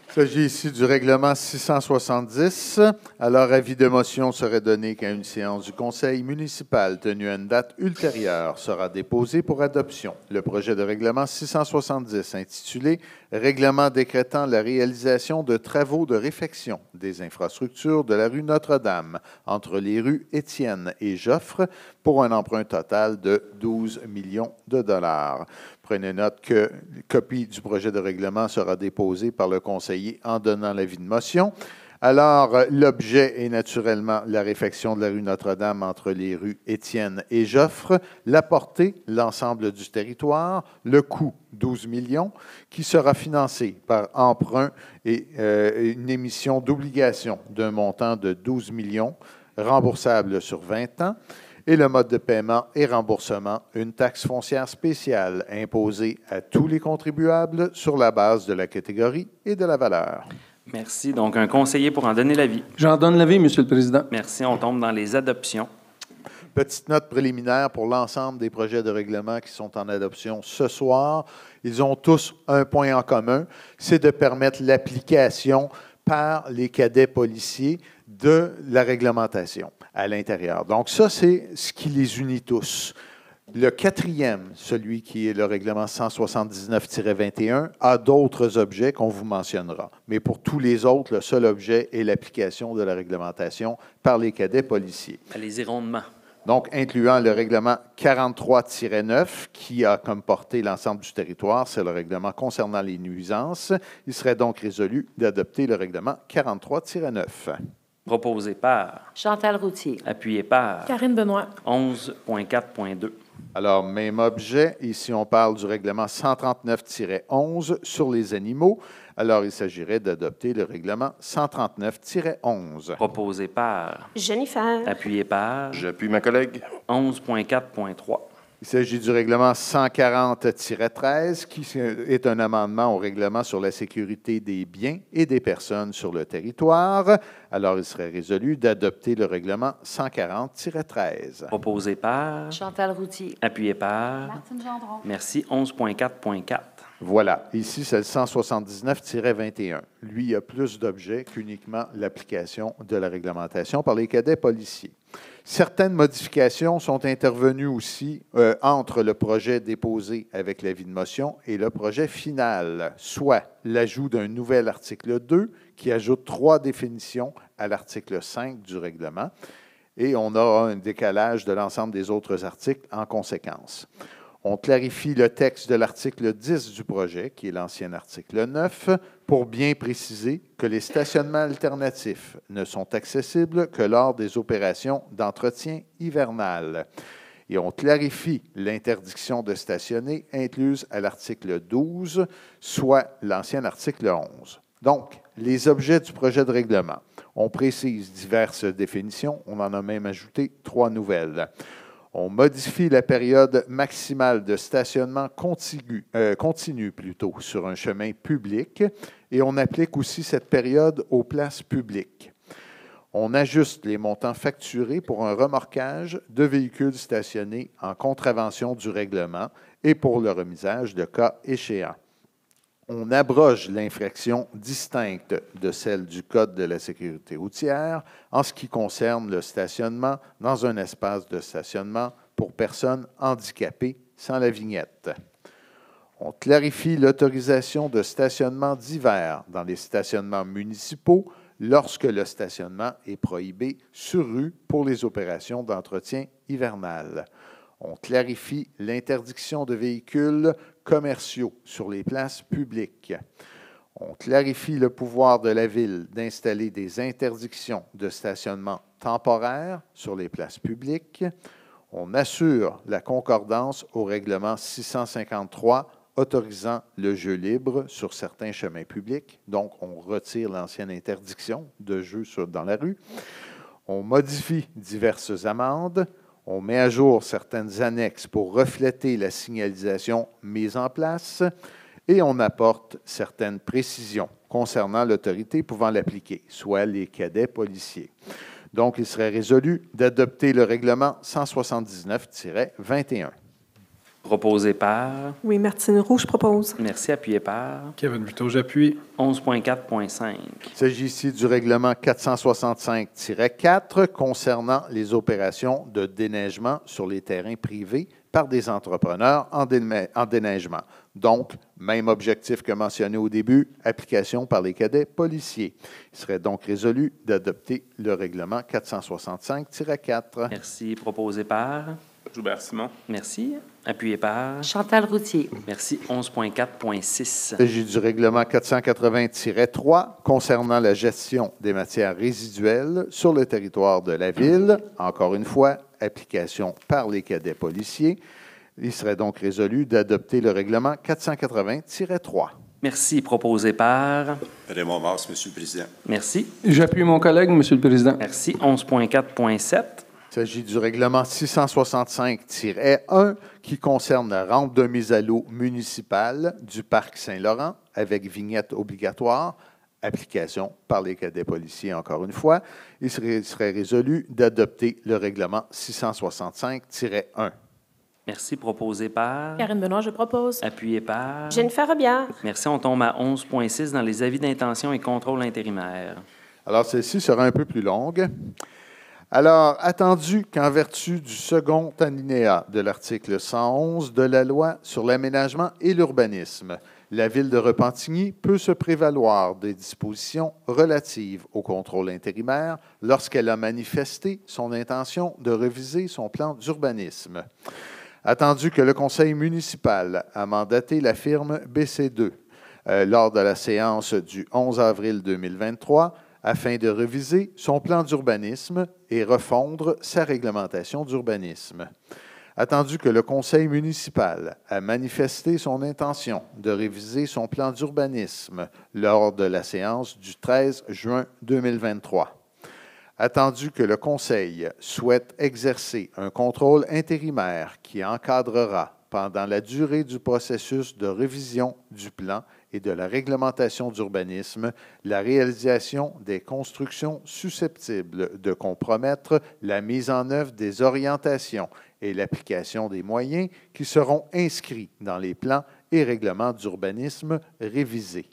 Il s'agit ici du règlement 670. Alors, avis de motion serait donné qu'à une séance du conseil municipal tenue à une date ultérieure sera déposé pour adoption le projet de règlement 670 intitulé « Règlement décrétant la réalisation de travaux de réfection des infrastructures de la rue Notre-Dame entre les rues Étienne et Joffre pour un emprunt total de 12 millions de dollars. » Prenez note que copie du projet de règlement sera déposée par le conseiller en donnant l'avis de motion. Alors, l'objet est naturellement la réfection de la rue Notre-Dame entre les rues Étienne et Joffre. La portée, l'ensemble du territoire. Le coût, 12 millions, qui sera financé par emprunt et une émission d'obligation d'un montant de 12 millions, remboursable sur 20 ans. Et le mode de paiement et remboursement, une taxe foncière spéciale imposée à tous les contribuables sur la base de la catégorie et de la valeur. Merci. Donc, un conseiller pour en donner l'avis. J'en donne l'avis, M. le Président. Merci. On tombe dans les adoptions. Petite note préliminaire pour l'ensemble des projets de règlement qui sont en adoption ce soir. Ils ont tous un point en commun, c'est de permettre l'application par les cadets policiers de la réglementation à l'intérieur. Donc, ça, c'est ce qui les unit tous. Le quatrième, celui qui est le règlement 179-21, a d'autres objets qu'on vous mentionnera. Mais pour tous les autres, le seul objet est l'application de la réglementation par les cadets policiers. Allez-y rondement. Donc, incluant le règlement 43-9, qui a comme portée l'ensemble du territoire, c'est le règlement concernant les nuisances. Il serait donc résolu d'adopter le règlement 43-9. Proposé par Chantal Routier. Appuyé par Karine Benoît. 11.4.2. Alors, même objet. Ici, on parle du règlement 139-11 sur les animaux. Alors, il s'agirait d'adopter le règlement 139-11. Proposé par Jennifer. Appuyé par J'appuie ma collègue. 11.4.3. Il s'agit du règlement 140-13, qui est un amendement au règlement sur la sécurité des biens et des personnes sur le territoire. Alors, il serait résolu d'adopter le règlement 140-13. Proposé par Chantal Routier. Appuyé par Martine Gendron. Merci. 11.4.4. Voilà. Ici, c'est le 179-21. Lui, il a plus d'objets qu'uniquement l'application de la réglementation par les cadets policiers. Certaines modifications sont intervenues aussi entre le projet déposé avec l'avis de motion et le projet final, soit l'ajout d'un nouvel article 2 qui ajoute 3 définitions à l'article 5 du règlement, et on a un décalage de l'ensemble des autres articles en conséquence. On clarifie le texte de l'article 10 du projet, qui est l'ancien article 9, pour bien préciser que les stationnements alternatifs ne sont accessibles que lors des opérations d'entretien hivernal. Et on clarifie l'interdiction de stationner incluse à l'article 12, soit l'ancien article 11. Donc, les objets du projet de règlement. On précise diverses définitions, on en a même ajouté 3 nouvelles. On modifie la période maximale de stationnement continu sur un chemin public, et on applique aussi cette période aux places publiques. On ajuste les montants facturés pour un remorquage de véhicules stationnés en contravention du règlement et pour le remisage de cas échéants. On abroge l'infraction distincte de celle du Code de la sécurité routière en ce qui concerne le stationnement dans un espace de stationnement pour personnes handicapées sans la vignette. On clarifie l'autorisation de stationnement d'hiver dans les stationnements municipaux lorsque le stationnement est prohibé sur rue pour les opérations d'entretien hivernal. On clarifie l'interdiction de véhicules commerciaux sur les places publiques. On clarifie le pouvoir de la Ville d'installer des interdictions de stationnement temporaires sur les places publiques. On assure la concordance au règlement 653 autorisant le jeu libre sur certains chemins publics. Donc, on retire l'ancienne interdiction de jeu dans la rue. On modifie diverses amendes. On met à jour certaines annexes pour refléter la signalisation mise en place et on apporte certaines précisions concernant l'autorité pouvant l'appliquer, soit les cadets policiers. Donc, il serait résolu d'adopter le règlement 179-21. Proposé par Oui, Martine Roux, je propose. Merci. Appuyé par Kevin Buteau, j'appuie. 11.4.5. Il s'agit ici du règlement 465-4 concernant les opérations de déneigement sur les terrains privés par des entrepreneurs en déneigement. Donc, même objectif que mentionné au début, application par les cadets policiers. Il serait donc résolu d'adopter le règlement 465-4. Merci. Proposé par Joubert Simon. Merci. Appuyé par Chantal Routier. Merci. 11.4.6. Il s'agit du règlement 480-3 concernant la gestion des matières résiduelles sur le territoire de la Ville. Encore une fois, application par les cadets policiers. Il serait donc résolu d'adopter le règlement 480-3. Merci. Proposé par Raymond Mars, Monsieur le Président. Merci. J'appuie mon collègue, Monsieur le Président. Merci. 11.4.7. Il s'agit du règlement 665-1 qui concerne la rampe de mise à l'eau municipale du parc Saint-Laurent avec vignette obligatoire, application par les cadets policiers encore une fois. Il serait résolu d'adopter le règlement 665-1. Merci. Proposé par Karine Benoît, je propose. Appuyé par Jennifer Robillard. Merci. On tombe à 11.6 dans les avis d'intention et contrôle intérimaire. Alors, celle-ci sera un peu plus longue. Alors, attendu qu'en vertu du second alinéa de l'article 111 de la Loi sur l'aménagement et l'urbanisme, la Ville de Repentigny peut se prévaloir des dispositions relatives au contrôle intérimaire lorsqu'elle a manifesté son intention de réviser son plan d'urbanisme. Attendu que le Conseil municipal a mandaté la firme BC2 lors de la séance du 11 avril 2023 afin de réviser son plan d'urbanisme et refondre sa réglementation d'urbanisme. Attendu que le Conseil municipal a manifesté son intention de réviser son plan d'urbanisme lors de la séance du 13 juin 2023. Attendu que le Conseil souhaite exercer un contrôle intérimaire qui encadrera, pendant la durée du processus de révision du plan et de la réglementation d'urbanisme, la réalisation des constructions susceptibles de compromettre la mise en œuvre des orientations et l'application des moyens qui seront inscrits dans les plans et règlements d'urbanisme révisés.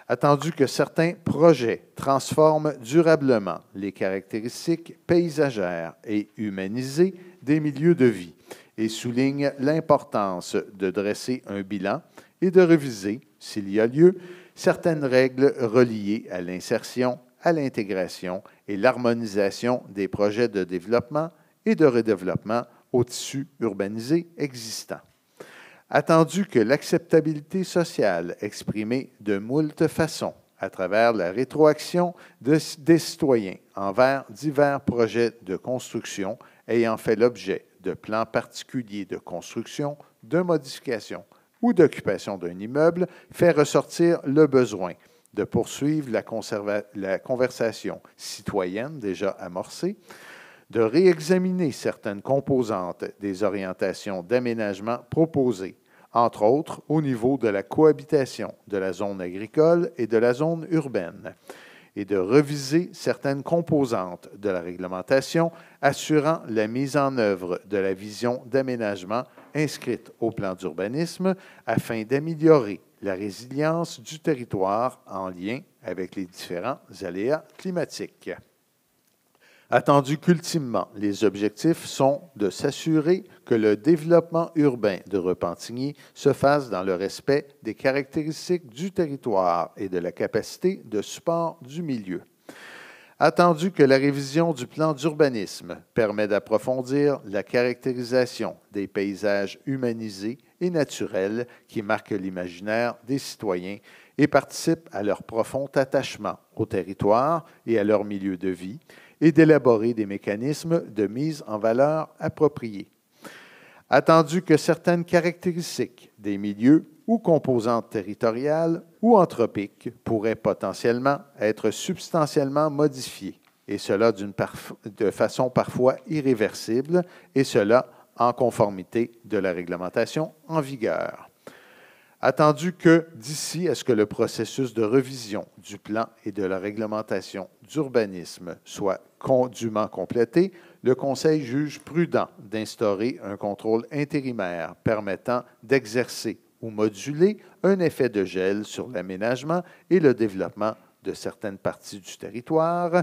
Attendu que certains projets transforment durablement les caractéristiques paysagères et humanisées des milieux de vie et soulignent l'importance de dresser un bilan et de réviser, s'il y a lieu, certaines règles reliées à l'insertion, à l'intégration et l'harmonisation des projets de développement et de redéveloppement au tissu urbanisé existant. Attendu que l'acceptabilité sociale exprimée de moult façons à travers la rétroaction des citoyens envers divers projets de construction ayant fait l'objet de plans particuliers de construction, de modification ou d'occupation d'un immeuble fait ressortir le besoin de poursuivre la conversation citoyenne déjà amorcée, de réexaminer certaines composantes des orientations d'aménagement proposées, entre autres au niveau de la cohabitation de la zone agricole et de la zone urbaine, et de reviser certaines composantes de la réglementation assurant la mise en œuvre de la vision d'aménagement inscrite au plan d'urbanisme afin d'améliorer la résilience du territoire en lien avec les différents aléas climatiques. Attendu qu'ultimement, les objectifs sont de s'assurer que le développement urbain de Repentigny se fasse dans le respect des caractéristiques du territoire et de la capacité de support du milieu. Attendu que la révision du plan d'urbanisme permet d'approfondir la caractérisation des paysages humanisés et naturels qui marquent l'imaginaire des citoyens et participent à leur profond attachement au territoire et à leur milieu de vie, et d'élaborer des mécanismes de mise en valeur appropriés. Attendu que certaines caractéristiques des milieux ou composantes territoriales ou anthropiques pourraient potentiellement être substantiellement modifiées, et cela de façon parfois irréversible, et cela en conformité de la réglementation en vigueur. Attendu que, d'ici à ce que le processus de revision du plan et de la réglementation d'urbanisme soit dûment complété, le Conseil juge prudent d'instaurer un contrôle intérimaire permettant d'exercer ou moduler un effet de gel sur l'aménagement et le développement de certaines parties du territoire.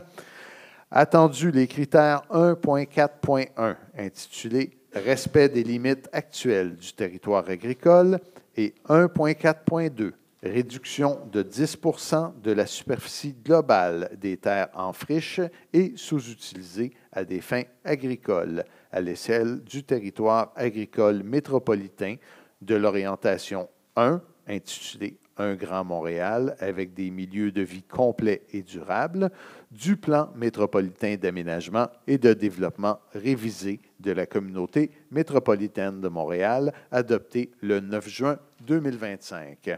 Attendu les critères 1.4.1 intitulés « Respect des limites actuelles du territoire agricole » et 1.4.2, réduction de 10 % de la superficie globale des terres en friche et sous-utilisées à des fins agricoles à l'échelle du territoire agricole métropolitain de l'orientation 1, intitulée Un Grand Montréal avec des milieux de vie complets et durables, du plan métropolitain d'aménagement et de développement révisé de la communauté métropolitaine de Montréal, adopté le 9 juin 2025.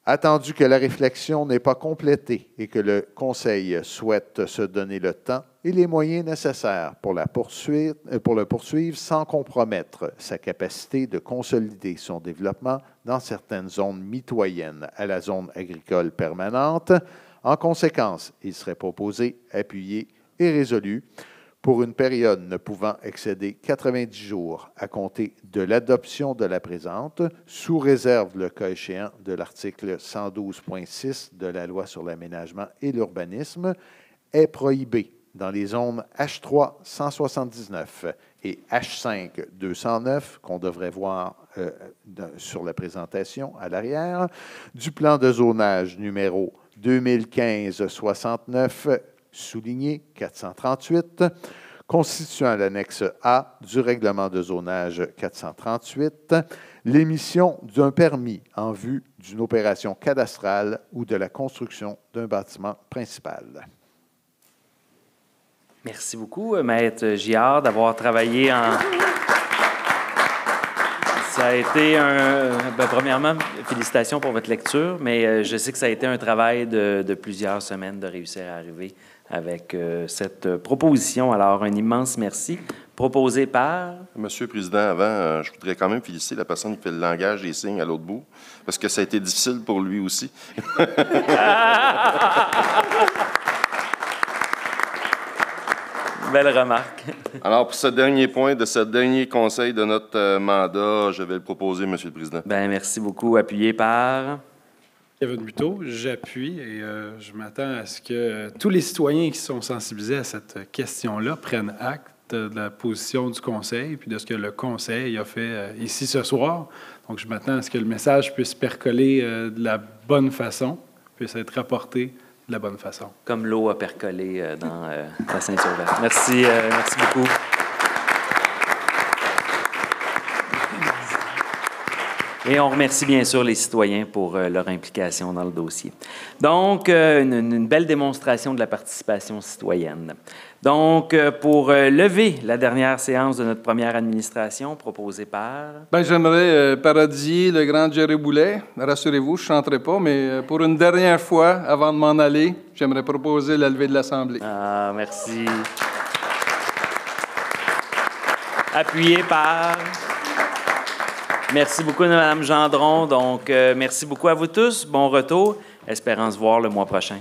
Attendu que la réflexion n'est pas complétée et que le Conseil souhaite se donner le temps et les moyens nécessaires pour le poursuivre sans compromettre sa capacité de consolider son développement dans certaines zones mitoyennes à la zone agricole permanente, en conséquence, il serait proposé, appuyé et résolu pour une période ne pouvant excéder 90 jours à compter de l'adoption de la présente, sous réserve le cas échéant de l'article 112.6 de la Loi sur l'aménagement et l'urbanisme, est prohibée dans les zones H3 179 et H5 209, qu'on devrait voir sur la présentation à l'arrière, du plan de zonage numéro 2015-69, souligné 438, constituant l'annexe A du règlement de zonage 438, l'émission d'un permis en vue d'une opération cadastrale ou de la construction d'un bâtiment principal. Merci beaucoup, Maître Giard, d'avoir travaillé en... Ça a été premièrement, félicitations pour votre lecture, mais je sais que ça a été un travail de plusieurs semaines de réussir à arriver avec cette proposition. Alors, un immense merci. Proposé par... Monsieur le Président, avant, je voudrais quand même féliciter la personne qui fait le langage des signes à l'autre bout, parce que ça a été difficile pour lui aussi. Belle remarque. Alors, pour ce dernier point de ce dernier conseil de notre mandat, je vais le proposer, Monsieur le Président. Bien, merci beaucoup. Appuyé par... Kevin Buteau, j'appuie et je m'attends à ce que tous les citoyens qui sont sensibilisés à cette question-là prennent acte de la position du Conseil puis de ce que le Conseil a fait ici ce soir. Donc, je m'attends à ce que le message puisse percoler de la bonne façon, puisse être rapporté de la bonne façon. Comme l'eau a percolé dans la Saint-Sauveur. Merci, merci beaucoup. Et on remercie bien sûr les citoyens pour leur implication dans le dossier. Donc, une belle démonstration de la participation citoyenne. Donc, pour lever la dernière séance de notre première administration proposée par... Bien, j'aimerais parodier le grand Jerry Boulet. Rassurez-vous, je ne chanterai pas, mais pour une dernière fois, avant de m'en aller, j'aimerais proposer la levée de l'Assemblée. Ah, merci. Appuyé par... Merci beaucoup, Mme Gendron. Donc, merci beaucoup à vous tous. Bon retour. Espérons se voir le mois prochain.